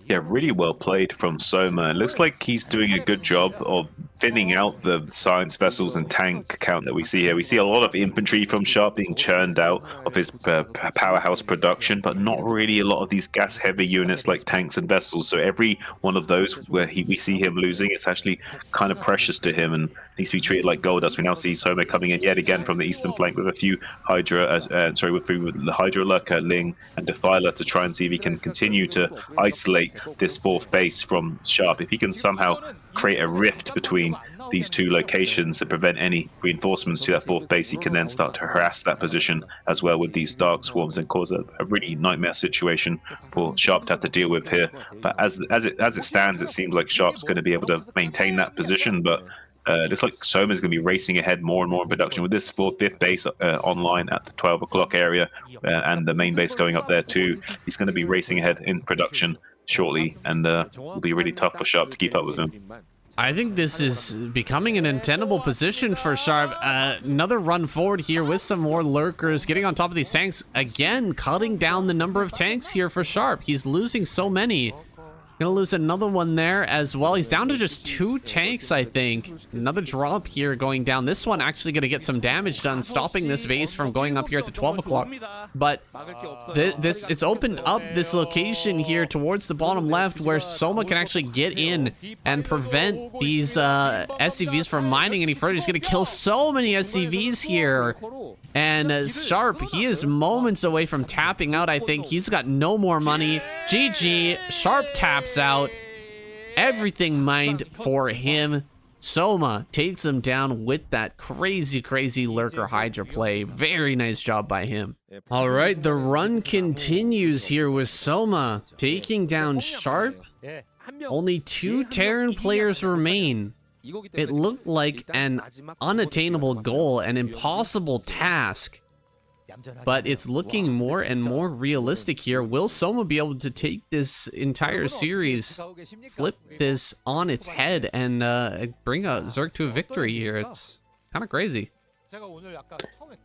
Yeah, really well played from Soma. It looks like he's doing a good job of thinning out the science vessels and tank count that we see here. We see a lot of infantry from Sharp being churned out of his powerhouse production, but not really a lot of these gas-heavy units like tanks and vessels. So every one of those where we see him losing, it's actually kind of precious to him and needs to be treated like gold dust. We now see Soma coming in yet again from the eastern flank with a few Hydra, with the Hydra Lurker, Ling, and Defiler to try and see if he can continue to isolate this 4th base from Sharp. If he can somehow create a rift between these 2 locations to prevent any reinforcements to that 4th base, he can then start to harass that position as well with these Dark Swarms and cause a really nightmare situation for Sharp to have to deal with here. But as it stands, it seems like Sharp's going to be able to maintain that position, but looks like Soma's going to be racing ahead more and more in production with this 5th base online at the 12 o'clock area, and the main base going up there too. He's going to be racing ahead in production shortly, and it'll be really tough for Sharp to keep up with him. I think this is becoming an untenable position for Sharp. Another run forward here with some more lurkers getting on top of these tanks. Again, cutting down the number of tanks here for Sharp. He's losing so many. Gonna lose another one there as well. He's down to just 2 tanks, I think. Another drop here going down. This one actually gonna get some damage done, stopping this base from going up here at the 12 o'clock. But it's opened up this location here towards the bottom left where Soma can actually get in and prevent these SCVs from mining any further. He's gonna kill so many SCVs here. And Sharp, he is moments away from tapping out, I think. He's got no more money. GG. Sharp taps out. Everything mined for him. Soma takes him down with that crazy lurker Hydra play. Very nice job by him. All right, the run continues here with Soma taking down Sharp. Only 2 Terran players remain. It looked like an unattainable goal, an impossible task, but it's looking more and more realistic here. Will Soma be able to take this entire series, flip this on its head, and bring a Zerg to a victory here? It's kind of crazy.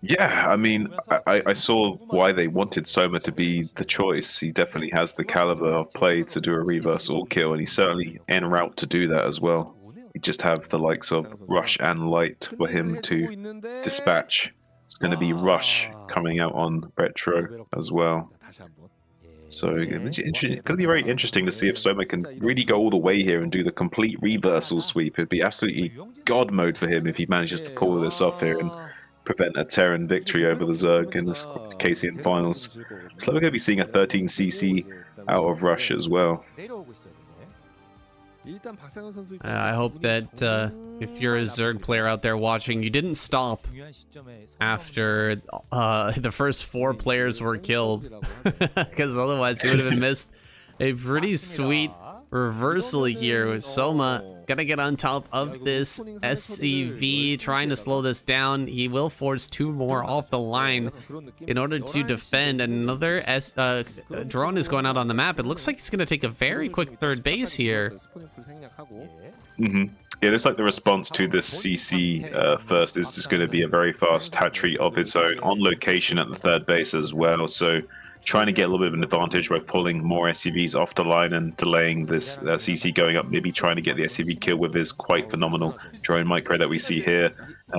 Yeah, I mean, I saw why they wanted Soma to be the choice. He definitely has the caliber of play to do a reverse all kill, and he's certainly en route to do that as well. We just have the likes of Rush and Light for him to dispatch. It's going to be Rush coming out on Retro as well. So it's going to be very interesting to see if Soma can really go all the way here and do the complete reversal sweep. It'd be absolutely god mode for him if he manages to pull this off here and prevent a Terran victory over the Zerg in this KCM finals. So we're going to be seeing a 13cc out of Rush as well. I hope that if you're a Zerg player out there watching, you didn't stop after the first 4 players were killed, because otherwise you would have missed a pretty sweet reversal here with Soma gonna get on top of this SCV, trying to slow this down. He will force 2 more off the line in order to defend. Another drone is going out on the map. It looks like he's gonna take a very quick third base here. Yeah, it looks like the response to this CC first is just going to be a very fast hatchery of its own on location at the third base as well. So trying to get a little bit of an advantage by pulling more SCVs off the line and delaying this CC going up, maybe trying to get the SCV kill with his quite phenomenal drone micro that we see here.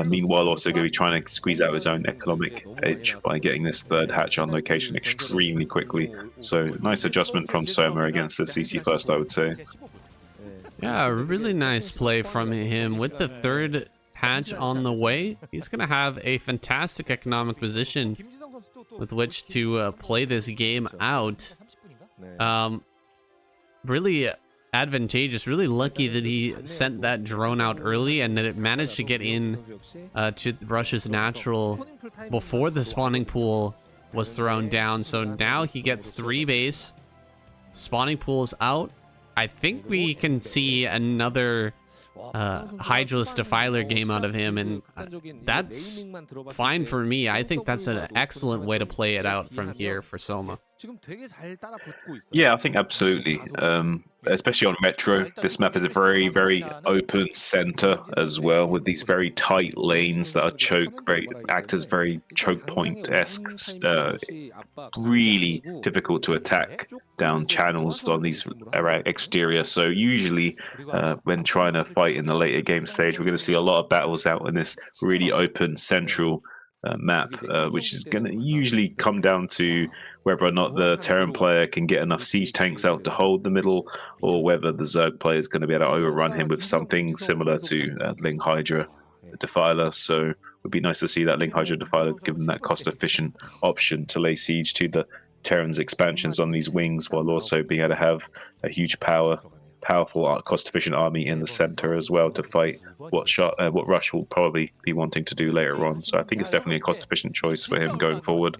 Meanwhile, also going to be trying to squeeze out his own economic edge by getting this third hatch on location extremely quickly. So nice adjustment from Soma against the CC first, I would say. Yeah, really nice play from him with the third hatch on the way. He's going to have a fantastic economic position with which to play this game out. Really advantageous, really lucky that he sent that drone out early and that it managed to get in to Rush's natural before the spawning pool was thrown down. So now he gets 3 base. Spawning pool's out. I think we can see another Hydraless Defiler game out of him, and that's fine for me. I think that's an excellent way to play it out from here for Soma. Yeah, I think absolutely. Especially on Metro, this map is a very, very open center as well, with these very tight lanes that are act as very choke point-esque, really difficult to attack down channels on these exterior. So usually, when trying to fight in the later game stage, we're going to see a lot of battles out in this really open central map, which is going to usually come down to whether or not the Terran player can get enough siege tanks out to hold the middle, or whether the Zerg player is going to be able to overrun him with something similar to Ling Hydra Defiler. So it would be nice to see that Ling Hydra Defiler given that cost-efficient option to lay siege to the Terran's expansions on these wings, while also being able to have a huge powerful, cost-efficient army in the center as well to fight what Rush will probably be wanting to do later on. So I think it's definitely a cost-efficient choice for him going forward.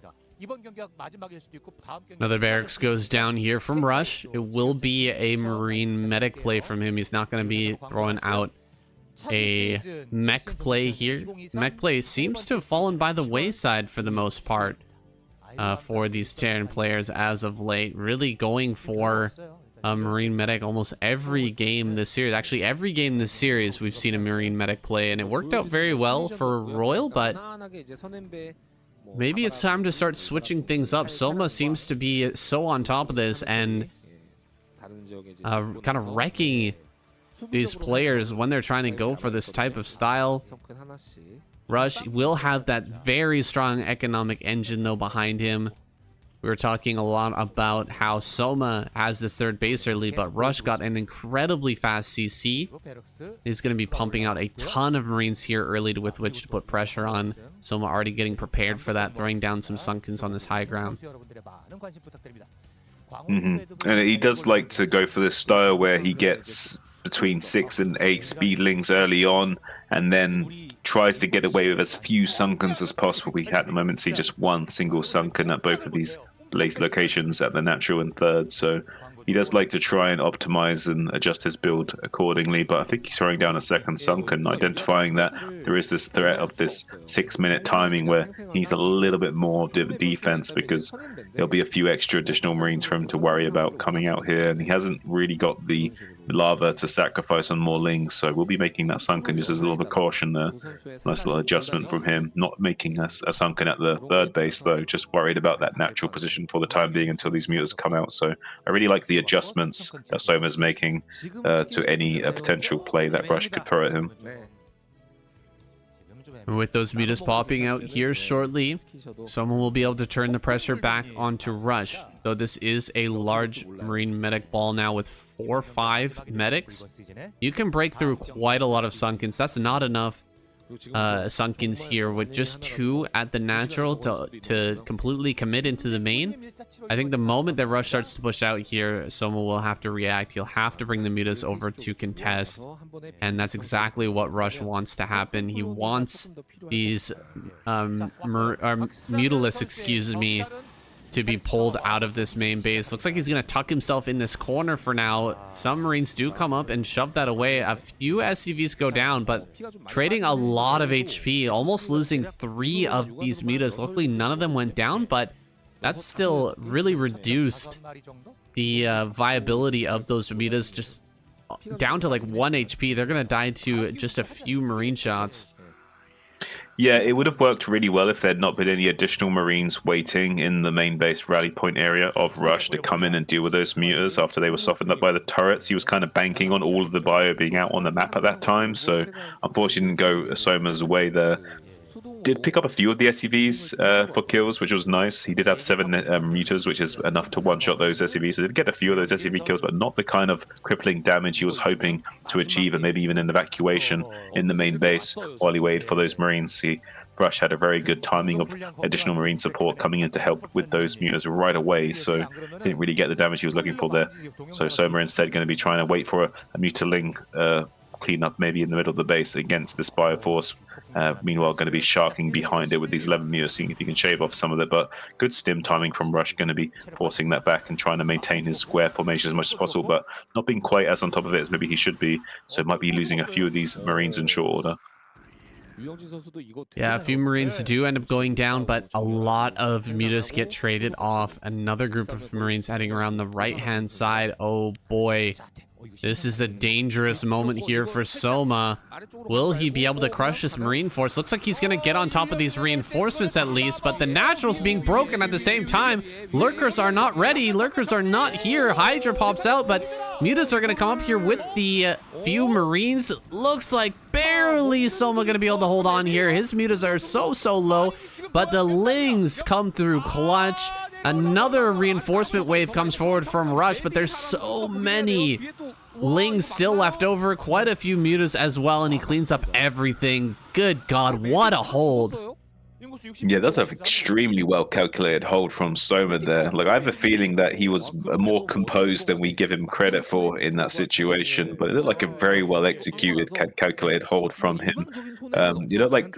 Another barracks goes down here from Rush. It will be a Marine medic play from him. He's not going to be throwing out a mech play here. Mech play seems to have fallen by the wayside for the most part for these Terran players as of late. Really going for a Marine medic almost every game this series. Actually, every game this series we've seen a Marine medic play, and it worked out very well for Royal, but maybe it's time to start switching things up. Soma seems to be so on top of this and kind of wrecking these players when they're trying to go for this type of style. Rush will have that very strong economic engine, though, behind him. We were talking a lot about how Soma has this third base early, but Rush got an incredibly fast CC. He's going to be pumping out a ton of Marines here early with which to put pressure on. Soma already getting prepared for that, throwing down some Sunkens on this high ground. And he does like to go for this style where he gets between 6 and 8 speedlings early on, and then tries to get away with as few Sunkens as possible. We at the moment see just 1 single Sunken at both of these place locations at the natural and third, so he does like to try and optimize and adjust his build accordingly. But I think he's throwing down a second Sunken, identifying that there is this threat of this 6-minute timing where he needs a little bit more of the defense, because there'll be a few extra additional Marines for him to worry about coming out here, and he hasn't really got the lava to sacrifice on more Lings, so we'll be making that Sunken just as a little bit of caution there. Nice little adjustment from him, not making a Sunken at the third base though, just worried about that natural position for the time being until these mutas come out. So I really like the adjustments that Soma's making to any potential play that Rush could throw at him. With those mutas popping out here shortly, someone will be able to turn the pressure back onto Rush. Though this is a large Marine medic ball now with 4 or 5 medics, you can break through quite a lot of Sunkens. That's not enough Sunkens here with just 2 at the natural to completely commit into the main. I think the moment that Rush starts to push out here, Soma will have to react. He'll have to bring the mutas over to contest, and that's exactly what Rush wants to happen. He wants these Mutalists, excuse me, to be pulled out of this main base. Looks like he's going to tuck himself in this corner for now. Some Marines do come up and shove that away. A few SCVs go down, but trading a lot of HP, almost losing 3 of these mutas. Luckily, none of them went down, but that's still really reduced the viability of those mutas, just down to like 1 HP. They're going to die to just a few Marine shots. Yeah, it would have worked really well if there had not been any additional Marines waiting in the main base rally point area of Rush to come in and deal with those mutas after they were softened up by the turrets. He was kind of banking on all of the bio being out on the map at that time, so unfortunately didn't go Soma's way there. Did pick up a few of the SCVs for kills, which was nice. He did have 7 mutas, which is enough to one-shot those SCVs. So did get a few of those SCV kills, but not the kind of crippling damage he was hoping to achieve, and maybe even an evacuation in the main base while he waited for those Marines. Rush had a very good timing of additional Marine support coming in to help with those mutas right away, so didn't really get the damage he was looking for there. So Soma instead going to be trying to wait for a mutaling clean up maybe in the middle of the base against this Bioforce. Meanwhile, going to be sharking behind it with these 11 mutas, seeing if he can shave off some of it. But good stim timing from Rush, going to be forcing that back and trying to maintain his square formation as much as possible, but not being quite as on top of it as maybe he should be. So might be losing a few of these Marines in short order. Yeah, a few Marines do end up going down, but a lot of mutas get traded off. Another group of Marines heading around the right-hand side. Oh boy. This is a dangerous moment here for Soma. Will he be able to crush this Marine force? Looks like he's going to get on top of these reinforcements at least, but the Natural's being broken at the same time. Lurkers are not ready. Lurkers are not here. Hydra pops out, but mutas are going to come up here with the few Marines. Looks like barely Soma going to be able to hold on here. His mutas are so low, but the Lings come through clutch. Another reinforcement wave comes forward from Rush, but there's so many Lings still left over. Quite a few mutas as well, and he cleans up everything. Good God, what a hold. Yeah, that's an extremely well calculated hold from Soma there. Like, I have a feeling that he was more composed than we give him credit for in that situation, but it looked like a very well executed, calculated hold from him. Like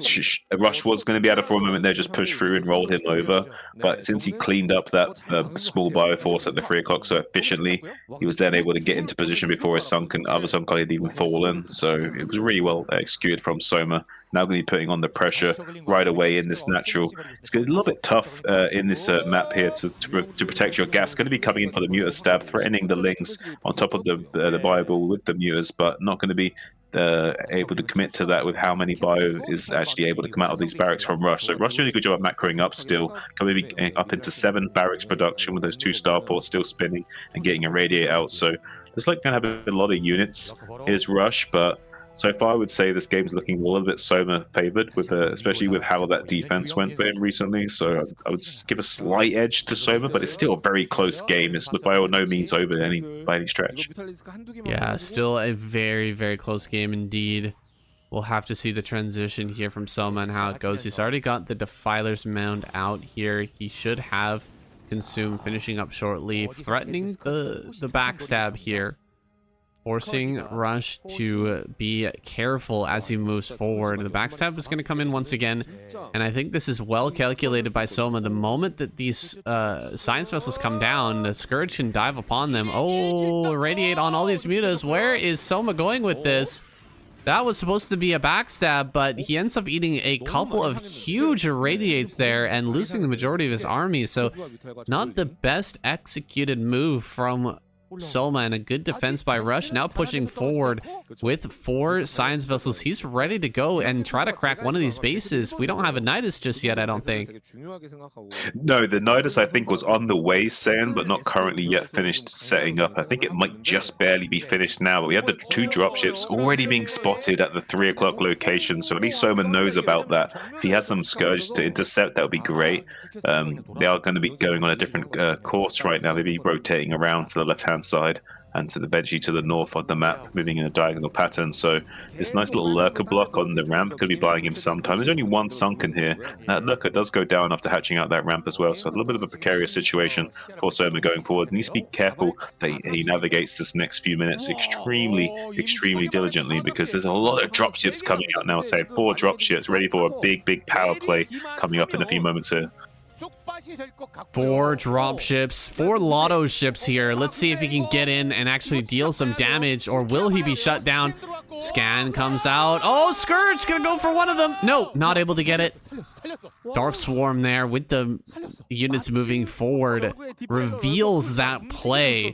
Rush was going to be able to for a moment there just push through and roll him over, but since he cleaned up that small bioforce at the 3 o'clock so efficiently, he was then able to get into position before his other Soulkey had even fallen. So it was really well executed from Soma. Now going to be putting on the pressure right away in this natural. It's a little bit tough in this map here to protect your gas. Going to be coming in for the muta stab, threatening the Lings on top of the Bible with the mutas, but not going to be able to commit to that with how many bio is actually able to come out of these barracks from Rush. So Rush doing a good job at macroing up still, coming up into 7 barracks production with those 2 starports still spinning and getting a radiate out. So looks like going to have a lot of units. Here's Rush, but so far I would say this game's looking a little bit Soma favored, with especially with how that defense went for him recently. So I would give a slight edge to Soma, but it's still a very close game. It's by no means over by any stretch. Yeah, still a very close game indeed. We'll have to see the transition here from Soma and how it goes. He's already got the Defiler's Mound out here. He should have Consume finishing up shortly, threatening the backstab here, forcing Rush to be careful as he moves forward. The backstab is going to come in once again, and I think this is well calculated by Soma. The moment that these science vessels come down, the Scourge can dive upon them. Oh, radiate on all these mutas. Where is Soma going with this? That was supposed to be a backstab, but he ends up eating a couple of huge irradiates there and losing the majority of his army. So not the best executed move from Soma, and a good defense by Rush. Now pushing forward with 4 science vessels. He's ready to go and try to crack one of these bases. We don't have a Nidus just yet, I don't think. No, the Nidus I think was on the way, Sen, but not currently yet finished setting up. I think it might just barely be finished now, but we have the 2 dropships already being spotted at the 3 o'clock location, so at least Soma knows about that. If he has some Scourge to intercept, that would be great. They are going to be going on a different course right now. They'll be rotating around to the left-hand side and to eventually to the north of the map, moving in a diagonal pattern. So this nice little lurker block on the ramp could be buying him some time. There's only 1 sunken here. That lurker does go down after hatching out that ramp as well, so a little bit of a precarious situation for Soma going forward. Needs to be careful that he navigates this next few minutes extremely diligently, because there's a lot of dropships coming out now. Say 4 dropships ready for a big power play coming up in a few moments here. 4 dropships, 4 lotto ships here. Let's see if he can get in and actually deal some damage, or will he be shut down? Scan comes out. Oh, Scourge gonna go for one of them. No, not able to get it. Dark Swarm there with the units moving forward reveals that play.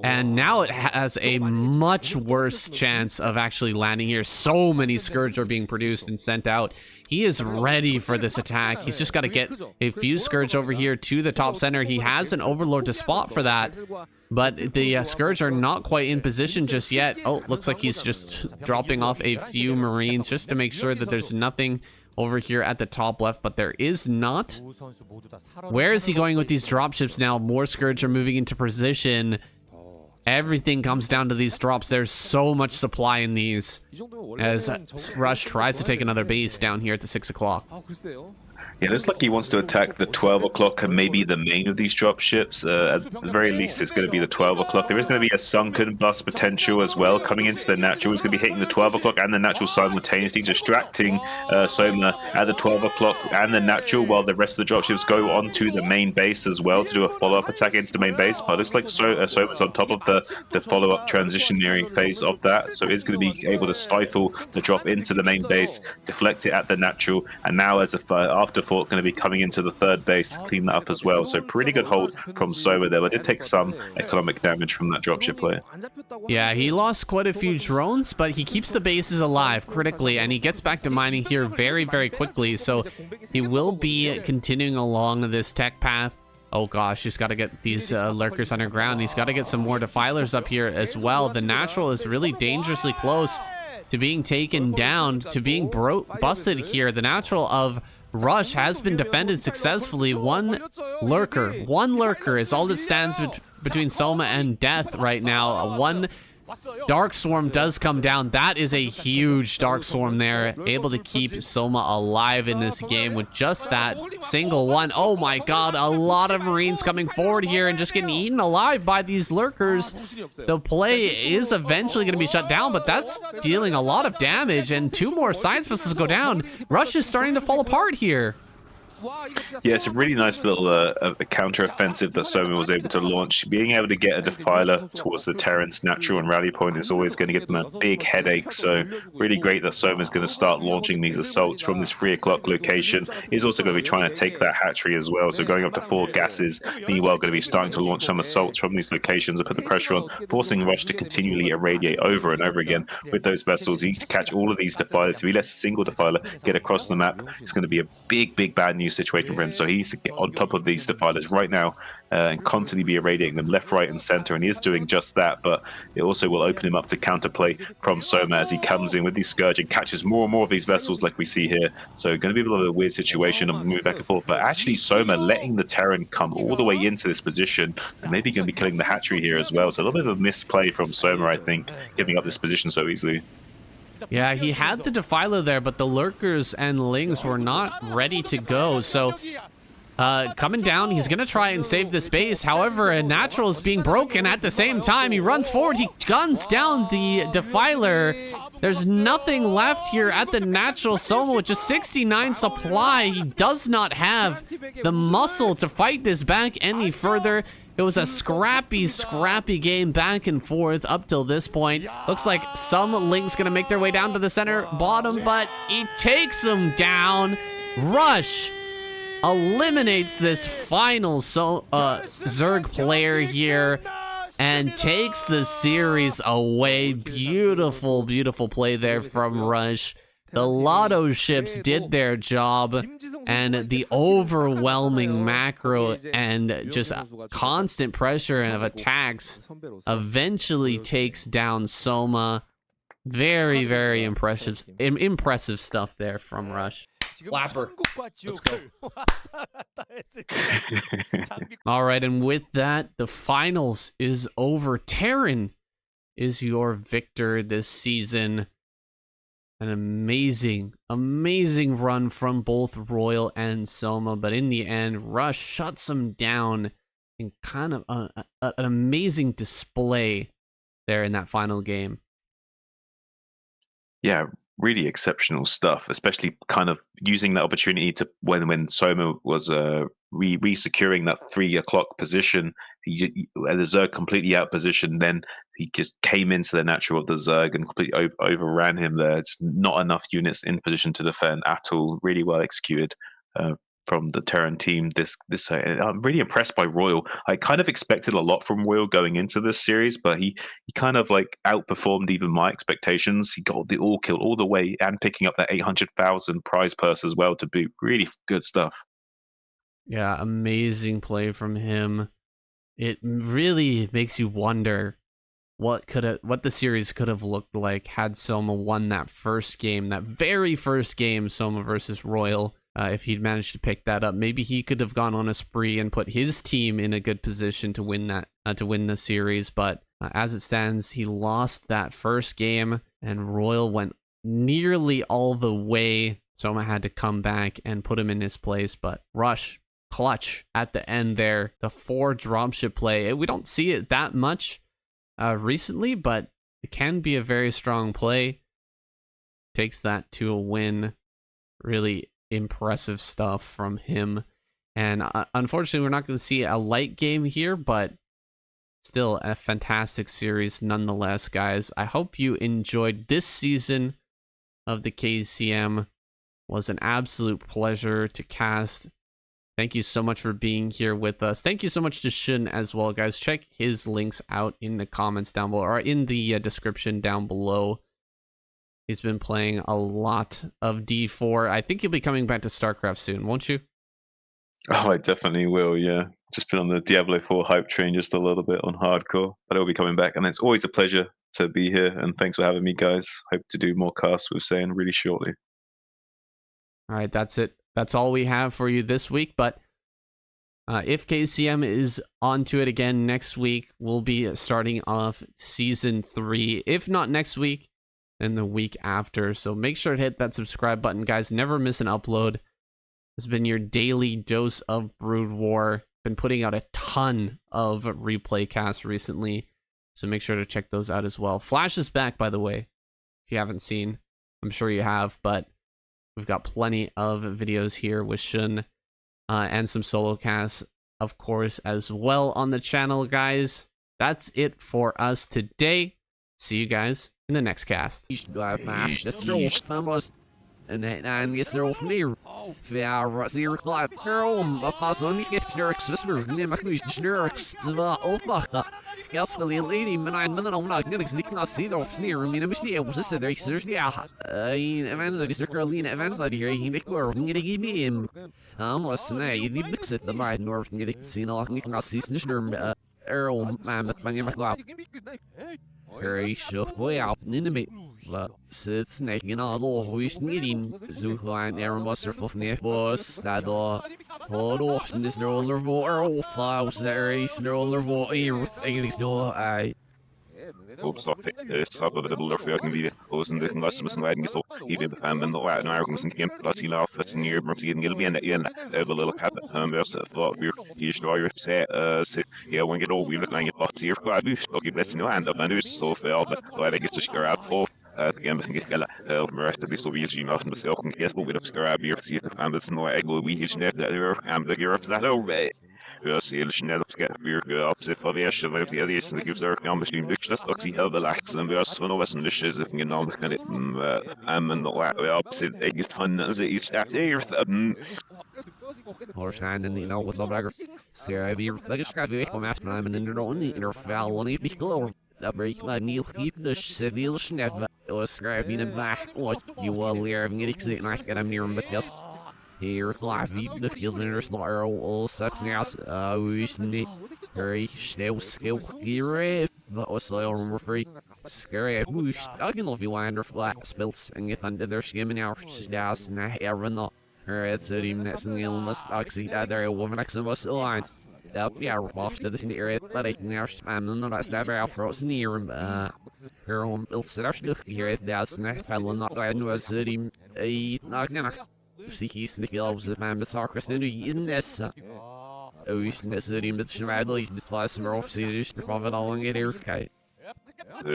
And now it has a much worse chance of actually landing here. So many Scourge are being produced and sent out. He is ready for this attack. He's just got to get a few Scourge over here to the top center. He has an Overlord to spot for that. But the Scourge are not quite in position just yet. Oh, looks like he's just dropping off a few Marines just to make sure that there's nothing over here at the top left, but there is not. Where is he going with these dropships now? More Scourge are moving into position. Everything comes down to these drops. There's so much supply in these as Rush tries to take another base down here at the 6 o'clock. Yeah, it looks like he wants to attack the 12 o'clock and maybe the main of these dropships. At the very least, it's going to be the 12 o'clock. There is going to be a sunken bust potential as well coming into the natural. He's going to be hitting the 12 o'clock and the natural simultaneously, distracting Soma at the 12 o'clock and the natural, while the rest of the dropships go onto the main base as well to do a follow-up attack into the main base. But it looks like Soma's on top of the follow-up transitionary phase of that, so he's going to be able to stifle the drop into the main base, deflect it at the natural, and now as a afterthought going to be coming into the third base to clean that up as well. So pretty good hold from Soma there, but did take some economic damage from that dropship player. Yeah, he lost quite a few drones, but he keeps the bases alive critically, and he gets back to mining here very, very quickly. So he will be continuing along this tech path. Oh gosh, he's got to get these lurkers underground. He's got to get some more defilers up here as well. The natural is really dangerously close to being taken down, to being busted here. The natural of Rush has been defended successfully. One lurker is all that stands between Soma and death right now. One Dark Swarm does come down. That is a huge Dark Swarm there, able to keep Soma alive in this game with just that single one. Oh my god, a lot of Marines coming forward here and just getting eaten alive by these lurkers. The play is eventually going to be shut down, but that's dealing a lot of damage, and 2 more science vessels go down. Rush is starting to fall apart here. Yeah, it's a really nice little counter-offensive that Soma was able to launch. Being able to get a defiler towards the Terran's natural and rally point is always going to give them a big headache, so really great that Soma's going to start launching these assaults from this 3 o'clock location. He's also going to be trying to take that hatchery as well, so going up to 4 gases. Meanwhile, going to be starting to launch some assaults from these locations and put the pressure on, forcing Rush to continually irradiate over and over again with those vessels. He needs to catch all of these defilers. If he lets a single defiler get across the map, it's going to be a big, big bad news situation for him. So he needs to get on top of these defilers right now and constantly be irradiating them left, right, and center, and he is doing just that. But it also will open him up to counterplay from Soma as he comes in with these Scourge and catches more and more of these vessels like we see here. So going to be a little bit of a weird situation and move back and forth, but actually Soma letting the Terran come all the way into this position and maybe going to be killing the hatchery here as well. So a little bit of a misplay from Soma, I think, giving up this position so easily. Yeah, he had the Defiler there, but the Lurkers and Lings were not ready to go. So, coming down, he's going to try and save this base. However, a natural is being broken at the same time. He runs forward. He guns down the Defiler. There's nothing left here at the natural. Soma with just 69 supply. He does not have the muscle to fight this back any further. It was a scrappy game back and forth up till this point. Looks like some Link's gonna make their way down to the center bottom, but he takes them down. Rush eliminates this final Zerg player here and takes the series away. Beautiful, beautiful play there from Rush. The Lotto ships did their job, and the overwhelming macro and just constant pressure of attacks eventually takes down Soma. Very, very impressive stuff there from Rush. Flapper. Let's go. All right, and with that, the finals is over. Terran is your victor this season. An amazing run from both Royal and Soma, but in the end, Rush shuts them down in kind of an amazing display there in that final game. Yeah, really exceptional stuff, especially kind of using that opportunity to when Soma was re-securing that 3 o'clock position, the Zerg completely outpositioned. Then he just came into the natural of the Zerg and completely overran him there. Just not enough units in position to defend at all. Really well executed. From the Terran team, I'm really impressed by Royal. I kind of expected a lot from Royal going into this series, but he kind of like outperformed even my expectations. He got the all kill all the way and picking up that 800,000 prize purse as well to boot. Really good stuff. Yeah, amazing play from him. It really makes you wonder what the series could have looked like had Soma won that first game, that very first game, Soma versus Royal. If he'd managed to pick that up, maybe he could have gone on a spree and put his team in a good position to win the series. But as it stands, he lost that first game, and Royal went nearly all the way. Soma had to come back and put him in his place, but Rush clutch at the end there. The 4 dropship play, we don't see it that much recently, but it can be a very strong play. Takes that to a win. Really impressive stuff from him. And unfortunately, we're not going to see a light game here, but still a fantastic series nonetheless, guys. I hope you enjoyed this season of the KCM. It was an absolute pleasure to cast. Thank you so much for being here with us. Thank you so much to Shun as well, guys. Check his links out in the comments down below, or in the description down below. He's been playing a lot of D4. I think you'll be coming back to Starcraft soon, won't you? Oh, I definitely will, yeah. Just been on the Diablo 4 hype train just a little bit on hardcore, but I'll be coming back, and it's always a pleasure to be here, and thanks for having me, guys. Hope to do more casts with Saiyan really shortly. All right, that's it. That's all we have for you this week, but if KCM is onto it again next week, we'll be starting off Season 3. If not next week, then the week after. So make sure to hit that subscribe button, guys. Never miss an upload. This has been your daily dose of Brood War. Been putting out a ton of replay casts recently, so make sure to check those out as well. Flash is back, by the way, if you haven't seen. I'm sure you have, but we've got plenty of videos here with Shun and some solo casts, of course, as well on the channel, guys. That's it for us today. See you guys in the next cast. En dan is er of meer. Via zeer klaar. Waarom? Pas on niet snurks. Nee, maar nu snurks. Terwijl opwachten. Ja, stel je lady, maar ik ben er al naar niks niet naar zien of sneer. Ik ben niet op zitten. Ik zeg ja. Evans is er Carolina Evans uit hier. Ik hoor niet ik bij hem. Was nee, die niks zit er maar North niet ik zien al niet naar zien snurm. Earl, man, dat ben je maar klaar. Very sure way out in me. But sits snaking all always needing. Zuhline Aaron Buster for Boss, that hold off in this roller for files there is roller for everything door. I Sorry, sabbe det lov för jag vill och sen det måste man lägga så i det men då är när jag kan plats i la för sin year men sen vill vi en över little cat versus thought vi står ju se yeah when get all we look like it lots here quite vi ska ju let's know and up and så för då är det just ska out for again men get gala rest of the Soviet Union och så kan get we up ska vi se det and it's no I go we hit net that and the Europe that over. Jag ser snäll uppskattning av sig för det som det är det som gives our ambition lyckas och se hur relax och vi har så något som det är så ingen namn kan det men då opposite eget fun as each after or standing, you know, with the bagger. Sarah, be like a scratch back on after I'm an inner foul one if below. The break my meal keep the civil sniff or scrapping in back. What you will lear of getting sick like I'm near him, but yes. Here, live, the field winners, Laura, all such now, we need very still skill here. But also, we're free. Scary, whoosh, I can love you under flat spills and get under their skimming out, just and I run up. Her head said him that's an illness, oxy, that there, a woman, X of us line. That yeah, we're off to this near it, but I can now spam them, not stab out for us near him. Her own bill said, I should hear that's not fellow, not I knew I said him, knock. See, sneaky elves of man, Miss Sarcraft, and in this. Oh, you sneak it, but Schradley's bit fast, and we're off, see, just the profit all in it, okay.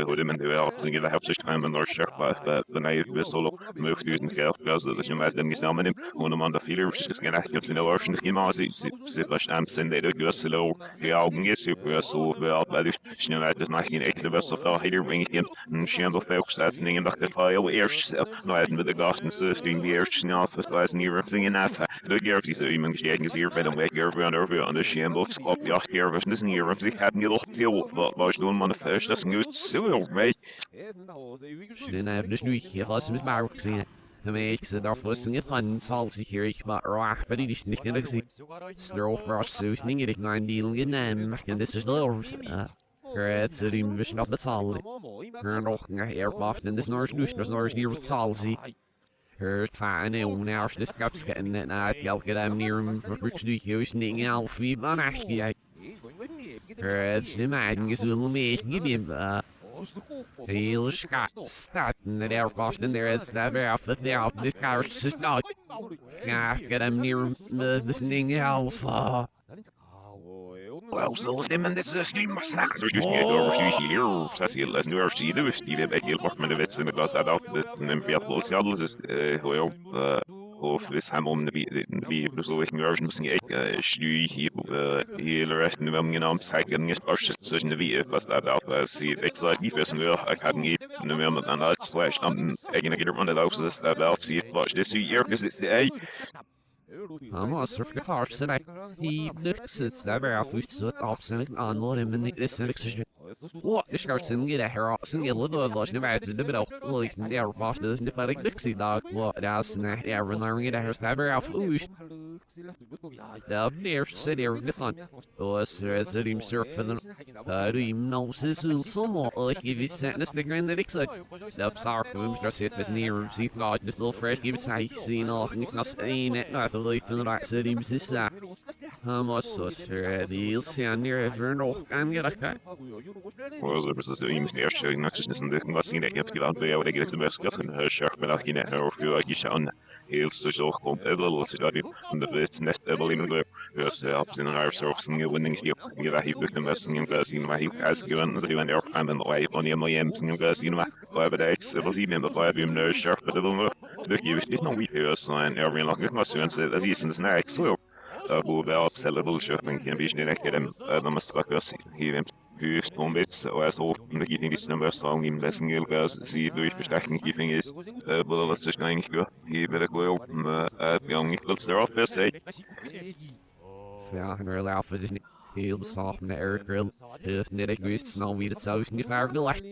Hoe de men de wel zingen de helft zich time naar chef maar de nee wissel move to in geld gas dat je met den samen in hoe man de filler is just gonna have in de version die maar ze was am sind de gusselo ja augen is super so wel bij de snel uit de nacht in echt best of wel hier bring ik in schandel veel staat en dacht dat file eerst nou uit met de gasten system die eerst snel was niet zingen af de gear die zo iemand gestegen is hier bij de weg over aan de schandel skop ja hier was dus niet op zich had niet nog veel wat doen man de first dat is zo weet Den heb dus nu hier vast met maar gezien. De meeste daarvoor zijn het van zal zich hier ik maar raar bij die niet kunnen zien. Snel was zo niet ik naar die dingen en dit is de het zit in besnap betalen. Er nog een airbacht en dus nog dus hier zal zien. Het fijn en nou is de kaps en het geld gedaan neer voor studios niet half wie van eigenlijk. Het is de meiden zullen meegeven. Heel staat in de airbacht en er is daar af dat daar op de kaars is not. Ja, gedaan neer met de ding half. Well, so stemmen dit is niet maar snaaks. Dus niet over hier, zoals je les nu als je dus die bij heel wat met de wets in de klas uit en veel politieadels is heel of is hem om de dus ik nu als misschien ik studie hier heel rest nu wel genomen zeigen is pas tussen de wie was dat al zie ik zal niet wissen wel ik had niet nu meer met een uit slash dan eigenlijk er van de loop is dat wel zie het was dus hier is het Maar surf gevaar zijn die sits daar af uit zo opzijn aan wat in de is wat is er zijn die daar zijn die little was niet meer de middel like daar was dus niet maar ik zie dat wat dat is naar er naar daar af uit de eerste zit er niet aan was er zit surfen Rim nou ze Soma ik geef zijn is de grande ik zei dat Starcraft daar zit was neer ziet nou dus little fresh give sig zien nog niet als een net de lief van de zit hem is dat maar zo die zijn neer even nog aan gedacht was er is een eerst netjes in de was niet echt gedaan bij jou dat de best dat een shark met afgine of je schauen heel zo komt little so dat de het net wel in de dus op in een soort nieuwe winning die je daar heeft de best in de maar hij has given ze even er aan de way on je mooie in de maar bij de was even de bij hem de shark dat de je is nog niet heel zijn er weer nog niet maar zo dat is in de snack so hoe wel op zelfde shopping kan be niet echt dan must fuck us hier Höchst Bombes, also in der Gegend ist number song im besten Gilgas, sie durch Verstärkung giving is, aber das ist eigentlich gut. Hier wird cool, wir haben nicht kurz darauf festgelegt. Ja, en er laufen dus niet heel besacht met de grill. Dus net ik wist snel wie het zou zijn gevaar gelegd.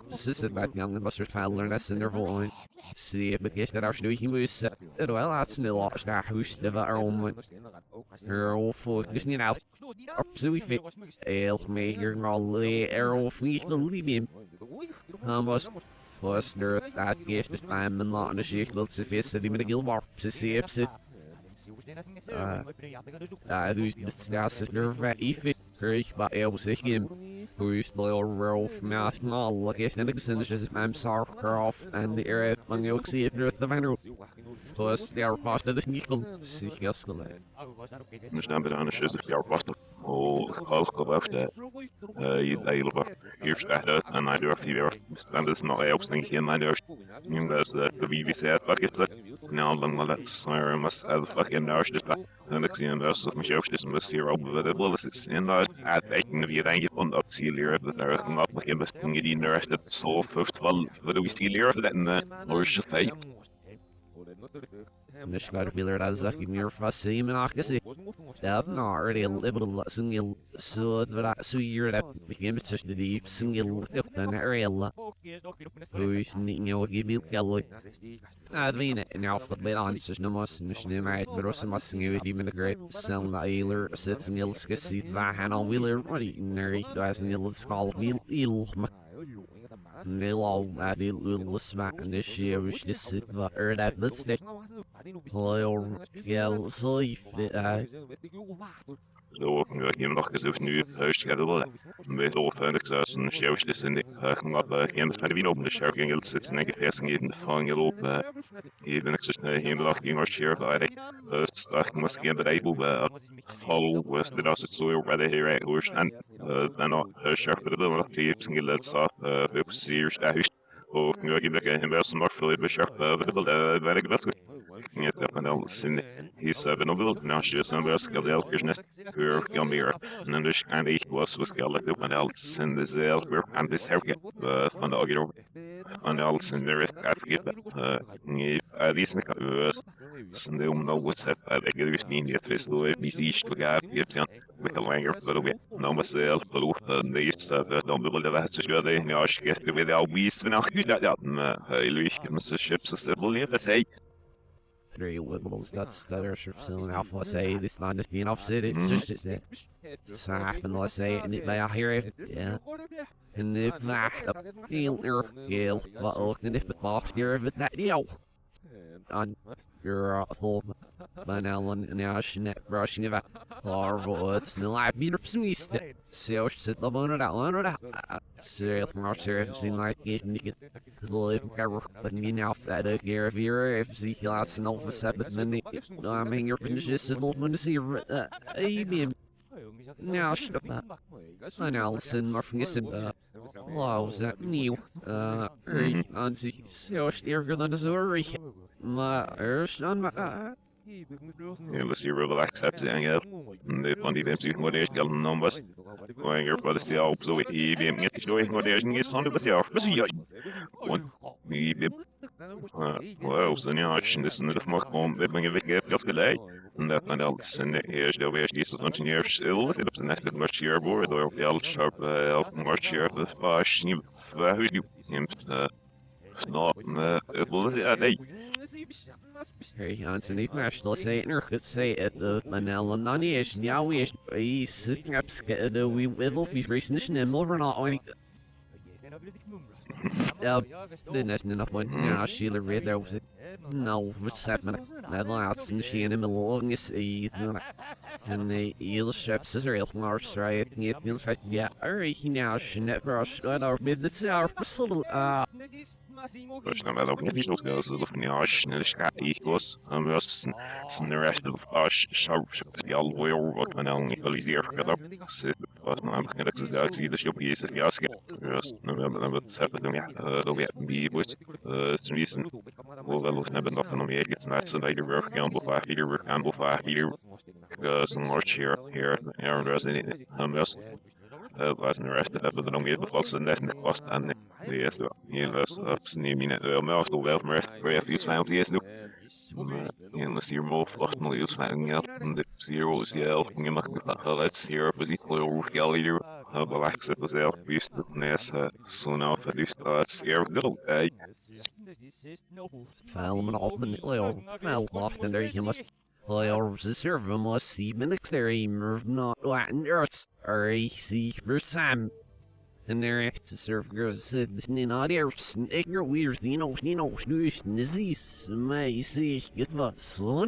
Ze zit bij het jongen was er veel les in de volgende. Zie je bekend dat als nu je moest het wel uit snel afstaan hoest de waarom. Er of dus niet uit. Op zo'n veel heel meer al er of niet gelieven. Was er dat eerste spam en laten de zich wil ze vissen die met de gilbar ze zit. Dus dat is er vrij even. Ik ben heel zeker. Hoe is de roof met mal? Ik net gezien dus I'm Starcraft en de eer van je ook zie het de van dus daar was dat is niet goed. Zie je als gelijk. Dus dan ben ik dus jaar was ook gewacht je hele eerst uit en hij durft hier dan is nog heel snel in mijn deur nu dat de BBC wat ik zeg nou dan wel sorry must have fucking nurse dus en ik zie hem dus of mijn dus must hier op de wel is in dat at weten wie dan je van op zie leren dat er nog wat je best in die nurse dat zo first wel wat we zie leren dat en Lordship hey Dus ik ga weer dat zeg ik meer vast zien en gezien. Dat nou really liberal single so dat zo hier dat begin met tussen die single en area. Hoe is niet nieuw gebied gelijk. Dat weet ik nou voor bij aan is nog maar niet maar het berossen maar single die met de great cell nailer zit in heel gezien waar han al willer ready nerd dat is in heel school wil Nilo adi lusma nishi wish this sit va that let's stick. Loyal gel soif Då jag nog så nu hörs jag då med då för det så som jag skulle sen kan vara hem för vi nog det kör gängel sitter nägge fäsen i den fången upp i den extra hemlag i share by det stark måste ge det bo follow was the dust so rather here at horse and then kör för det då det single så upp ser och jag gick hem väl som för det kör för det väl väldigt gott Нет, я понял, сын из Бенобил, наш сын сказал, конечно, я мир, но лишь они was сказал, ты понял, сын из Элбер, and this herge, van de agro, van alles in de rest uitgeven. Nee, die is niet сын de om nou WhatsApp, ik heb dus niet het is door muziek te gaan, je hebt we kan langer voor we, nou maar zelf, geloof, de is dan wil de weg te schudden, ja, als je het weer al wies, van goed, ja, Louis, je moet chips, dat wil je zeggen. 3 Wibbles, that's that are sort of selling alpha, let's say, this not just being offset, it's just that it's happened, let's say, and it may hear it, yeah. And if that, yeah, what looking if the box here, if that, on your full banallen and now she net brushing about larval, it's the life beater sneezed. So she said, the bone it out, serial from our serious scene like it, and you get the little cover, but me now for that gear of your if the lots and over seven minute, I mean, your conditions is open to see, now shut up. I now listen, Morphing is was that new, on the so younger than the Zuri. My ears on my. Ja, let's see real accepting it. Det var de vem som var det jag numbers. Och jag för det ser upp så i vem inte då jag det är sånt det ser. Men så jag. Vi wow, så ni har inte sen det får komma med mig vilket jag ska lägga. Det kan allt sen det är det är det så någonting är så det är på nästa match här borde då jag allt sharp match här på sniv hur du snart det borde se att Hey, Hansen, the national say it, could say it, the Manila Nanish, Yawish, a snaps, the we will be racing and more not only. Didn't enough one. Now Sheila read there was it. No, what's happening? That lots and she in the middle of this, and the eel straps is real Mars, right? Yeah, alright, now she never got our business our little, First time I don't get these girls looking at us and it's got equals. Just the rest of us sharp the all way over what man only police here for the sit but I'm going to see the shop is the gas just no but happening the way be was reason well looks never nothing on me it's not so they work on before here some more cheer here and resident just was the rest of the don't get the false and that's the cost and yes yes sneaming at the mouth of well rest where you found yes no unless you're more flush no use finding out and the zero is yell you must let's hear if was equal over gallery but access was out used to ness so now for this here good Found an open little fell lost in there you must. Or serve them must see minutes there, move not Latin earths, or a sea for Sam. And they're to serve girls in audience, and ignorant weirds, you know, snooze, disease, may see, get the son.